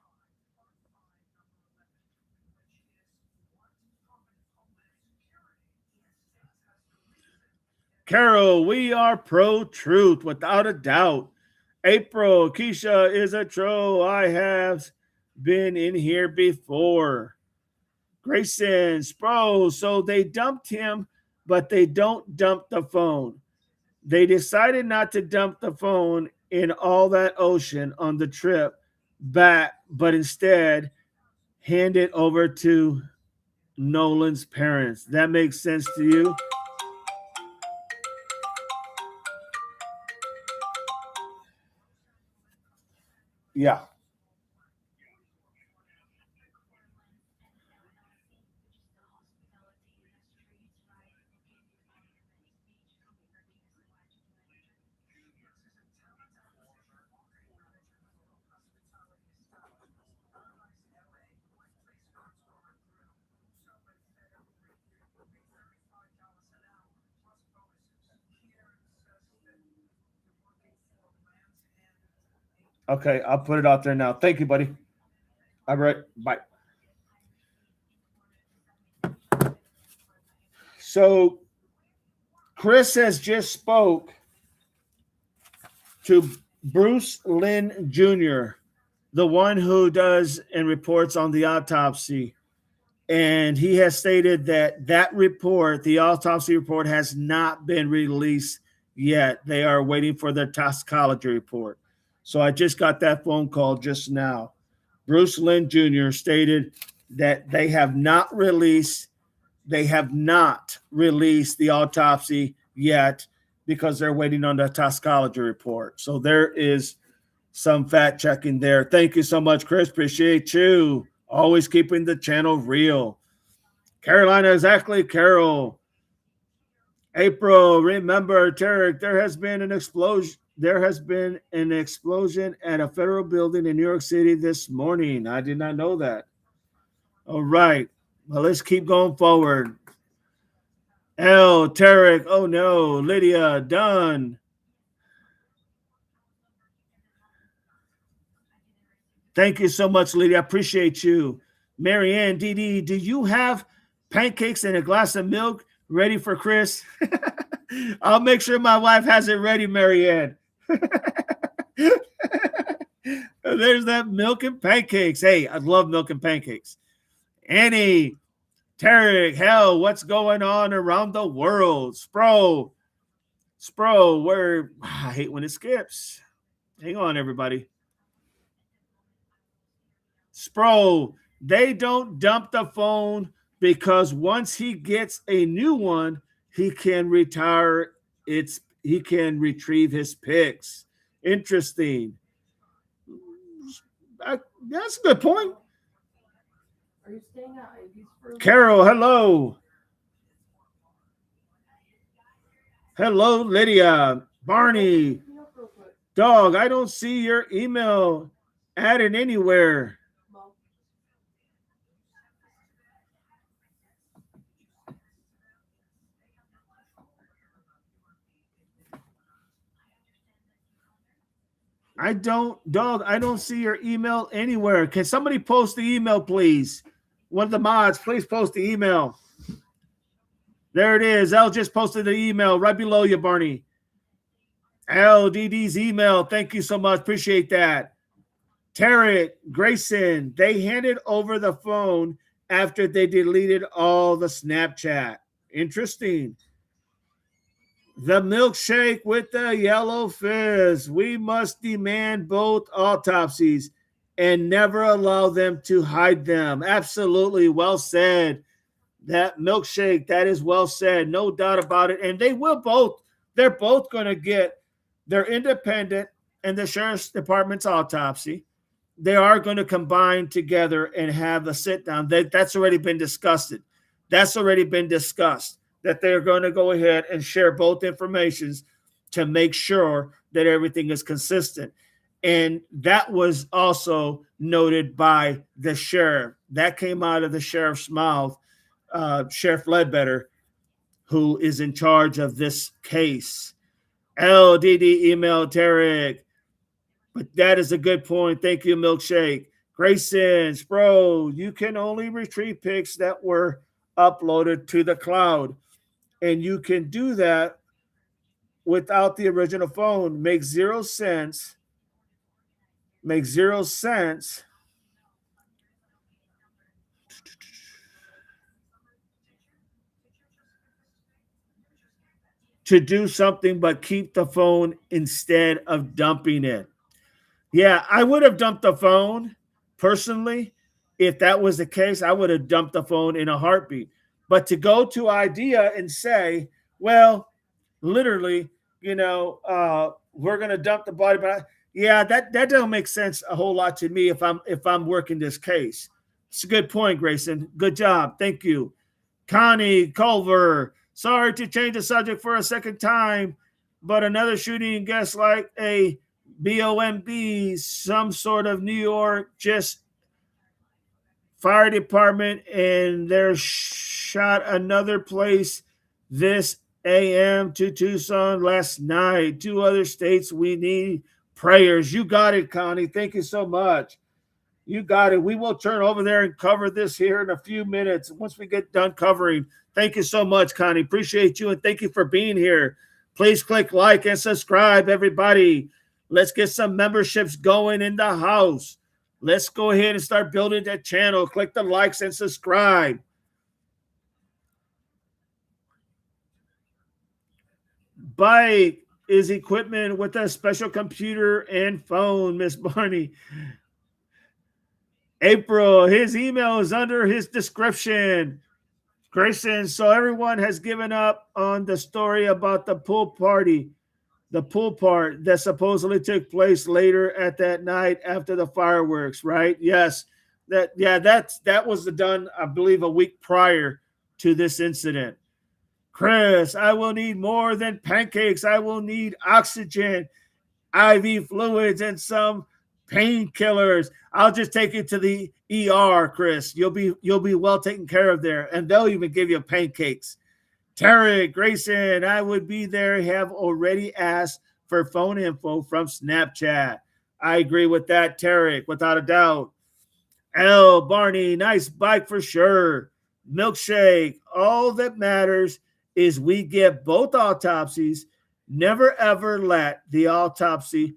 Carol, we are pro truth without a doubt. April, Keisha is a troll. I have been in here before. Grayson, Spro, so they dumped him, but they don't dump the phone. They decided not to dump the phone in all that ocean on the trip back, but instead hand it over to Nolan's parents. That makes sense to you? Yeah. Okay, I'll put it out there now. Thank you, buddy. All right, bye. So Chris has just spoke to Bruce Lynn Jr., the one who does and reports on the autopsy. And he has stated that report, the autopsy report, has not been released yet. They are waiting for their toxicology report. So I just got that phone call just now. Bruce Lynn Jr. stated that they have not released the autopsy yet because they're waiting on the toxicology report. So there is some fact checking there. Thank you so much, Chris. Appreciate you. Always keeping the channel real. Carolina, exactly, Carol. April, remember, Tarek, there has been an explosion. There has been an explosion at a federal building in New York City this morning. I did not know that. All right. Well, let's keep going forward. L, Tarek, oh no. Lydia, done. Thank you so much, Lydia. I appreciate you. Marianne, DD, do you have pancakes and a glass of milk ready for Chris. I'll make sure my wife has it ready, Marianne. There's that milk and pancakes. Hey, I love milk and pancakes. Annie, Tarek, hell, what's going on around the world? Spro, where I hate when it skips. Hang on, everybody. Spro, they don't dump the phone because once he gets a new one, he can he can retrieve his pics. Interesting. That's a good point. Are you staying at Ivy's for Carol, hello. Hello, Lydia. Barney. Dog, I don't see your email added anywhere. I don't see your email anywhere. Can somebody post the email, please? One of the mods, please post the email. There it is. L just posted the email right below you, Barney. LDD's email. Thank you so much. Appreciate that. Tarek, Grayson, they handed over the phone after they deleted all the Snapchat. Interesting. The milkshake with the yellow fizz. We must demand both autopsies and never allow them to hide them. Absolutely. Well said. That milkshake, that is well said. No doubt about it. And they're both going to get their independent and the sheriff's department's autopsy. They are going to combine together and have a sit down. That's already been discussed. That's already been discussed. That they're going to go ahead and share both informations to make sure that everything is consistent. And that was also noted by the sheriff. That came out of the sheriff's mouth, Sheriff Ledbetter, who is in charge of this case. LDD email Tarek. But that is a good point. Thank you, Milkshake. Grayson, Spro, you can only retrieve pics that were uploaded to the cloud. And you can do that without the original phone. Makes zero sense. Makes zero sense. To do something but keep the phone instead of dumping it. Yeah, I would have dumped the phone personally. If that was the case, I would have dumped the phone in a heartbeat. But to go to IDEA and say, well, literally, we're going to dump the body. But that doesn't make sense a whole lot to me if I'm working this case. It's a good point, Grayson. Good job. Thank you. Connie Culver, sorry to change the subject for a second time, but another shooting guess like a BOMB, some sort of New York, just fire department, and they're shot another place this AM to Tucson last night. 2 other states, we need prayers. You got it, Connie. Thank you so much. You got it. We will turn over there and cover this here in a few minutes once we get done covering. Thank you so much, Connie. Appreciate you, and thank you for being here. Please click like and subscribe, everybody. Let's get some memberships going in the house. Let's go ahead and start building that channel. Click the likes and subscribe. Bike is equipment with a special computer and phone, Miss Barney. April, his email is under his description. Grayson, so everyone has given up on the story about the pool party, the pool part that supposedly took place later at that night after the fireworks, right? Yes. That was done, I believe, a week prior to this incident. Chris, I will need more than pancakes. I will need oxygen, IV fluids, and some painkillers. I'll just take you to the ER, Chris. You'll be well taken care of there, and they'll even give you pancakes. Tarek, Grayson, I would be there. Have already asked for phone info from Snapchat. I agree with that, Tarek, without a doubt. L, Barney, nice bike for sure. Milkshake, all that matters is we get both autopsies. Never ever let the autopsy,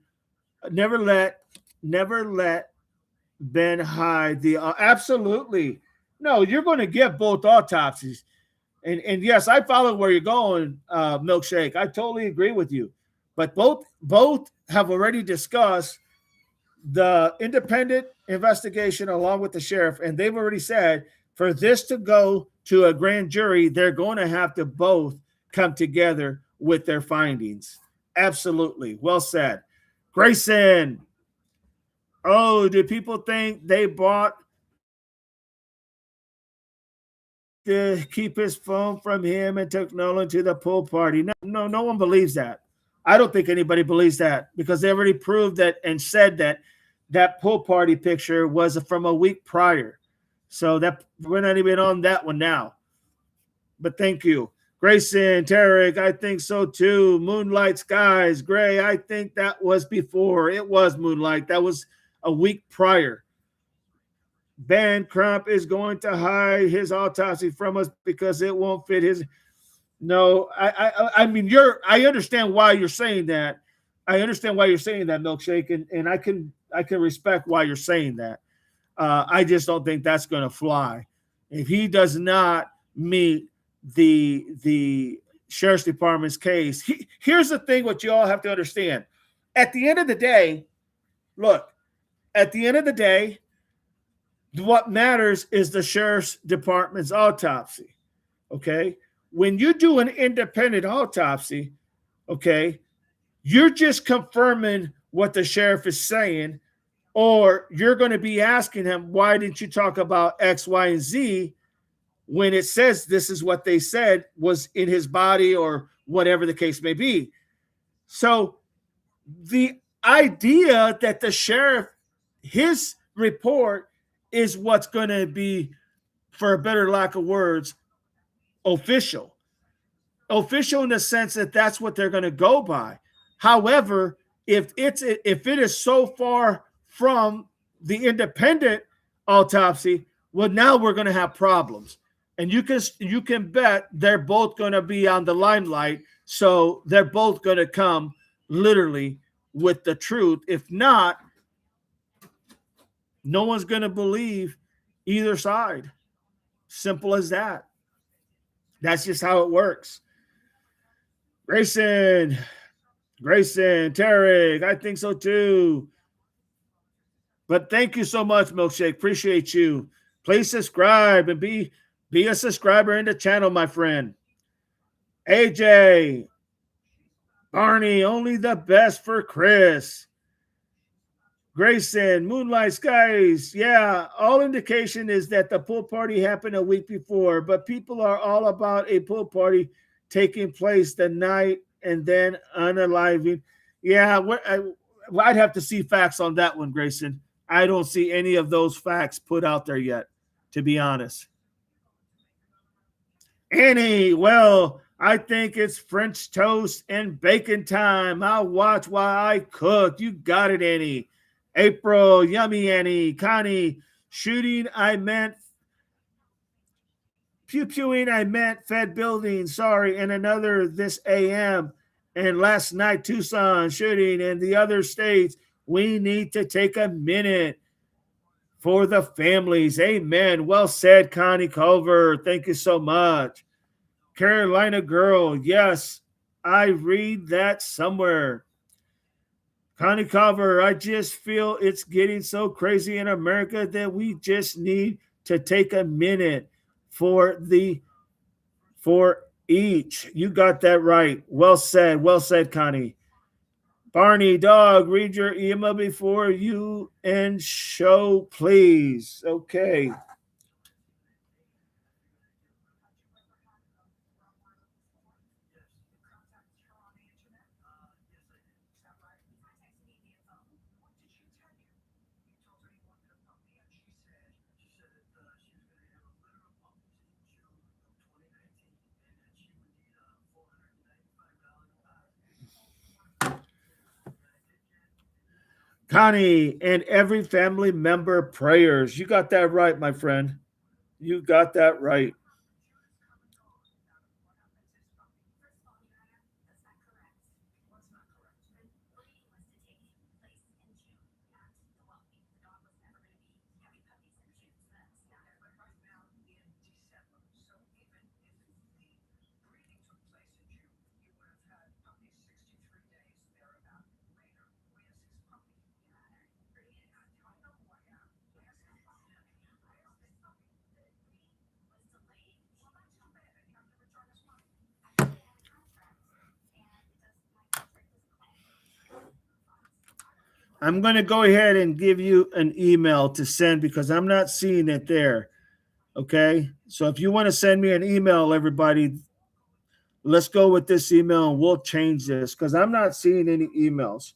never let, never let Ben hide the, absolutely. No, you're going to get both autopsies. And yes, I follow where you're going, Milkshake. I totally agree with you. But both have already discussed the independent investigation along with the sheriff, and they've already said for this to go to a grand jury, they're going to have to both come together with their findings. Absolutely. Well said. Grayson. Oh, do people think they bought to keep his phone from him and took Nolan to the pool party? No one believes that. I don't think anybody believes that because they already proved that and said that that pool party picture was from a week prior. So that we're not even on that one now. But thank you. Grayson, Tarek, I think so too. Moonlight Skies, Gray, I think that was before. It was Moonlight. That was a week prior. Ben Crump is going to hide his autopsy from us because it won't fit his. No, I mean, I understand why you're saying that. I understand why you're saying that, Milkshake, and I can respect why you're saying that. I just don't think that's going to fly. If he does not meet the sheriff's department's case, here's the thing: what you all have to understand. At the end of the day, look. At the end of the day, what matters is the sheriff's department's autopsy. Okay. When you do an independent autopsy, okay, you're just confirming what the sheriff is saying, or you're going to be asking him, why didn't you talk about X, Y, and Z when it says this is what they said was in his body or whatever the case may be? So the idea that the sheriff, his report is what's going to be, for a better lack of words, official. Official in the sense that that's what they're going to go by. However, if it is so far from the independent autopsy, well, now we're going to have problems. And you can bet they're both going to be on the limelight. So they're both going to come literally with the truth. If not, no one's going to believe either side. Simple as that. That's just how it works. Grayson, Tarek, I think so too. But thank you so much, Milkshake. Appreciate you. Please subscribe and be a subscriber in the channel, my friend. AJ, Barney, only the best for Chris. Grayson, Moonlight Skies. Yeah, all indication is that the pool party happened a week before, but people are all about a pool party taking place the night and then unaliving. Yeah, I'd have to see facts on that one, Grayson. I don't see any of those facts put out there yet, to be honest. Annie, well, I think it's French toast and bacon time. I'll watch while I cook. You got it, Annie. April, yummy Annie, Connie, shooting, I meant pew-pewing, I meant fed building, sorry, and another this AM, and last night Tucson shooting, and the other states. We need to take a minute for the families. Amen. Well said, Connie Culver. Thank you so much. Carolina girl, yes, I read that somewhere. Connie Culver, I just feel it's getting so crazy in America that we just need to take a minute for each. You got that right. Well said, Connie. Barney, dog, read your email before you end show, please. Okay. Connie, and every family member prayers. You got that right, my friend. You got that right. I'm going to go ahead and give you an email to send because I'm not seeing it there. Okay. So if you want to send me an email, everybody, let's go with this email and we'll change this because I'm not seeing any emails.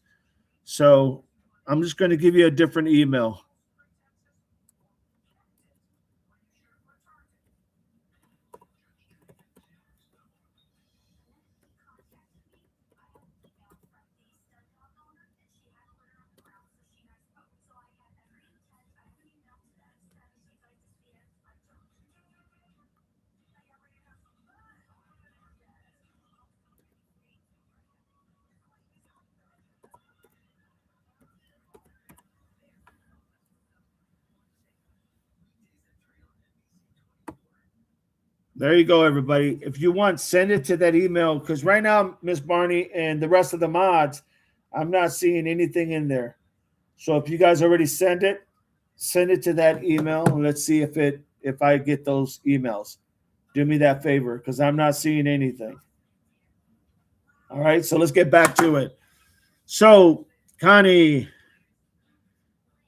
So I'm just going to give you a different email. There you go, everybody. If you want, send it to that email because right now, Miss Barney and the rest of the mods, I'm not seeing anything in there. So if you guys already send it to that email. Let's see if I get those emails. Do me that favor because I'm not seeing anything. All right, so let's get back to it. So, Connie,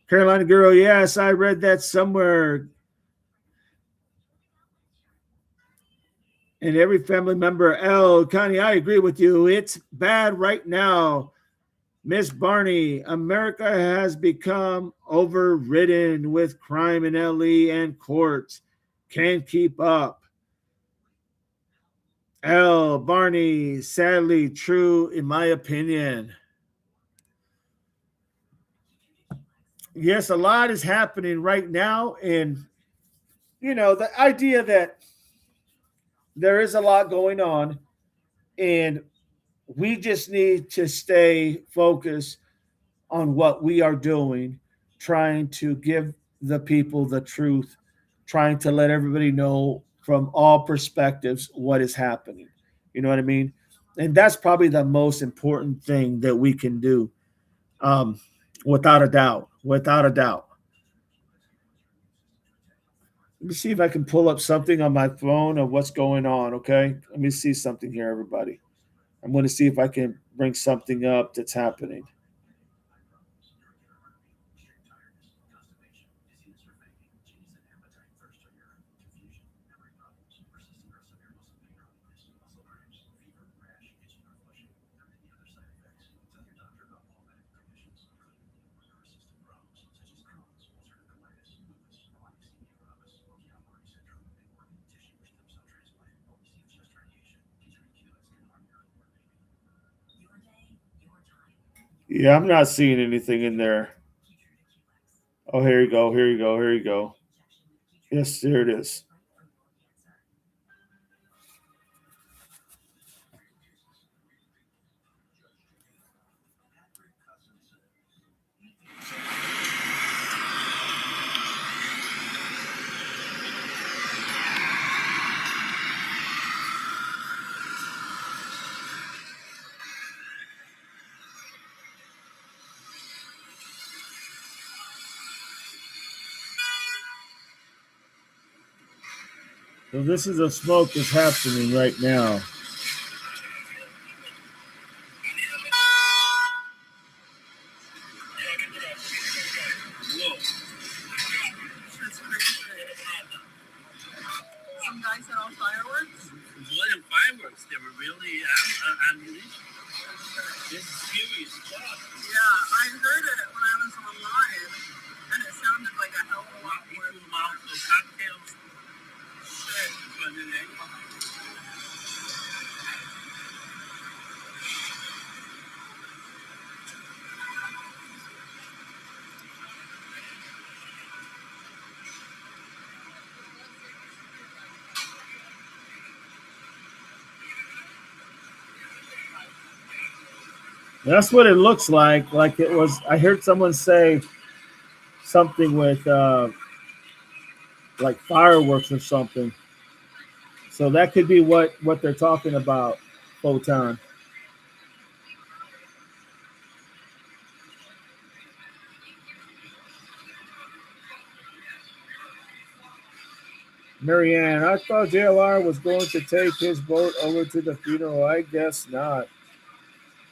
Carolina girl, yes, I read that somewhere. And every family member, Connie, I agree with you. It's bad right now. Miss Barney, America has become overridden with crime in LE and courts. Can't keep up. Barney, sadly true in my opinion. Yes, a lot is happening right now. And, the idea that there is a lot going on and we just need to stay focused on what we are doing, trying to give the people the truth, trying to let everybody know from all perspectives what is happening. You know what I mean? And that's probably the most important thing that we can do, um, without a doubt. Without a doubt. Let me see if I can pull up something on my phone of what's going on. Okay. Let me see something here, everybody. I'm going to see if I can bring something up that's happening. Yeah, I'm not seeing anything in there. Oh, here you go. Here you go. Here you go. Yes, there it is. So this is a smoke that's happening right now. Some guy set off fireworks. It wasn't fireworks. They were really ammunition. This is serious stuff. Yeah, I heard it when I was online, and it sounded like a hell of a lot more. People mouth those cocktails. Shit. But then they, That's what it looks like. Like it was. I heard someone say something with like fireworks or something. So that could be what they're talking about. Photon. Marianne, I thought JLR was going to take his boat over to the funeral. I guess not.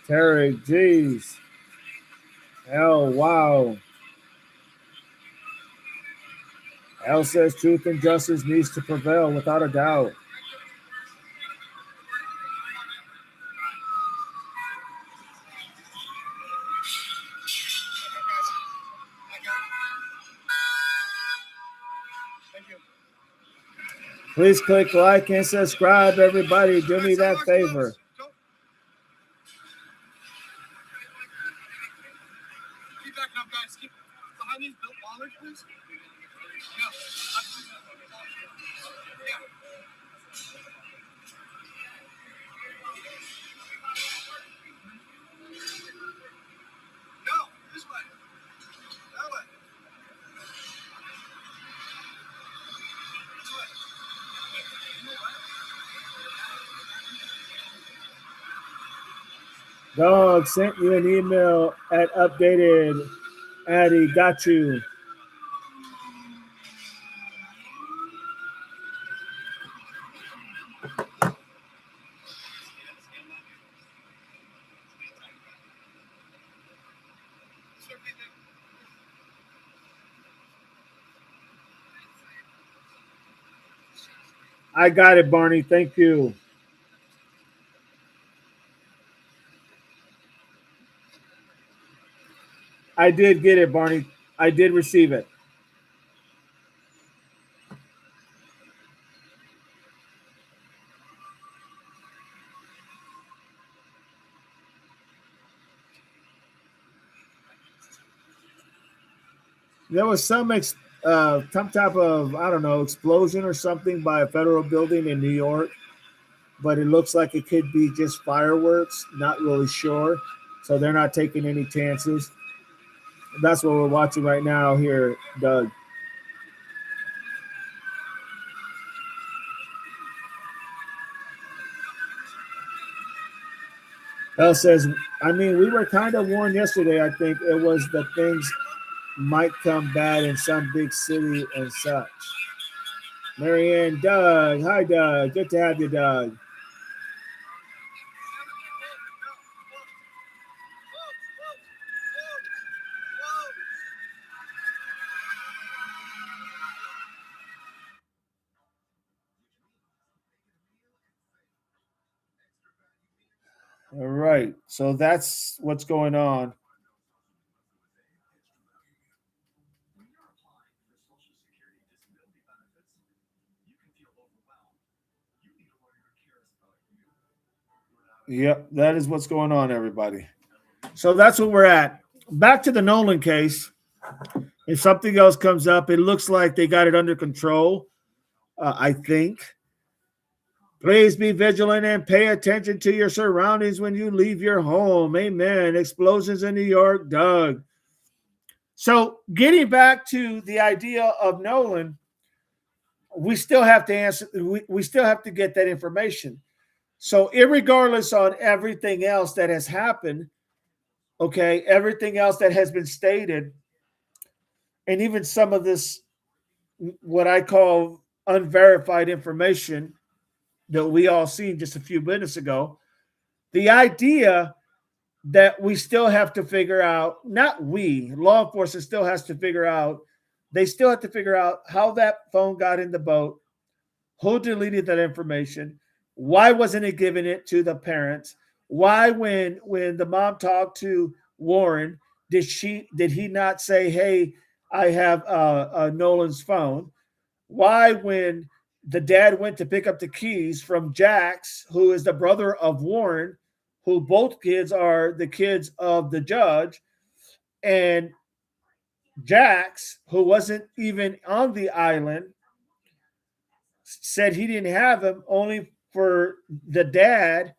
Terry, geez. Oh, wow. L says truth and justice needs to prevail without a doubt. Please click like and subscribe, everybody. Do me that favor. Keep backing up, guys. Keep behind these bollards, please. Yeah. No, this way. That way. This way. Dog sent you an email at updated. Addy, got you. I got it, Barney. Thank you. I did get it, Barney. I did receive it. There was some type of, I don't know, explosion or something by a federal building in New York, but it looks like it could be just fireworks. Not really sure, so they're not taking any chances. That's what we're watching right now here, Doug. L says, I mean, we were kind of warned yesterday. I think it was that things might come bad in some big city and such. Marianne, Doug. Hi, Doug. Good to have you, Doug. All right. So that's what's going on. Yep, that is what's going on, everybody. So that's what we're at. Back to the Nolan case. If something else comes up, it looks like they got it under control. I think. Please be vigilant and pay attention to your surroundings when you leave your home. Amen. Explosions in New York, Doug. So, getting back to the idea of Nolan, we still have to answer. We still have to get that information. So, irregardless on everything else that has happened, okay, everything else that has been stated, and even some of this, what I call unverified information that we all seen just a few minutes ago, the idea that we still have to figure out, not we, law enforcement still has to figure out, they still have to figure out how that phone got in the boat, who deleted that information, why wasn't it giving it to the parents, why when the mom talked to Warren, did he not say, hey, I have Nolan's phone? Why, when the dad went to pick up the keys from Jax, who is the brother of Warren, who both kids are the kids of the judge, and Jax, who wasn't even on the island, said he didn't have him, only for the dad,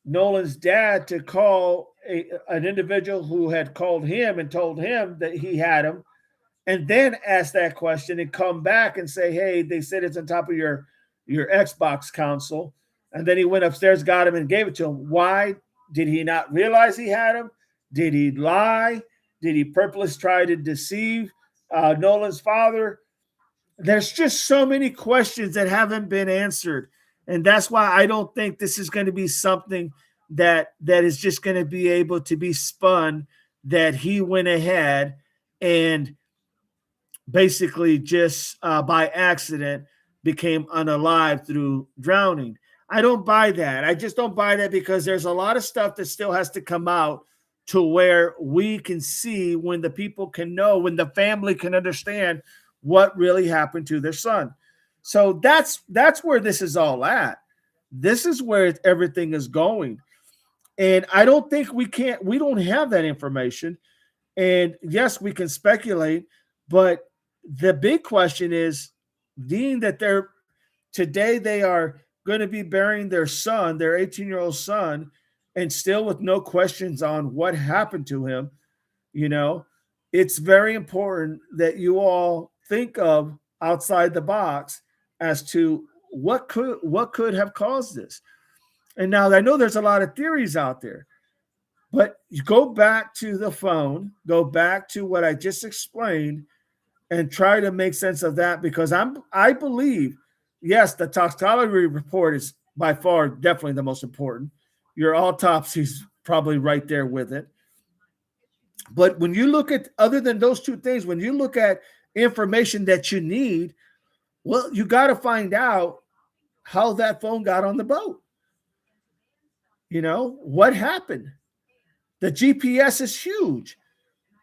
Nolan's dad, to call an individual who had called him and told him that he had him, and then ask that question and come back and say, hey, they said it's on top of your Xbox console. And then he went upstairs, got him, and gave it to him. Why? Did he not realize he had him? Did he lie? Did he purposely try to deceive Nolan's father? There's just so many questions that haven't been answered. And that's why I don't think this is going to be something that is just going to be able to be spun that he went ahead and basically just by accident became unalive through drowning. I don't buy that. I just don't buy that because there's a lot of stuff that still has to come out to where we can see, when the people can know, when the family can understand what really happened to their son. So that's where this is all at. This is where everything is going. And I don't think we don't have that information. And yes, we can speculate, but the big question is, being that today they are going to be burying their son, their 18-year-old son, and still with no questions on what happened to him, you know, it's very important that you all think of outside the box as to what could have caused this. And now I know there's a lot of theories out there, but you go back to the phone, go back to what I just explained, and try to make sense of that, because I believe, yes, the toxicology report is by far definitely the most important. Your autopsy's probably right there with it. But when you look at, other than those two things, when you look at information that you need, well, you got to find out how that phone got on the boat. You know, what happened? The GPS is huge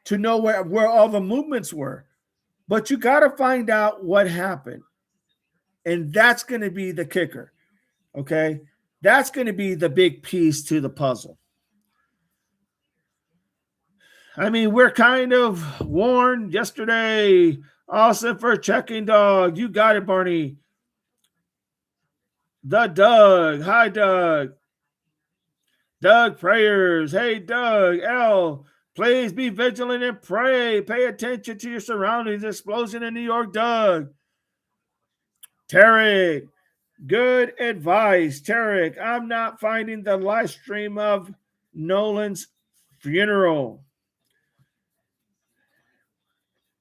to know where all the movements were. But you got to find out what happened. And that's going to be the kicker. Okay. That's going to be the big piece to the puzzle. I mean, we're kind of warned yesterday. Awesome for checking, dog. You got it, Barney. The Doug. Hi, Doug. Doug Prayers. Hey, Doug. L. Please be vigilant and pray. Pay attention to your surroundings. Explosion in New York, Doug. Tarek. Good advice, Tarek. I'm not finding the live stream of Nolan's funeral.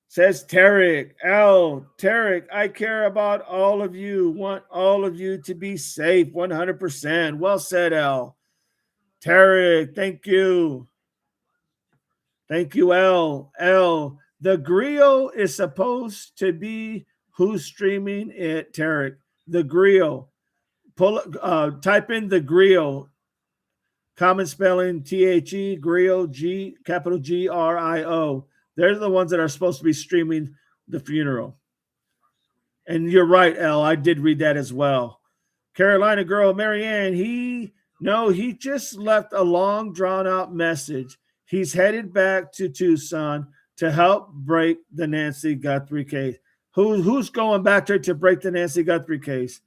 Says Tarek. Tarek, I care about all of you. Want all of you to be safe 100%. Well said, L. Tarek, thank you. Thank you, L. The griot is supposed to be who's streaming it, Tarek. The griot. Type in the griot. Common spelling, T-H-E, griot, G, capital G-R-I-O. They're the ones that are supposed to be streaming the funeral. And you're right, L. I did read that as well. Carolina girl, Marianne, he just left a long, drawn-out message. He's headed back to Tucson to help break the Nancy Guthrie case. Who's going back there to break the Nancy Guthrie case?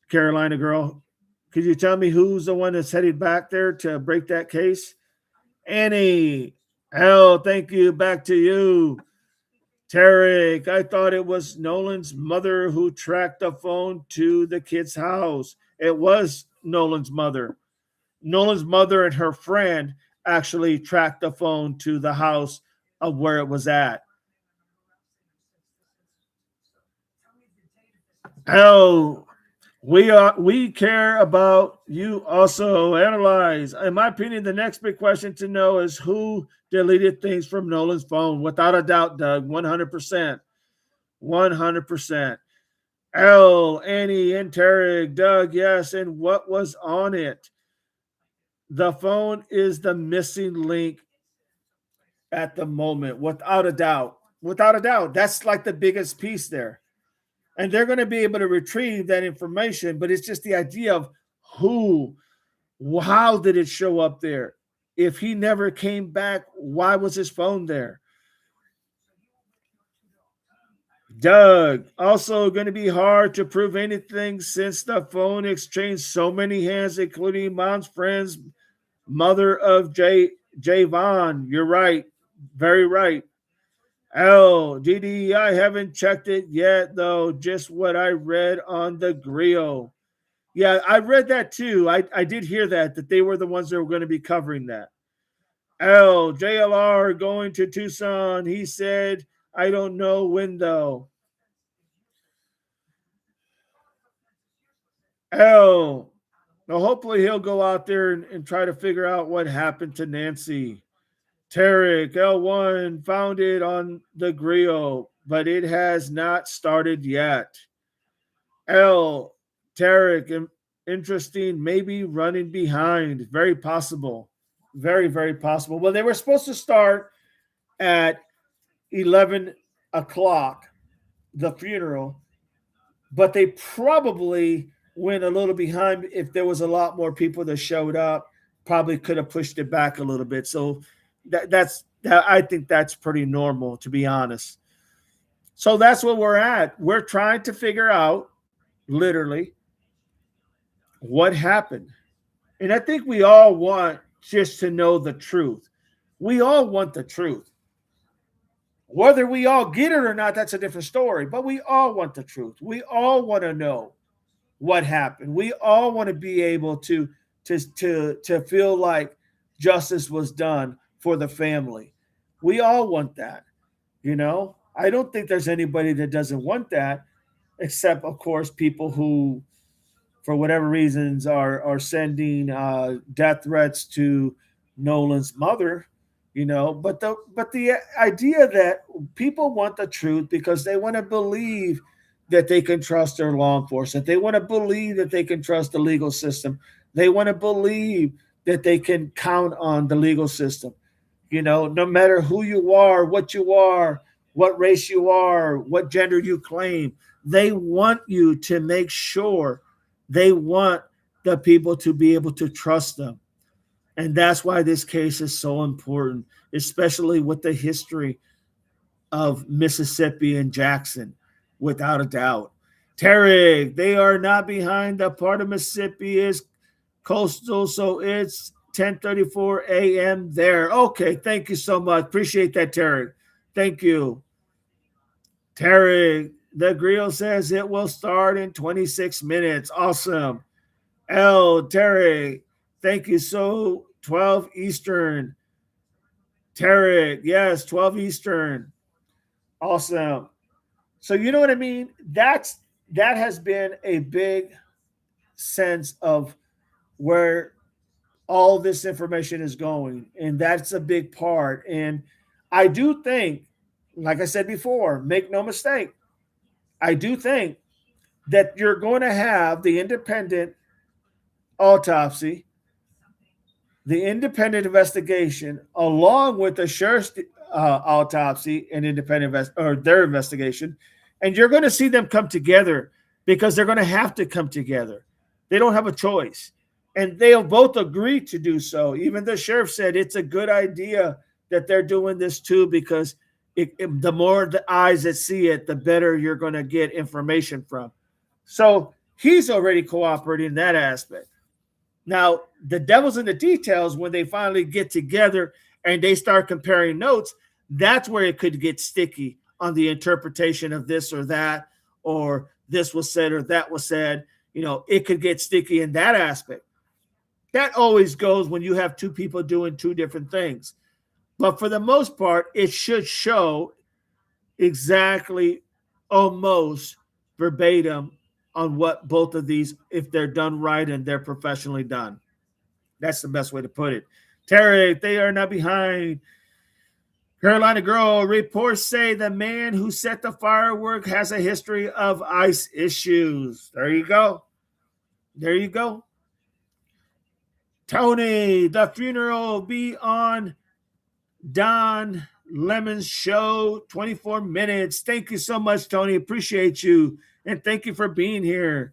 Carolina girl, could you tell me who's the one that's headed back there to break that case? Annie. Thank you. Back to you. Tarek, I thought it was Nolan's mother who tracked the phone to the kid's house. It was Nolan's mother. Nolan's mother and her friend actually tracked the phone to the house of where it was at. We care about you also. Analyze. In my opinion, the next big question to know is who deleted things from Nolan's phone. Without a doubt, Doug, 100%. 100%. Annie, and Tarek, Doug, yes, and what was on it? The phone is the missing link at the moment, without a doubt. Without a doubt. That's like the biggest piece there. And they're going to be able to retrieve that information, but it's just the idea of how did it show up there? If he never came back, why was his phone there? Doug, also going to be hard to prove anything since the phone exchanged so many hands, including mom's friends, mother of Javon. You're right. Very right. DD, I haven't checked it yet, though. Just what I read on the griot. Yeah, I read that too. I did hear that they were the ones that were going to be covering that. JLR going to Tucson. He said, I don't know when, though. Now hopefully he'll go out there and try to figure out what happened to Nancy. Tarek L1 founded on the grill, but it has not started yet. L Tarek, interesting, maybe running behind. Very possible. Very, very possible. Well, they were supposed to start at 11 o'clock, the funeral, but they probably went a little behind. If there was a lot more people that showed up, probably could have pushed it back a little bit. So I think that's pretty normal, to be honest. So that's where we're at. We're trying to figure out literally what happened. And I think we all want just to know the truth. We all want the truth. Whether we all get it or not, that's a different story. But we all want the truth. We all want to know what happened. We all want to be able to feel like justice was done for the family. We all want that, you know. I don't think there's anybody that doesn't want that, except of course people who, for whatever reasons, are sending death threats to Nolan's mother. You know, but the idea that people want the truth because they want to believe that they can trust their law enforcement. They want to believe that they can trust the legal system. They want to believe that they can count on the legal system. You know, no matter who you are, what race you are, what gender you claim, they want you to make sure they want the people to be able to trust them. And that's why this case is so important, especially with the history of Mississippi and Jackson, without a doubt. Terry, they are not behind. The part of Mississippi is coastal, so it's 10:34 a.m. there. Okay, thank you so much. Appreciate that, Terry. Thank you. Terry, the grill says it will start in 26 minutes. Awesome. Terry, thank you. So 12 Eastern. Terry, yes, 12 Eastern. Awesome. So you know what I mean? That has been a big sense of where all this information is going. And that's a big part. And I do think, like I said before, make no mistake, I do think that you're going to have autopsy, the independent investigation, along with the sheriff's autopsy and or their investigation, and you're going to see them come together because they're going to have to come together. They don't have a choice, and they'll both agree to do so. Even the sheriff said it's a good idea that they're doing this too because the more the eyes that see it, the better you're going to get information from. So he's already cooperating in that aspect. Now, the devil's in the details when they finally get together and they start comparing notes. That's where it could get sticky on the interpretation of this or that, or this was said or that was said. You know, it could get sticky in that aspect. That always goes when you have two people doing two different things. But for the most part, it should show exactly almost verbatim on what both of these, if they're done right and they're professionally done. That's the best way to put it. Terry, they are not behind. Carolina Girl, reports say the man who set the firework has a history of ice issues. There you go. There you go. Tony, the funeral will be on Don Lemon's show, 24 minutes. Thank you so much, Tony. Appreciate you. And thank you for being here.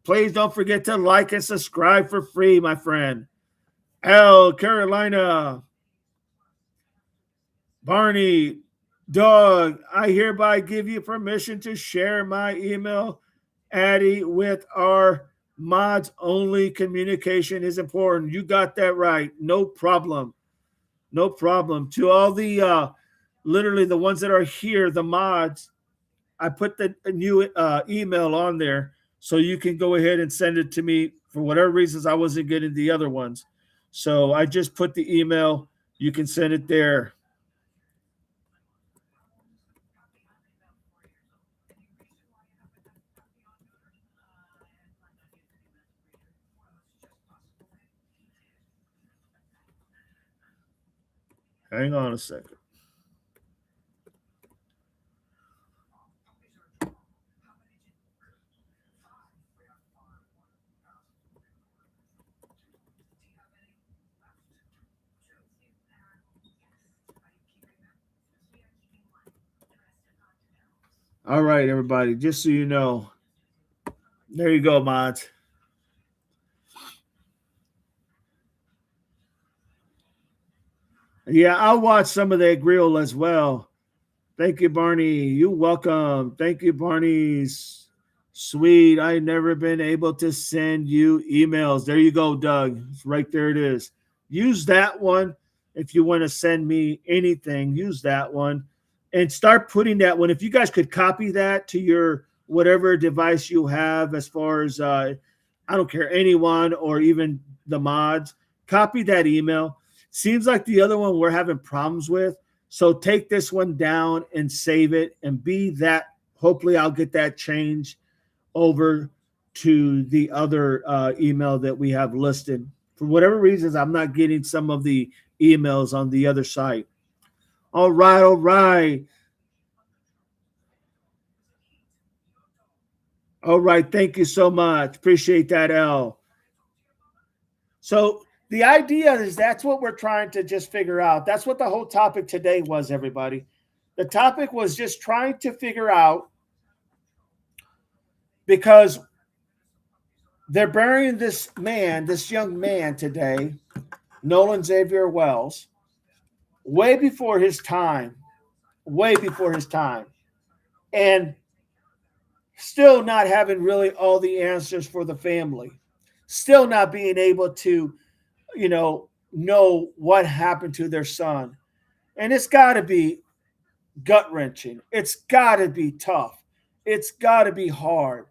Please don't forget to like and subscribe for free, my friend. Carolina. Barney, Doug, I hereby give you permission to share my email, Addy, with our mods only. Communication is important. You got that right. No problem. No problem. To all the literally the ones that are here, the mods, I put the new email on there so you can go ahead and send it to me. For whatever reasons, I wasn't getting the other ones. So I just put the email. You can send it there. Hang on a second. All right, everybody. Just so you know, there you go, mods. Yeah, I'll watch some of that grill as well. Thank you, Barney. You welcome. Thank you, Barney's sweet. I never been able to send you emails. There you go, Doug. Right there it is. Use that one if you want to send me anything. Use that one and start putting that one. If you guys could copy that to your whatever device you have, as far as I don't care, anyone or even the mods, copy that email. Seems like the other one we're having problems with. So take this one down and save it and be that. Hopefully, I'll get that changed over to the other email that we have listed. For whatever reasons, I'm not getting some of the emails on the other site. All right, all right. All right, thank you so much. Appreciate that, L. So the idea is that's what we're trying to just figure out. That's what the whole topic today was, everybody. The topic was just trying to figure out, because they're burying this man, this young man today, Nolan Xavier Wells, way before his time, way before his time, and still not having really all the answers for the family, still not being able to, know what happened to their son. And it's got to be gut wrenching. It's got to be tough. It's got to be hard,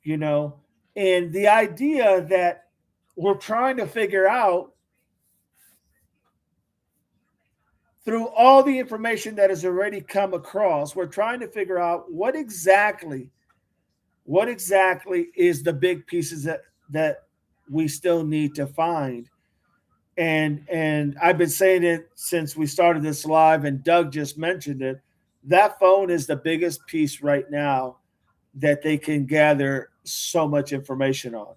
you know. And the idea that we're trying to figure out through all the information that has already come across, we're trying to figure out what exactly is the big pieces that we still need to find. And I've been saying it since we started this live, and Doug just mentioned it. That phone is the biggest piece right now that they can gather so much information on.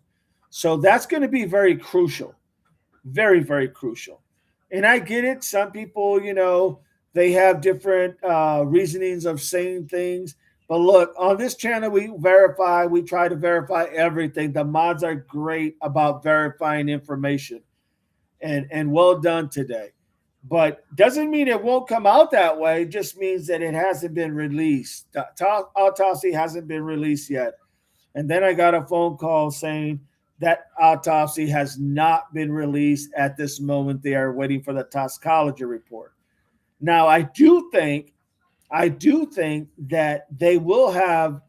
So that's going to be very crucial, very, very crucial. And I get it. Some people, they have different reasonings of saying things. But look, on this channel, we try to verify everything. The mods are great about verifying information. And well done today. But doesn't mean it won't come out that way. It just means that it hasn't been released. The autopsy hasn't been released yet. And then I got a phone call saying that autopsy has not been released at this moment. They are waiting for the toxicology report. Now, I do think that they will have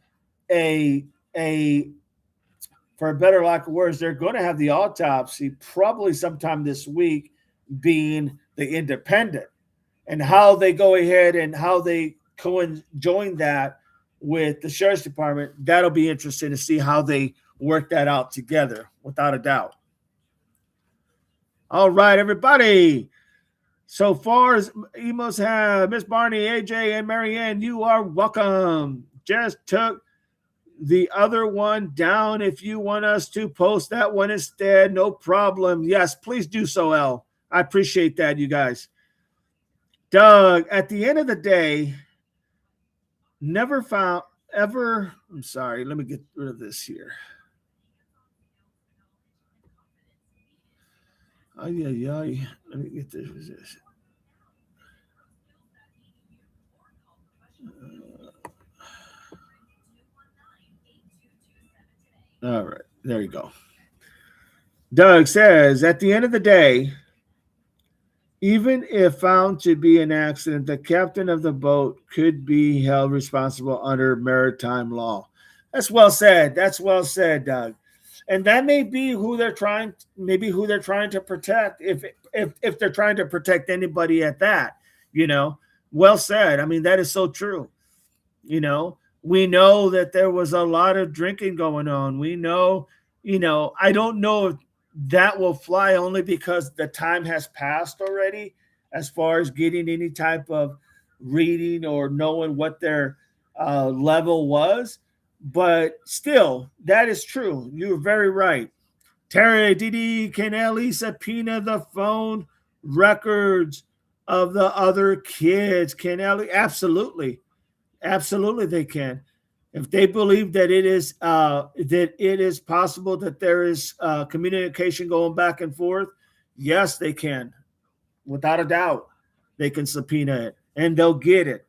a for a better lack of words, they're going to have the autopsy probably sometime this week, being the independent, and how they go ahead and how they join that with the sheriff's department. That'll be interesting to see how they work that out together, without a doubt. All right, everybody. So far as emails have, Miss Barney, AJ, and Marianne, you are welcome. Just took the other one down. If you want us to post that one instead, no problem. Yes, please do so, El. I appreciate that, you guys. Doug, at the end of the day, never found ever. I'm sorry, let me get rid of this here. Let me get this. All right, there you go. Doug says, at the end of the day, even if found to be an accident, the captain of the boat could be held responsible under maritime law. That's well said. That's well said, Doug. And that may be who they're trying to protect, if they're trying to protect anybody at that, Well said. I mean, that is so true. We know that there was a lot of drinking going on. We know, I don't know if that will fly, only because the time has passed already, as far as getting any type of reading or knowing what their level was. But still, that is true. You're very right. Terry Didi can Ellie subpoena the phone records of the other kids. Can Ellie? Absolutely. Absolutely, they can. If they believe that it is possible that there is communication going back and forth, yes, they can, without a doubt. They can subpoena it, and they'll get it.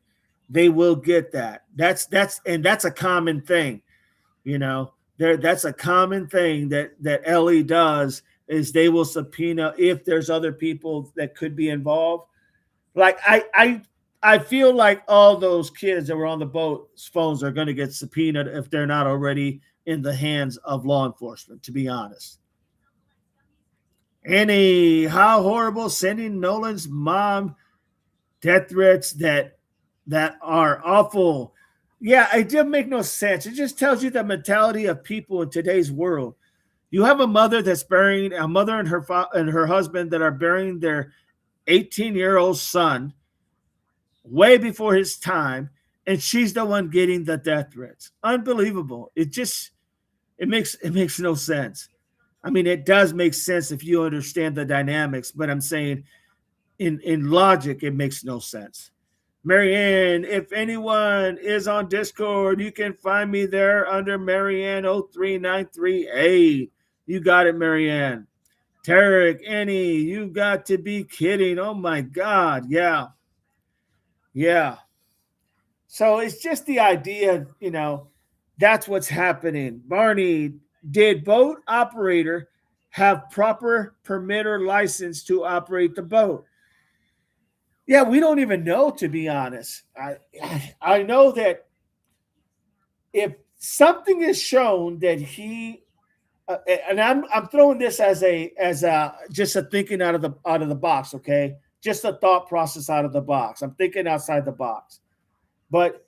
They will get that. That's a common thing, you know. That's a common thing that Ellie does is they will subpoena if there's other people that could be involved. Like I feel like all those kids that were on the boat's phones are going to get subpoenaed if they're not already in the hands of law enforcement, to be honest. Annie, how horrible sending Nolan's mom death threats that are awful. Yeah, it did make no sense. It just tells you the mentality of people in today's world. You have a mother that's burying a mother and her husband that are burying their 18-year-old son way before his time, and she's the one getting the death threats. Unbelievable. It makes no sense. I mean, it does make sense if you understand the dynamics, but I'm saying in logic, it makes no sense. Marianne, if anyone is on Discord, you can find me there under Marianne03938. You got it, Marianne. Tarek, Annie, you got to be kidding. Oh my God. Yeah. Yeah. So it's just the idea, that's what's happening. Barney, did boat operator have proper permit or license to operate the boat? Yeah, we don't even know, to be honest. I know that if something is shown that he and I'm throwing this as a just a thinking out of the box, okay? Just a thought process out of the box. I'm thinking outside the box. But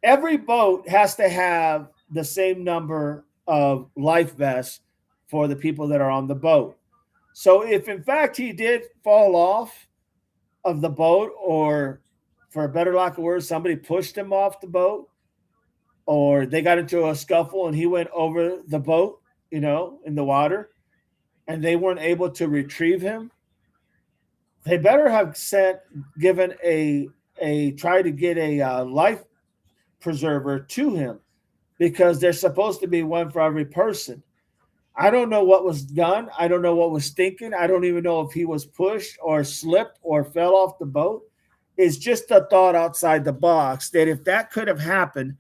every boat has to have the same number of life vests for the people that are on the boat. So if in fact he did fall off of the boat, or for a better lack of words, somebody pushed him off the boat, or they got into a scuffle and he went over the boat, in the water, and they weren't able to retrieve him, they better have given a try to get a life preserver to him, because there's supposed to be one for every person. I don't know what was done. I don't know what was thinking. I don't even know if he was pushed or slipped or fell off the boat. It's just a thought outside the box that if that could have happened,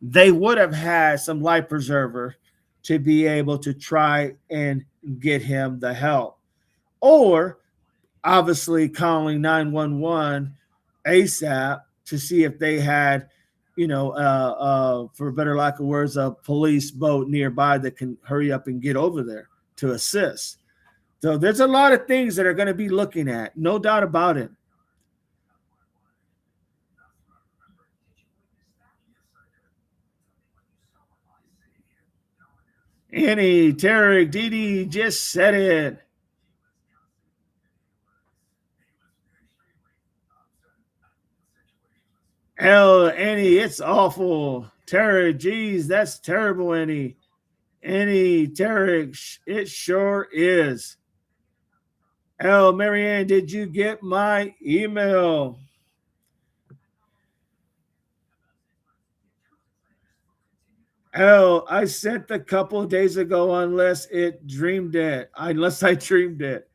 they would have had some life preserver to be able to try and get him the help. Or obviously calling 911 ASAP to see if they had, for a better lack of words, a police boat nearby that can hurry up and get over there to assist. So there's a lot of things that are going to be looking at, no doubt about it. Annie, Tarek, Didi just said it. Annie, it's awful. Tarek, geez, that's terrible, Annie. Annie, Tarek, it sure is. Marianne, did you get my email? I sent a couple of days ago unless I dreamed it.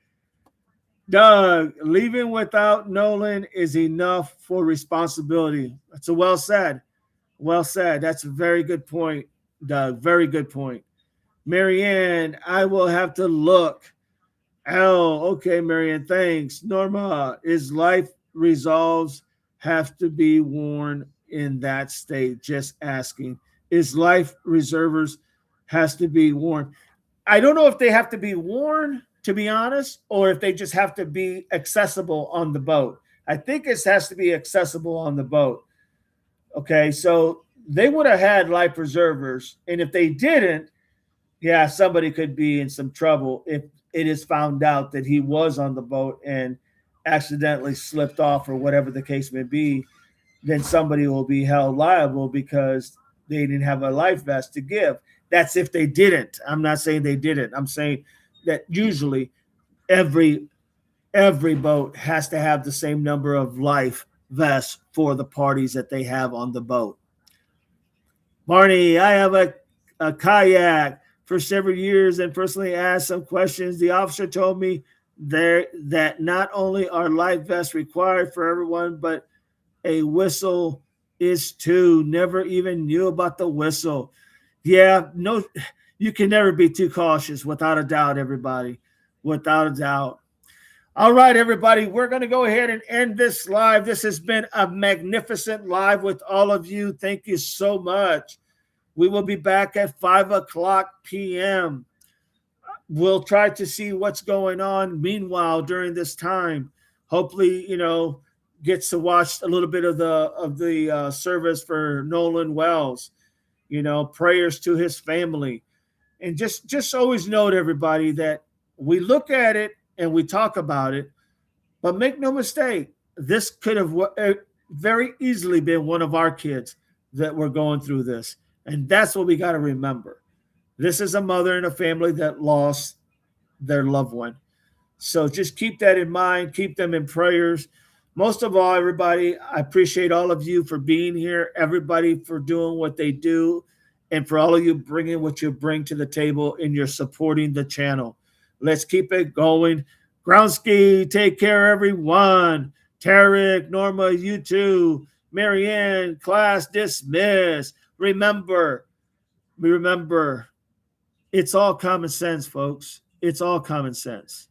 Doug, leaving without Nolan is enough for responsibility. That's a well said. Well said. That's a very good point, Doug. Very good point. Marianne, I will have to look. Okay, Marianne, thanks. Norma, is life resolves have to be worn in that state? Just asking. Is life reservers has to be worn? I don't know if they have to be worn, to be honest, or if they just have to be accessible on the boat. I think it has to be accessible on the boat. Okay, so they would have had life preservers, and if they didn't, somebody could be in some trouble if it is found out that he was on the boat and accidentally slipped off or whatever the case may be, then somebody will be held liable because they didn't have a life vest to give. That's if they didn't. I'm not saying they didn't. I'm saying that usually every boat has to have the same number of life vests for the parties that they have on the boat. Marnie, I have a kayak for several years and personally asked some questions. The officer told me there that not only are life vests required for everyone, but a whistle is too. Never even knew about the whistle. Yeah, no, you can never be too cautious, without a doubt, everybody. Without a doubt. All right, everybody, we're going to go ahead and end this live. This has been a magnificent live with all of you. Thank you so much. We will be back at 5 o'clock p.m. We'll try to see what's going on meanwhile during this time. Hopefully, gets to watch a little bit of the service for Nolan Wells. Prayers to his family. And just always note, everybody, that we look at it and we talk about it, but make no mistake, this could have very easily been one of our kids that were going through this. And that's what we got to remember. This is a mother and a family that lost their loved one. So just keep that in mind. Keep them in prayers. Most of all, everybody, I appreciate all of you for being here, everybody for doing what they do, and for all of you bringing what you bring to the table and you're supporting the channel. Let's keep it going. Groundsky, take care, everyone. Tarek, Norma, you too. Marianne, class dismissed. Remember, it's all common sense, folks. It's all common sense.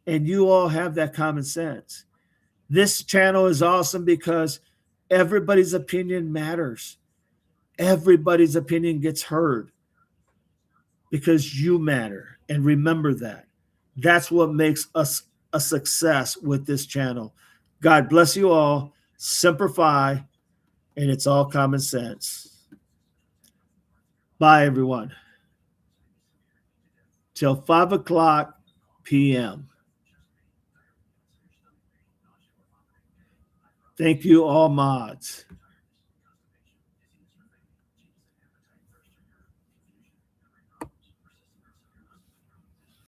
And you all have that common sense. This channel is awesome because everybody's opinion matters. Everybody's opinion gets heard because you matter. And remember that. That's what makes us a success with this channel. God bless you all. Semper Fi. And it's all common sense. Bye, everyone. Till 5 o'clock p.m. Thank you, all mods.